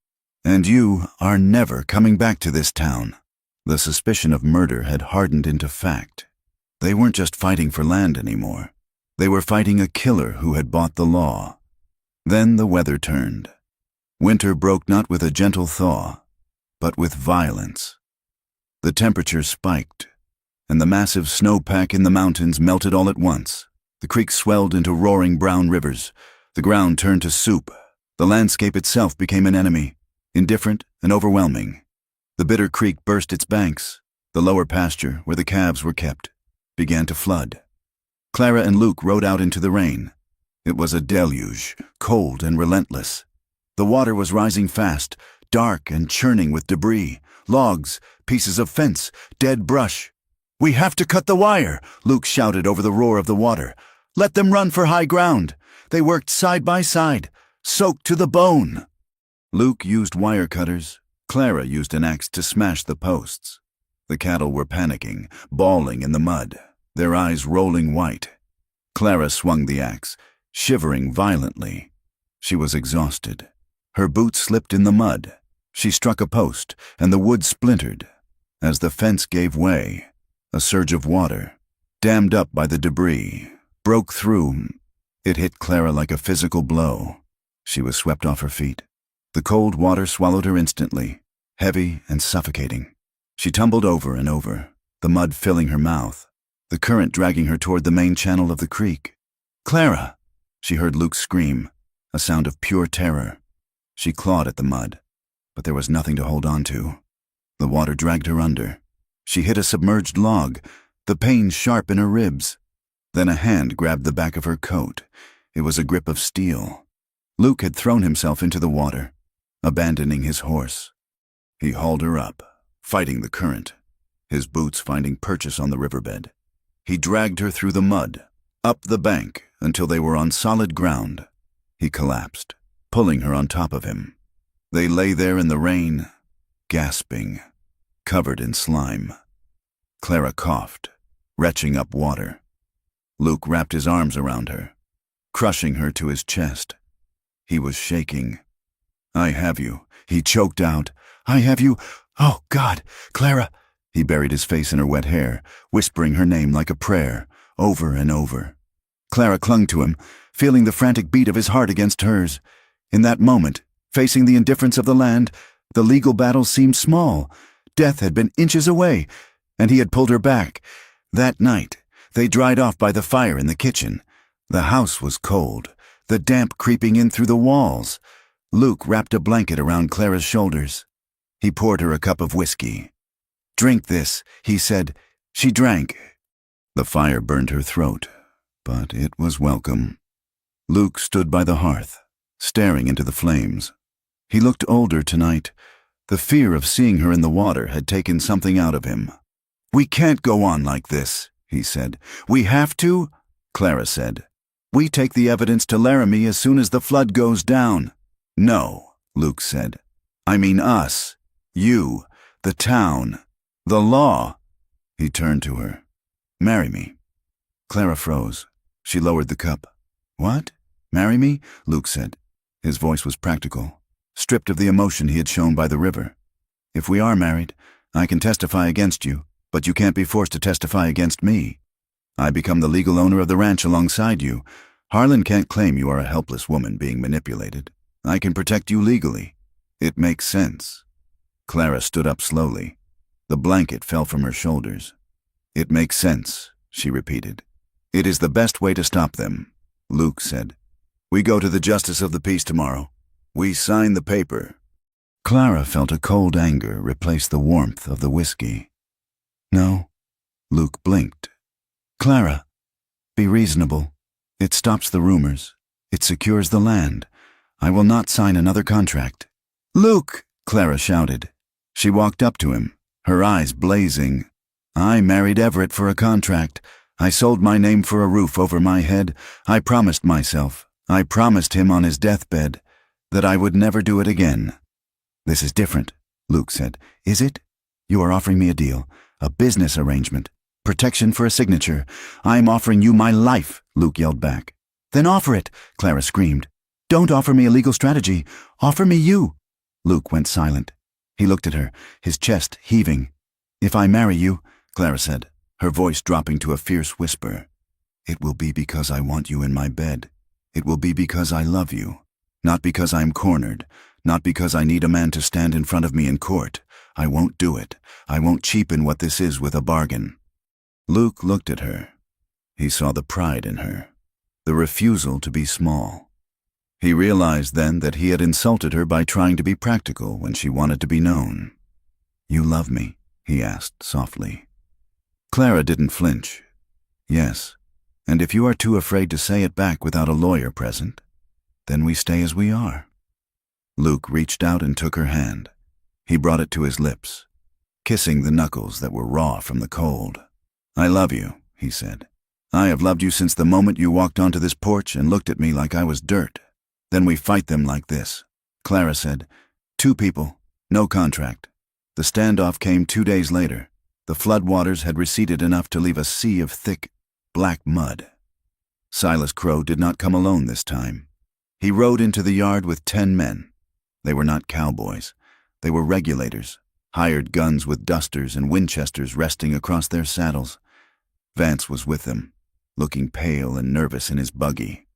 And you are never coming back to this town." The suspicion of murder had hardened into fact. They weren't just fighting for land anymore. They were fighting a killer who had bought the law. Then the weather turned. Winter broke not with a gentle thaw, but with violence. The temperature spiked, and the massive snowpack in the mountains melted all at once. The creeks swelled into roaring brown rivers. The ground turned to soup. The landscape itself became an enemy, indifferent and overwhelming. The bitter creek burst its banks. The lower pasture, where the calves were kept, began to flood. Clara and Luke rode out into the rain. It was a deluge, cold and relentless. The water was rising fast, dark and churning with debris, logs, pieces of fence, dead brush. "We have to cut the wire," Luke shouted over the roar of the water. "Let them run for high ground." They worked side by side, soaked to the bone. Luke used wire cutters. Clara used an axe to smash the posts. The cattle were panicking, bawling in the mud, their eyes rolling white. Clara swung the axe, shivering violently. She was exhausted. Her boots slipped in the mud. She struck a post, and the wood splintered. As the fence gave way, a surge of water, dammed up by the debris, broke through. It hit Clara like a physical blow. She was swept off her feet. The cold water swallowed her instantly, heavy and suffocating. She tumbled over and over, the mud filling her mouth, the current dragging her toward the main channel of the creek. "Clara!" She heard Luke scream, a sound of pure terror. She clawed at the mud, but there was nothing to hold on to. The water dragged her under. She hit a submerged log, the pain sharp in her ribs. Then a hand grabbed the back of her coat. It was a grip of steel. Luke had thrown himself into the water, abandoning his horse. He hauled her up, fighting the current, his boots finding purchase on the riverbed. He dragged her through the mud, up the bank until they were on solid ground. He collapsed, pulling her on top of him. They lay there in the rain, gasping, covered in slime. Clara coughed, retching up water. Luke wrapped his arms around her, crushing her to his chest. He was shaking. "I have you," he choked out. "I have you. Oh, God, Clara." He buried his face in her wet hair, whispering her name like a prayer, over and over. Clara clung to him, feeling the frantic beat of his heart against hers. In that moment, facing the indifference of the land, the legal battle seemed small. Death had been inches away, and he had pulled her back. That night, they dried off by the fire in the kitchen. The house was cold, the damp creeping in through the walls. Luke wrapped a blanket around Clara's shoulders. He poured her a cup of whiskey. "Drink this," he said. She drank. The fire burned her throat, but it was welcome. Luke stood by the hearth, staring into the flames. He looked older tonight. The fear of seeing her in the water had taken something out of him. "We can't go on like this," he said. "We have to," Clara said. "We take the evidence to Laramie as soon as the flood goes down." "No," Luke said. "I mean us. You. The town. The law." He turned to her. "Marry me." Clara froze. She lowered the cup. "What? Marry me?" Luke said. His voice was practical, stripped of the emotion he had shown by the river. "If we are married, I can testify against you, but you can't be forced to testify against me. I become the legal owner of the ranch alongside you. Harlan can't claim you are a helpless woman being manipulated. I can protect you legally. It makes sense." Clara stood up slowly. The blanket fell from her shoulders. "It makes sense," she repeated. "It is the best way to stop them," Luke said. "We go to the Justice of the Peace tomorrow. We sign the paper." Clara felt a cold anger replace the warmth of the whiskey. "No, Luke blinked. Clara, be reasonable. It stops the rumors. It secures the land. I will not sign another contract. Luke, Clara shouted. She walked up to him, her eyes blazing. I married Everett for a contract. I sold my name for a roof over my head. I promised myself, I promised him on his deathbed, that I would never do it again. This is different, Luke said. Is it? You are offering me a deal, a business arrangement, protection for a signature. I'm offering you my life, Luke yelled back. Then offer it, Clara screamed. Don't offer me a legal strategy. Offer me you. Luke went silent. He looked at her, his chest heaving. If I marry you, Clara said, her voice dropping to a fierce whisper, it will be because I want you in my bed. It will be because I love you. Not because I'm cornered. Not because I need a man to stand in front of me in court. I won't do it. I won't cheapen what this is with a bargain. Luke looked at her. He saw the pride in her, the refusal to be small. He realized then that he had insulted her by trying to be practical when she wanted to be known. You love me? He asked softly. Clara didn't flinch. Yes, and if you are too afraid to say it back without a lawyer present, then we stay as we are. Luke reached out and took her hand. He brought it to his lips, kissing the knuckles that were raw from the cold. I love you, he said. I have loved you since the moment you walked onto this porch and looked at me like I was dirt. Then we fight them like this. Clara said, 2 people, no contract. The standoff came 2 days later. The floodwaters had receded enough to leave a sea of thick, black mud. Silas Crow did not come alone this time. He rode into the yard with 10 men. They were not cowboys. They were regulators, hired guns with dusters and Winchesters resting across their saddles. Vance was with them, looking pale and nervous in his buggy.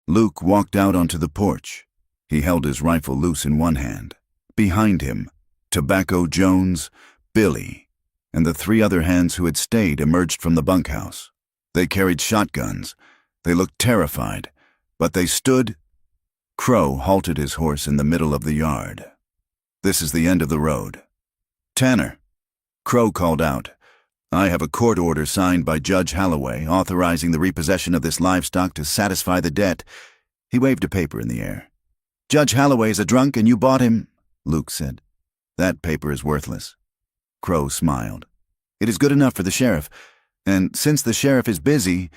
Luke walked out onto the porch. He held his rifle loose in one hand. Behind him, Tobacco Jones, Billy, and the 3 other hands who had stayed emerged from the bunkhouse. They carried shotguns. They looked terrified, but they stood. Crow halted his horse in the middle of the yard. This is the end of the road. Tanner, Crow called out, I have a court order signed by Judge Holloway authorizing the repossession of this livestock to satisfy the debt. He waved a paper in the air. Judge Holloway is a drunk and you bought him, Luke said. That paper is worthless. Crow smiled. It is good enough for the sheriff, and since the sheriff is busy,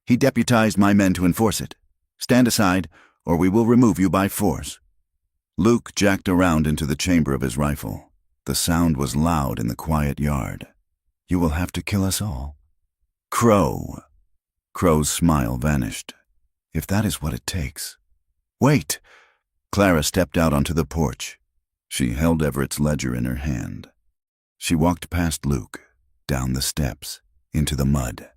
he deputized my men to enforce it. Stand aside, or we will remove you by force. Luke jacked around into the chamber of his rifle. The sound was loud in the quiet yard. You will have to kill us all. Crow. Crow's smile vanished. If that is what it takes. Wait! Clara stepped out onto the porch. She held Everett's ledger in her hand. She walked past Luke, down the steps, into the mud.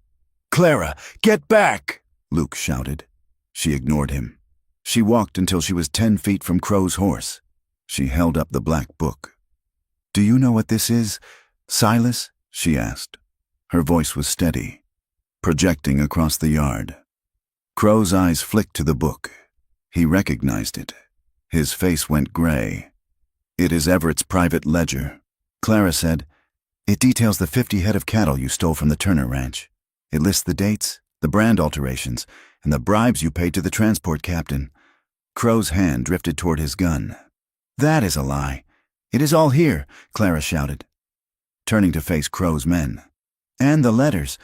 Clara, get back! Luke shouted. She ignored him. She walked until she was 10 feet from Crow's horse. She held up the black book. Do you know what this is, Silas? She asked. Her voice was steady, projecting across the yard. Crow's eyes flicked to the book. He recognized it. His face went gray. It is Everett's private ledger. Clara said, it details the 50 head of cattle you stole from the Turner Ranch. It lists the dates, the brand alterations, and the bribes you paid to the transport captain. Crow's hand drifted toward his gun. That is a lie. It is all here, Clara shouted, turning to face Crow's men. And the letters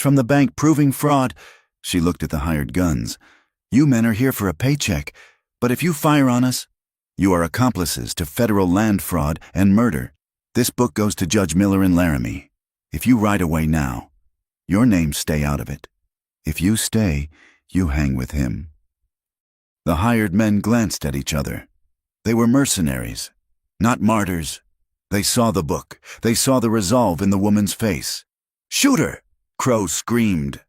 from the bank proving fraud. She looked at the hired guns. You men are here for a paycheck, but if you fire on us, you are accomplices to federal land fraud and murder. This book goes to Judge Miller in Laramie. If you ride away now, your names stay out of it. If you stay, you hang with him. The hired men glanced at each other. They were mercenaries, not martyrs. They saw the book. They saw the resolve in the woman's face. Shoot her! Crow screamed.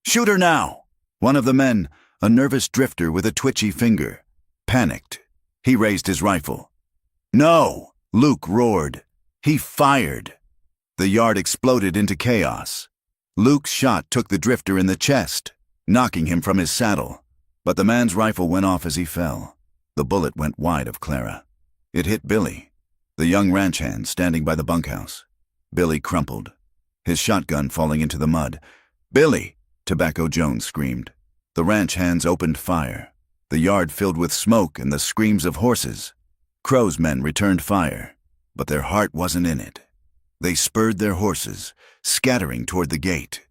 Shoot her now! One of the men, a nervous drifter with a twitchy finger, panicked. He raised his rifle. No! Luke roared. He fired. The yard exploded into chaos. Luke's shot took the drifter in the chest, knocking him from his saddle. But the man's rifle went off as he fell. The bullet went wide of Clara. It hit Billy, the young ranch hand standing by the bunkhouse. Billy crumpled. his shotgun falling into the mud. "Billy!" Tobacco Jones screamed. The ranch hands opened fire. The yard filled with smoke and the screams of horses. Crow's men returned fire, but their heart wasn't in it. They spurred their horses, scattering toward the gate.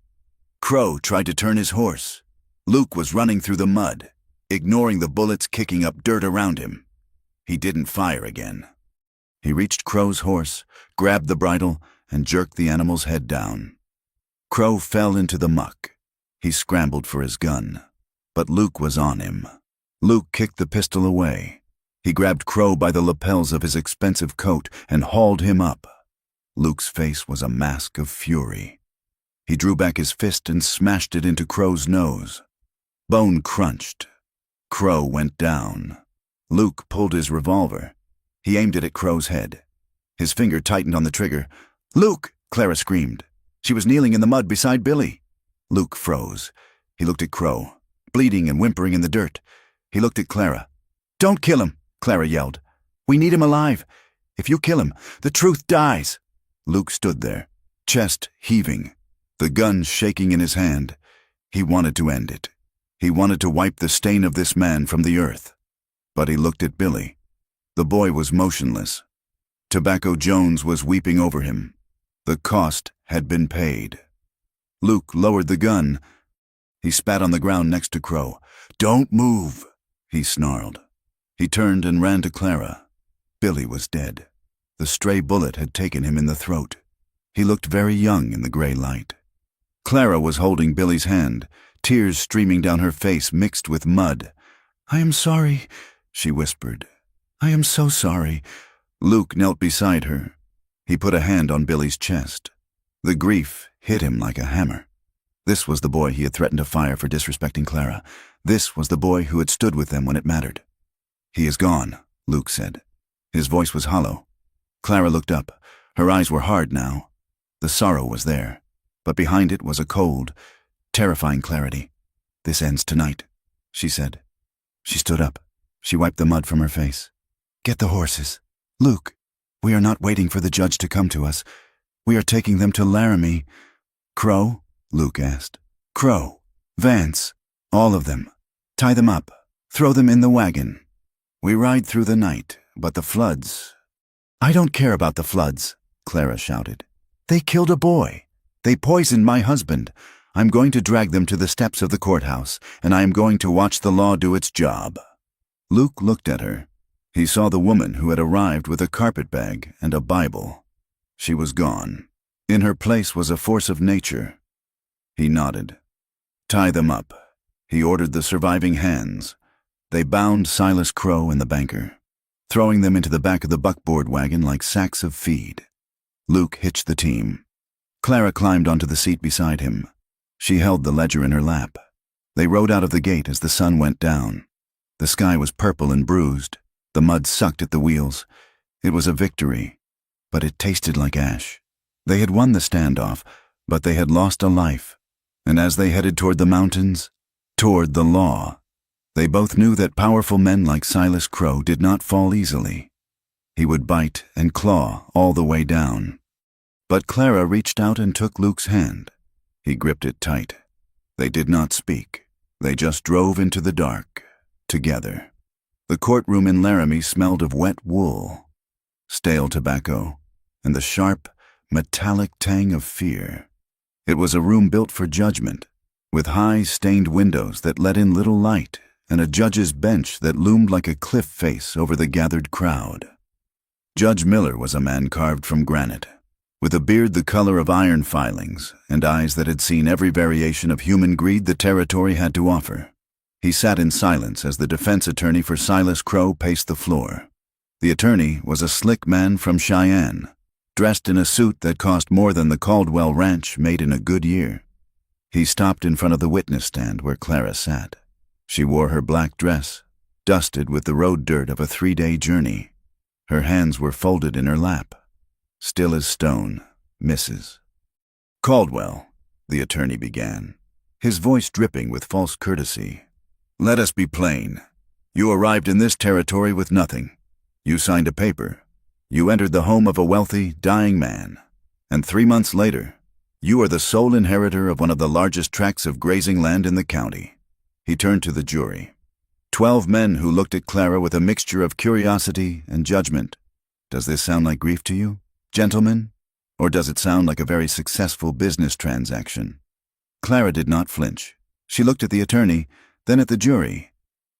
Crow tried to turn his horse. Luke was running through the mud, ignoring the bullets kicking up dirt around him. He didn't fire again. He reached Crow's horse, grabbed the bridle, and jerked the animal's head down. Crow fell into the muck. He scrambled for his gun, but Luke was on him. Luke kicked the pistol away. He grabbed Crow by the lapels of his expensive coat and hauled him up. Luke's face was a mask of fury. He drew back his fist and smashed it into Crow's nose. Bone crunched. Crow went down. Luke pulled his revolver. He aimed it at Crow's head. His finger tightened on the trigger. "Luke!" Clara screamed. She was kneeling in the mud beside Billy. Luke froze. He looked at Crow, bleeding and whimpering in the dirt. He looked at Clara. "Don't kill him!" Clara yelled. "We need him alive. If you kill him, the truth dies." Luke stood there, chest heaving, the gun shaking in his hand. He wanted to end it. He wanted to wipe the stain of this man from the earth. But he looked at Billy. The boy was motionless. Tobacco Jones was weeping over him. The cost had been paid. Luke lowered the gun. He spat on the ground next to Crow. "Don't move," he snarled. He turned and ran to Clara. Billy was dead. The stray bullet had taken him in the throat. He looked very young in the gray light. Clara was holding Billy's hand, tears streaming down her face mixed with mud. "I am sorry," she whispered. "I am so sorry." Luke knelt beside her. He put a hand on Billy's chest. The grief hit him like a hammer. This was the boy he had threatened to fire for disrespecting Clara. This was the boy who had stood with them when it mattered. "He is gone," Luke said. His voice was hollow. Clara looked up. Her eyes were hard now. The sorrow was there, but behind it was a cold, terrifying clarity. "This ends tonight," she said. She stood up. She wiped the mud from her face. "Get the horses. Luke, we are not waiting for the judge to come to us. We are taking them to Laramie." "Crow?" Luke asked. "Crow, Vance, all of them. Tie them up. Throw them in the wagon. We ride through the night, but the floods—" "I don't care about the floods," Clara shouted. "They killed a boy. They poisoned my husband. I'm going to drag them to the steps of the courthouse, and I am going to watch the law do its job." Luke looked at her. He saw the woman who had arrived with a carpetbag and a Bible. She was gone. In her place was a force of nature. He nodded. "Tie them up," he ordered the surviving hands. They bound Silas Crow and the banker, throwing them into the back of the buckboard wagon like sacks of feed. Luke hitched the team. Clara climbed onto the seat beside him. She held the ledger in her lap. They rode out of the gate as the sun went down. The sky was purple and bruised. The mud sucked at the wheels. It was a victory, but it tasted like ash. They had won the standoff, but they had lost a life. And as they headed toward the mountains, toward the law, they both knew that powerful men like Silas Crow did not fall easily. He would bite and claw all the way down. But Clara reached out and took Luke's hand. He gripped it tight. They did not speak. They just drove into the dark, together. The courtroom in Laramie smelled of wet wool, stale tobacco, and the sharp, metallic tang of fear. It was a room built for judgment, with high, stained windows that let in little light and a judge's bench that loomed like a cliff face over the gathered crowd. Judge Miller was a man carved from granite, with a beard the color of iron filings and eyes that had seen every variation of human greed the territory had to offer. He sat in silence as the defense attorney for Silas Crow paced the floor. The attorney was a slick man from Cheyenne, dressed in a suit that cost more than the Caldwell Ranch made in a good year. He stopped in front of the witness stand where Clara sat. She wore her black dress, dusted with the road dirt of a 3-day journey. Her hands were folded in her lap. Still as stone, Mrs. "Caldwell," the attorney began, his voice dripping with false courtesy. "Let us be plain. You arrived in this territory with nothing. You signed a paper. You entered the home of a wealthy, dying man. And 3 months later, You are the sole inheritor of one of the largest tracts of grazing land in the county." He turned to the jury. 12 men who looked at Clara with a mixture of curiosity and judgment. "Does this sound like grief to you, gentlemen? Or does it sound like a very successful business transaction?" Clara did not flinch. She looked at the attorney, then at the jury.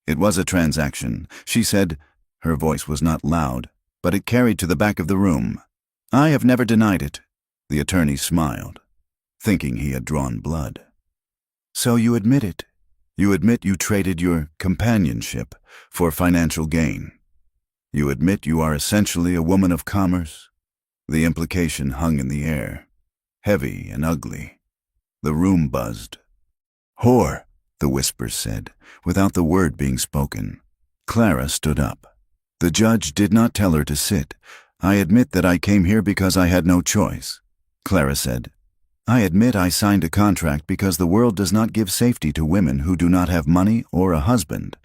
"It was a transaction," she said. Her voice was not loud, but it carried to the back of the room. "I have never denied it." The attorney smiled, thinking he had drawn blood. "So you admit it? You admit you traded your companionship for financial gain? You admit you are essentially a woman of commerce?" The implication hung in the air, heavy and ugly. The room buzzed. "Whore," the whispers said, without the word being spoken. Clara stood up. The judge did not tell her to sit. "I admit that I came here because I had no choice." Clara said, "I admit I signed a contract because the world does not give safety to women who do not have money or a husband,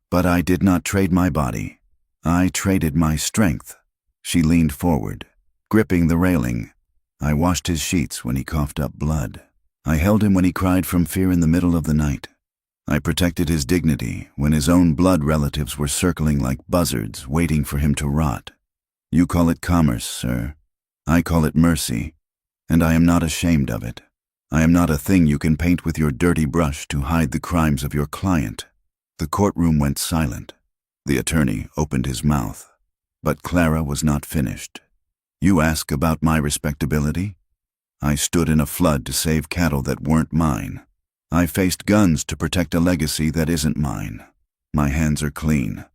but I did not trade my body. I traded my strength." She leaned forward, gripping the railing. "I washed his sheets when he coughed up blood. I held him when he cried from fear in the middle of the night. I protected his dignity when his own blood relatives were circling like buzzards, waiting for him to rot. You call it commerce, sir. I call it mercy, and I am not ashamed of it. I am not a thing you can paint with your dirty brush to hide the crimes of your client." The courtroom went silent. The attorney opened his mouth, but Clara was not finished. "You ask about my respectability? I stood in a flood to save cattle that weren't mine. I faced guns to protect a legacy that isn't mine. My hands are clean.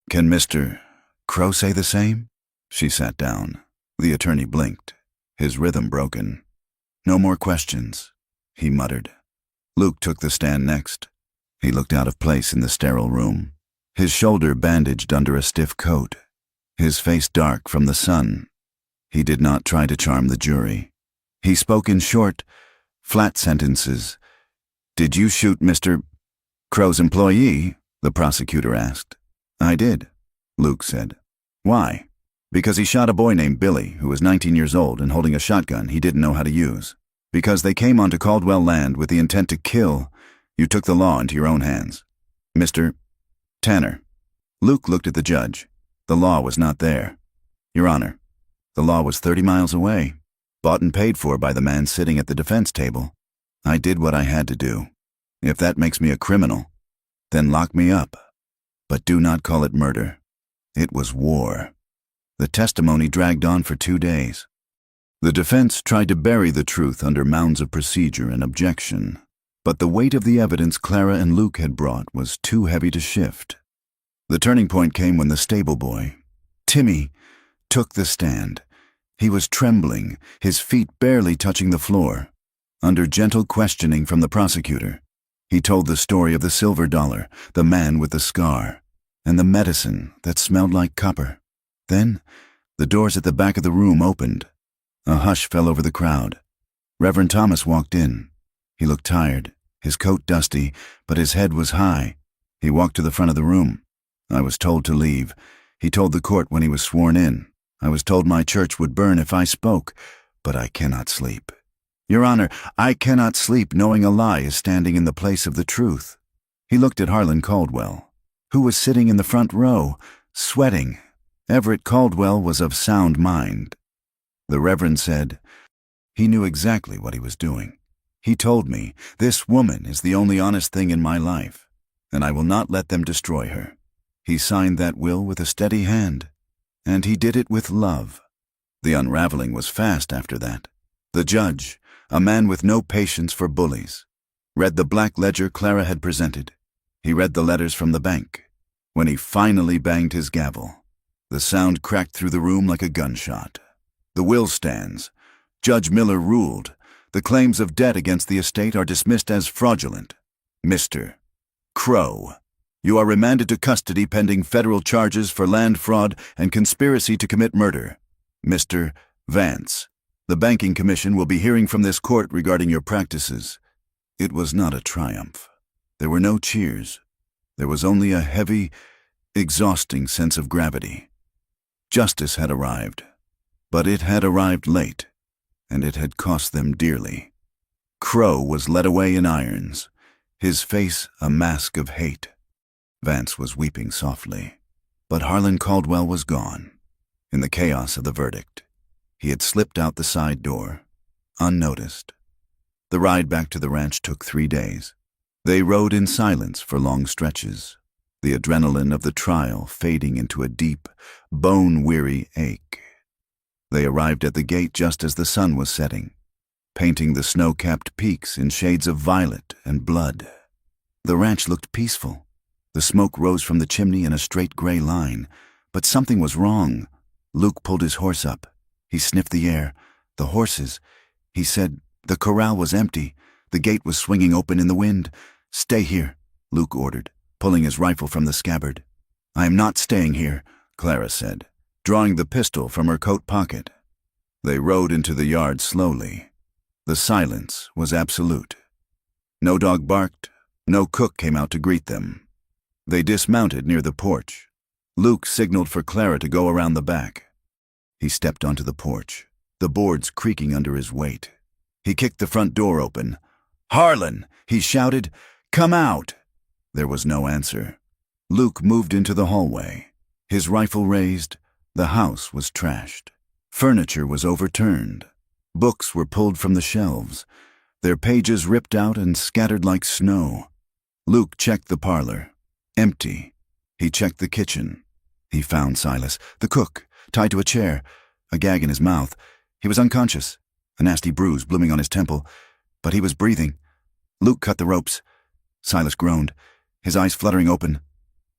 Can Mr. Crow say the same?" She sat down. The attorney blinked, his rhythm broken. "No more questions," he muttered. Luke took the stand next. He looked out of place in the sterile room, his shoulder bandaged under a stiff coat, his face dark from the sun. He did not try to charm the jury. He spoke in short, flat sentences. "Did you shoot Mr. Crow's employee?" the prosecutor asked. "I did," Luke said. "Why?" "Because he shot a boy named Billy, who was 19 years old and holding a shotgun he didn't know how to use. Because they came onto Caldwell land with the intent to kill, you took the law into your own hands. Mr. Tanner." Luke looked at the judge. The law was not there. "Your Honor, the law was 30 miles away, bought and paid for by the man sitting at the defense table. I did what I had to do. If that makes me a criminal, then lock me up. But do not call it murder. It was war." The testimony dragged on for 2 days. The defense tried to bury the truth under mounds of procedure and objection, but the weight of the evidence Clara and Luke had brought was too heavy to shift. The turning point came when the stable boy, Timmy, took the stand. He was trembling, his feet barely touching the floor. Under gentle questioning from the prosecutor, he told the story of the silver dollar, the man with the scar, and the medicine that smelled like copper. Then, the doors at the back of the room opened. A hush fell over the crowd. Reverend Thomas walked in. He looked tired, his coat dusty, but his head was high. He walked to the front of the room. "I was told to leave," he told the court when he was sworn in. "I was told my church would burn if I spoke, but I cannot sleep. Your Honor, I cannot sleep knowing a lie is standing in the place of the truth." He looked at Harlan Caldwell, who was sitting in the front row, sweating. Everett Caldwell was of sound mind. The Reverend said, "He knew exactly what he was doing. He told me, this woman is the only honest thing in my life, and I will not let them destroy her. He signed that will with a steady hand, and he did it with love." The unraveling was fast after that. The judge, a man with no patience for bullies, read the black ledger Clara had presented. He read the letters from the bank. When he finally banged his gavel, the sound cracked through the room like a gunshot. "The will stands. Judge Miller ruled. The claims of debt against the estate are dismissed as fraudulent. Mr. Crow, you are remanded to custody pending federal charges for land fraud and conspiracy to commit murder. Mr. Vance, the Banking Commission will be hearing from this court regarding your practices." It was not a triumph. There were no cheers. There was only a heavy, exhausting sense of gravity. Justice had arrived, but it had arrived late, and it had cost them dearly. Crow was led away in irons, his face a mask of hate. Vance was weeping softly, but Harlan Caldwell was gone. In the chaos of the verdict, he had slipped out the side door, unnoticed. The ride back to the ranch took 3 days. They rode in silence for long stretches, the adrenaline of the trial fading into a deep, bone-weary ache. They arrived at the gate just as the sun was setting, painting the snow-capped peaks in shades of violet and blood. The ranch looked peaceful. The smoke rose from the chimney in a straight gray line, but something was wrong. Luke pulled his horse up. He sniffed the air. The horses. He said the corral was empty. The gate was swinging open in the wind. "Stay here," Luke ordered, pulling his rifle from the scabbard. "I am not staying here," Clara said, drawing the pistol from her coat pocket. They rode into the yard slowly. The silence was absolute. No dog barked. No cook came out to greet them. They dismounted near the porch. Luke signaled for Clara to go around the back. He stepped onto the porch, the boards creaking under his weight. He kicked the front door open. "Harlan!" he shouted. "Come out!" There was no answer. Luke moved into the hallway. His rifle raised. The house was trashed. Furniture was overturned. Books were pulled from the shelves, their pages ripped out and scattered like snow. Luke checked the parlor. Empty. He checked the kitchen. He found Silas, the cook, tied to a chair, a gag in his mouth. He was unconscious, a nasty bruise blooming on his temple, but he was breathing. Luke cut the ropes. Silas groaned, his eyes fluttering open.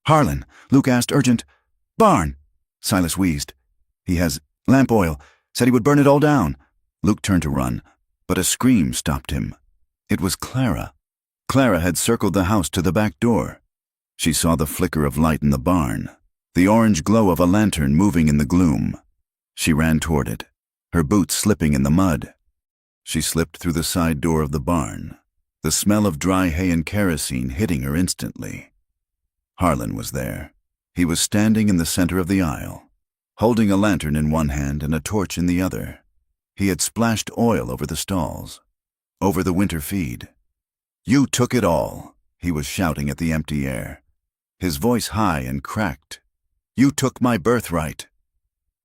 "Harlan," Luke asked, urgent. "Barn," Silas wheezed. "He has lamp oil. Said he would burn it all down." Luke turned to run, but a scream stopped him. It was Clara. Clara had circled the house to the back door. She saw the flicker of light in the barn, the orange glow of a lantern moving in the gloom. She ran toward it, her boots slipping in the mud. She slipped through the side door of the barn, the smell of dry hay and kerosene hitting her instantly. Harlan was there. He was standing in the center of the aisle, holding a lantern in one hand and a torch in the other. He had splashed oil over the stalls, over the winter feed. "You took it all," he was shouting at the empty air, his voice high and cracked. "You took my birthright."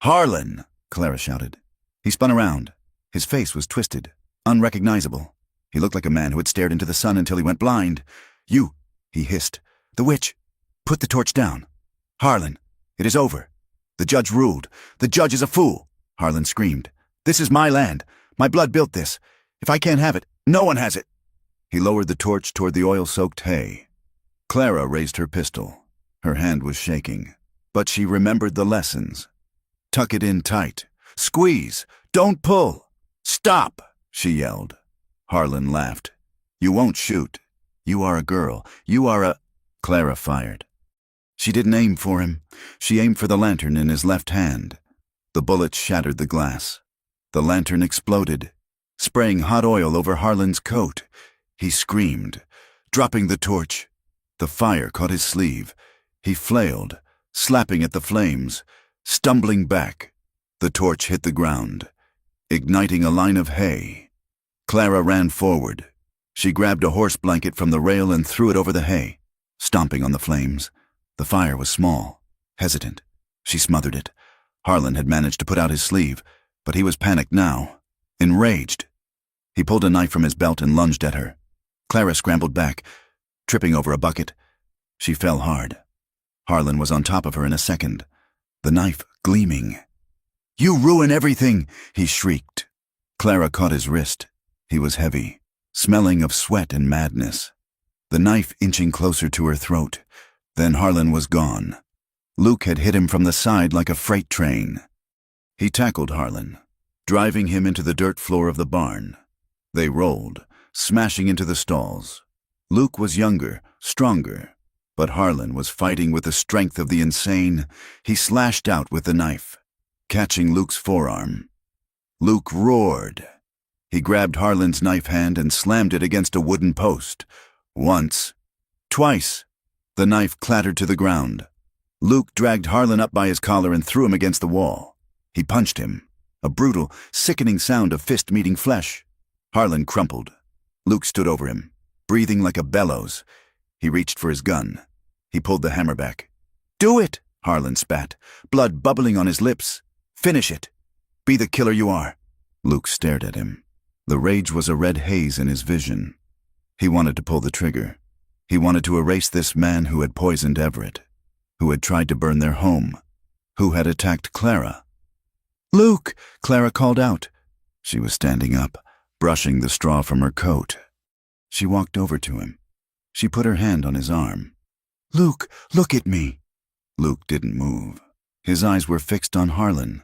"Harlan!" Clara shouted. He spun around. His face was twisted, unrecognizable. He looked like a man who had stared into the sun until he went blind. "You," he hissed. "The witch. Put the torch down. Harlan, it is over. The judge ruled. The judge is a fool," Harlan screamed. "This is my land. My blood built this. If I can't have it, no one has it." He lowered the torch toward the oil-soaked hay. Clara raised her pistol. Her hand was shaking, but she remembered the lessons. "Tuck it in tight. Squeeze. Don't pull. Stop," she yelled. Harlan laughed. "You won't shoot. You are a girl. You are a—" Clara fired. She didn't aim for him. She aimed for the lantern in his left hand. The bullet shattered the glass. The lantern exploded, spraying hot oil over Harlan's coat. He screamed, dropping the torch. The fire caught his sleeve. He flailed, slapping at the flames, stumbling back. The torch hit the ground, igniting a line of hay. Clara ran forward. She grabbed a horse blanket from the rail and threw it over the hay, stomping on the flames. The fire was small, hesitant. She smothered it. Harlan had managed to put out his sleeve, but he was panicked now, enraged. He pulled a knife from his belt and lunged at her. Clara scrambled back, tripping over a bucket. She fell hard. Harlan was on top of her in a second, the knife gleaming. "You ruin everything!" he shrieked. Clara caught his wrist. He was heavy, smelling of sweat and madness. The knife inching closer to her throat. Then Harlan was gone. Luke had hit him from the side like a freight train. He tackled Harlan, driving him into the dirt floor of the barn. They rolled, smashing into the stalls. Luke was younger, stronger, but Harlan was fighting with the strength of the insane. He slashed out with the knife, catching Luke's forearm. Luke roared. He grabbed Harlan's knife hand and slammed it against a wooden post. Once, twice. The knife clattered to the ground. Luke dragged Harlan up by his collar and threw him against the wall. He punched him. A brutal, sickening sound of fist meeting flesh. Harlan crumpled. Luke stood over him, breathing like a bellows. He reached for his gun. He pulled the hammer back. "Do it!" Harlan spat, blood bubbling on his lips. "Finish it. Be the killer you are." Luke stared at him. The rage was a red haze in his vision. He wanted to pull the trigger. He wanted to erase this man who had poisoned Everett, who had tried to burn their home, who had attacked Clara. "Luke!" Clara called out. She was standing up, brushing the straw from her coat. She walked over to him. She put her hand on his arm. "Luke, look at me." Luke didn't move. His eyes were fixed on Harlan.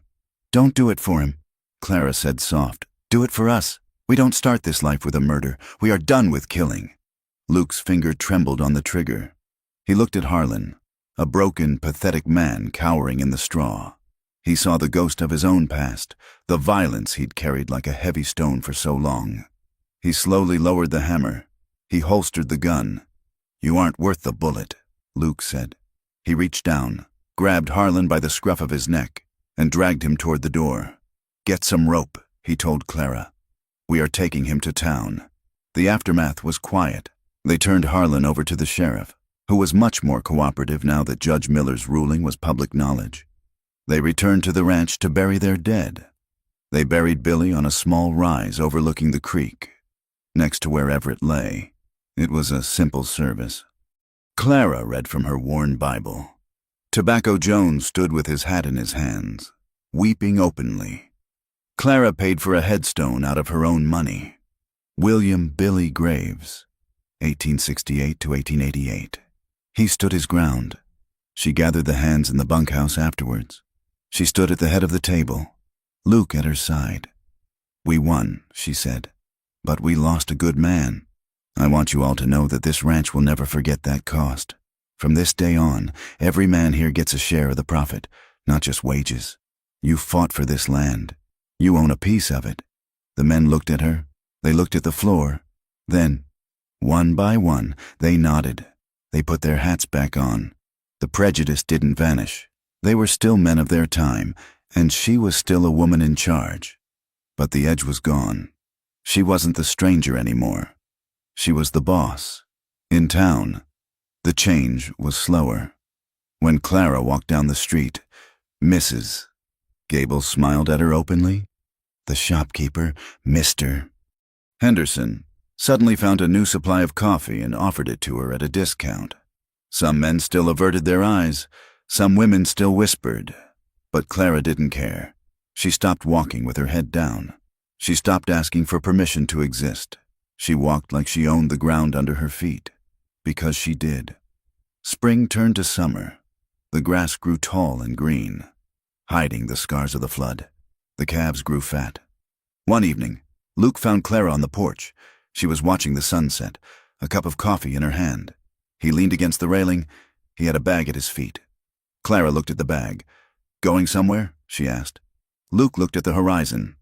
"Don't do it for him," Clara said soft. "Do it for us. We don't start this life with a murder. We are done with killing." Luke's finger trembled on the trigger. He looked at Harlan, a broken, pathetic man cowering in the straw. He saw the ghost of his own past, the violence he'd carried like a heavy stone for so long. He slowly lowered the hammer. He holstered the gun. "You aren't worth the bullet," Luke said. He reached down, grabbed Harlan by the scruff of his neck, and dragged him toward the door. "Get some rope," he told Clara. "We are taking him to town." The aftermath was quiet. They turned Harlan over to the sheriff, who was much more cooperative now that Judge Miller's ruling was public knowledge. They returned to the ranch to bury their dead. They buried Billy on a small rise overlooking the creek, next to where Everett lay. It was a simple service. Clara read from her worn Bible. Tobacco Jones stood with his hat in his hands, weeping openly. Clara paid for a headstone out of her own money. William Billy Graves, 1868 to 1888. He stood his ground. She gathered the hands in the bunkhouse afterwards. She stood at the head of the table, Luke at her side. "We won," she said, "but we lost a good man. I want you all to know that this ranch will never forget that cost. From this day on, every man here gets a share of the profit, not just wages. You fought for this land. You own a piece of it." The men looked at her. They looked at the floor. Then, one by one, they nodded. They put their hats back on. The prejudice didn't vanish. They were still men of their time, and she was still a woman in charge. But the edge was gone. She wasn't the stranger anymore. She was the boss. In town, the change was slower. When Clara walked down the street, Mrs. Gable smiled at her openly. The shopkeeper, Mr. Henderson, suddenly found a new supply of coffee and offered it to her at a discount. Some men still averted their eyes. Some women still whispered. But Clara didn't care. She stopped walking with her head down. She stopped asking for permission to exist. She walked like she owned the ground under her feet. Because she did. Spring turned to summer. The grass grew tall and green, hiding the scars of the flood. The calves grew fat. One evening, Luke found Clara on the porch. She was watching the sunset, a cup of coffee in her hand. He leaned against the railing. He had a bag at his feet. Clara looked at the bag. "Going somewhere?" she asked. Luke looked at the horizon.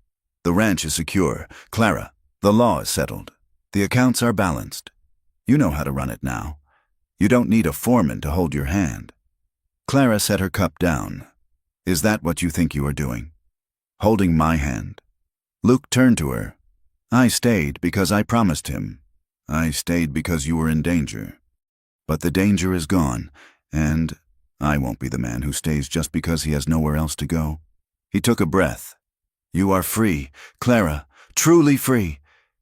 "The ranch is secure. Clara, the law is settled. The accounts are balanced. You know how to run it now. You don't need a foreman to hold your hand." Clara set her cup down. "Is that what you think you are doing? Holding my hand?" Luke turned to her. "I stayed because I promised him. I stayed because you were in danger. But the danger is gone, and I won't be the man who stays just because he has nowhere else to go." He took a breath. "You are free, Clara, truly free.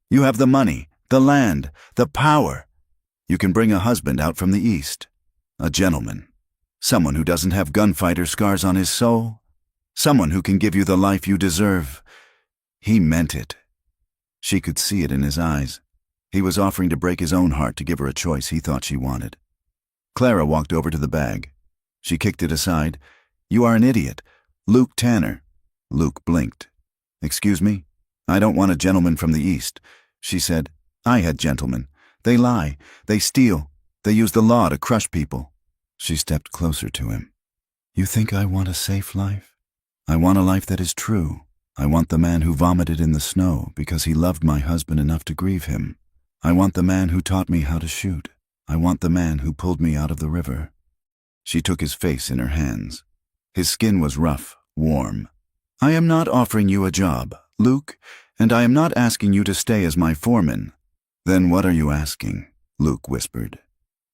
You have the money, the land, the power. You can bring a husband out from the East, a gentleman, someone who doesn't have gunfighter scars on his soul, someone who can give you the life you deserve." He meant it. She could see it in his eyes. He was offering to break his own heart to give her a choice he thought she wanted. Clara walked over to the bag. She kicked it aside. "You are an idiot. Luke Tanner." Luke blinked. "Excuse me? I don't want a gentleman from the East," she said. "I had gentlemen. They lie. They steal. They use the law to crush people." She stepped closer to him. "You think I want a safe life? I want a life that is true. I want the man who vomited in the snow because he loved my husband enough to grieve him. I want the man who taught me how to shoot. I want the man who pulled me out of the river." She took his face in her hands. His skin was rough, warm, I am not offering you a job, Luke, and I am not asking you to stay as my foreman. Then what are you asking? Luke whispered.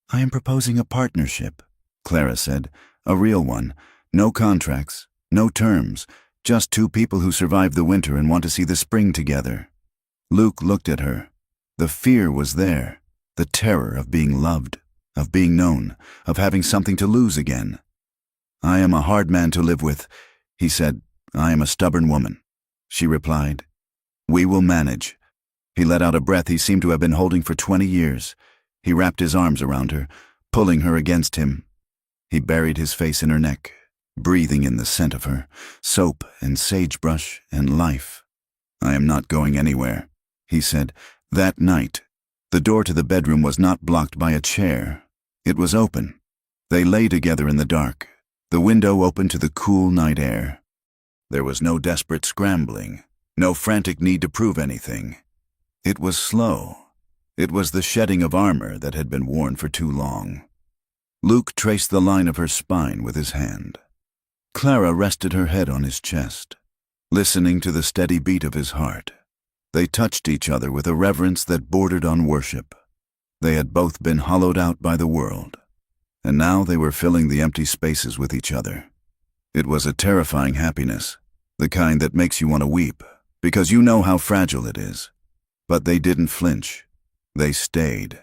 I am proposing a partnership, Clara said. A real one. No contracts, no terms, just two people who survived the winter and want to see the spring together. Luke looked at her. The fear was there, the terror of being loved, of being known, of having something to lose again. I am a hard man to live with, he said. I am a stubborn woman, she replied. We will manage. He let out a breath he seemed to have been holding for 20 years. He wrapped his arms around her, pulling her against him. He buried his face in her neck, breathing in the scent of her, soap and sagebrush and life. I am not going anywhere, he said. That night, the door to the bedroom was not blocked by a chair. It was open. They lay together in the dark, the window open to the cool night air. There was no desperate scrambling, no frantic need to prove anything. It was slow. It was the shedding of armor that had been worn for too long. Luke traced the line of her spine with his hand. Clara rested her head on his chest, listening to the steady beat of his heart. They touched each other with a reverence that bordered on worship. They had both been hollowed out by the world, and now they were filling the empty spaces with each other. It was a terrifying happiness, the kind that makes you want to weep, because you know how fragile it is. But they didn't flinch. They stayed.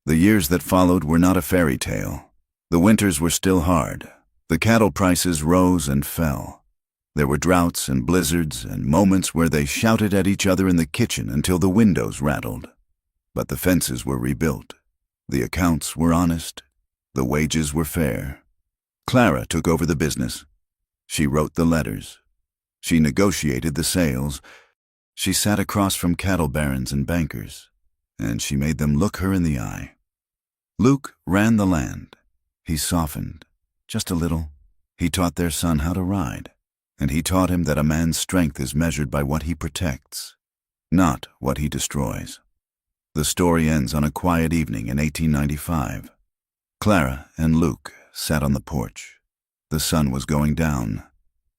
The years that followed were not a fairy tale. The winters were still hard. The cattle prices rose and fell. There were droughts and blizzards and moments where they shouted at each other in the kitchen until the windows rattled. But the fences were rebuilt. The accounts were honest. The wages were fair. Clara took over the business. She wrote the letters. She negotiated the sales. She sat across from cattle barons and bankers, and she made them look her in the eye. Luke ran the land. He softened, just a little. He taught their son how to ride, and he taught him that a man's strength is measured by what he protects, not what he destroys. The story ends on a quiet evening in 1895. Clara and Luke sat on the porch. The sun was going down,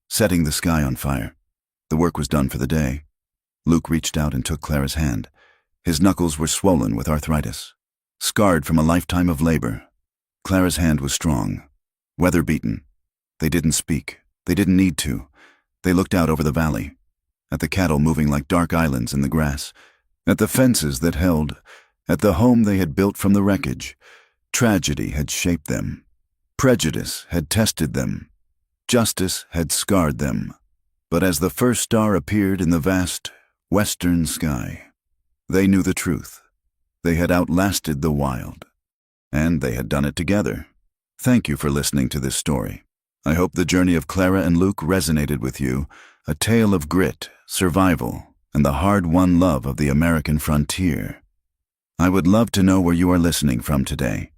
setting the sky on fire. The work was done for the day. Luke reached out and took Clara's hand. His knuckles were swollen with arthritis, scarred from a lifetime of labor. Clara's hand was strong, weather-beaten. They didn't speak. They didn't need to. They looked out over the valley, at the cattle moving like dark islands in the grass, at the fences that held, at the home they had built from the wreckage. Tragedy had shaped them. Prejudice had tested them. Justice had scarred them. But as the first star appeared in the vast western sky, they knew the truth. They had outlasted the wild. And they had done it together. Thank you for listening to this story. I hope the journey of Clara and Luke resonated with you, a tale of grit, survival, and the hard-won love of the American frontier. I would love to know where you are listening from today.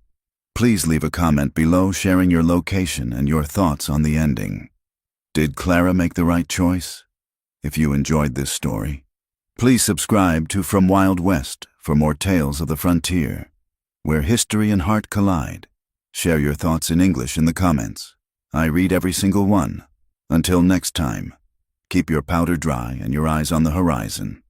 Please leave a comment below sharing your location and your thoughts on the ending. Did Clara make the right choice? If you enjoyed this story, please subscribe to From Wild West for more tales of the frontier, where history and heart collide. Share your thoughts in English in the comments. I read every single one. Until next time, keep your powder dry and your eyes on the horizon.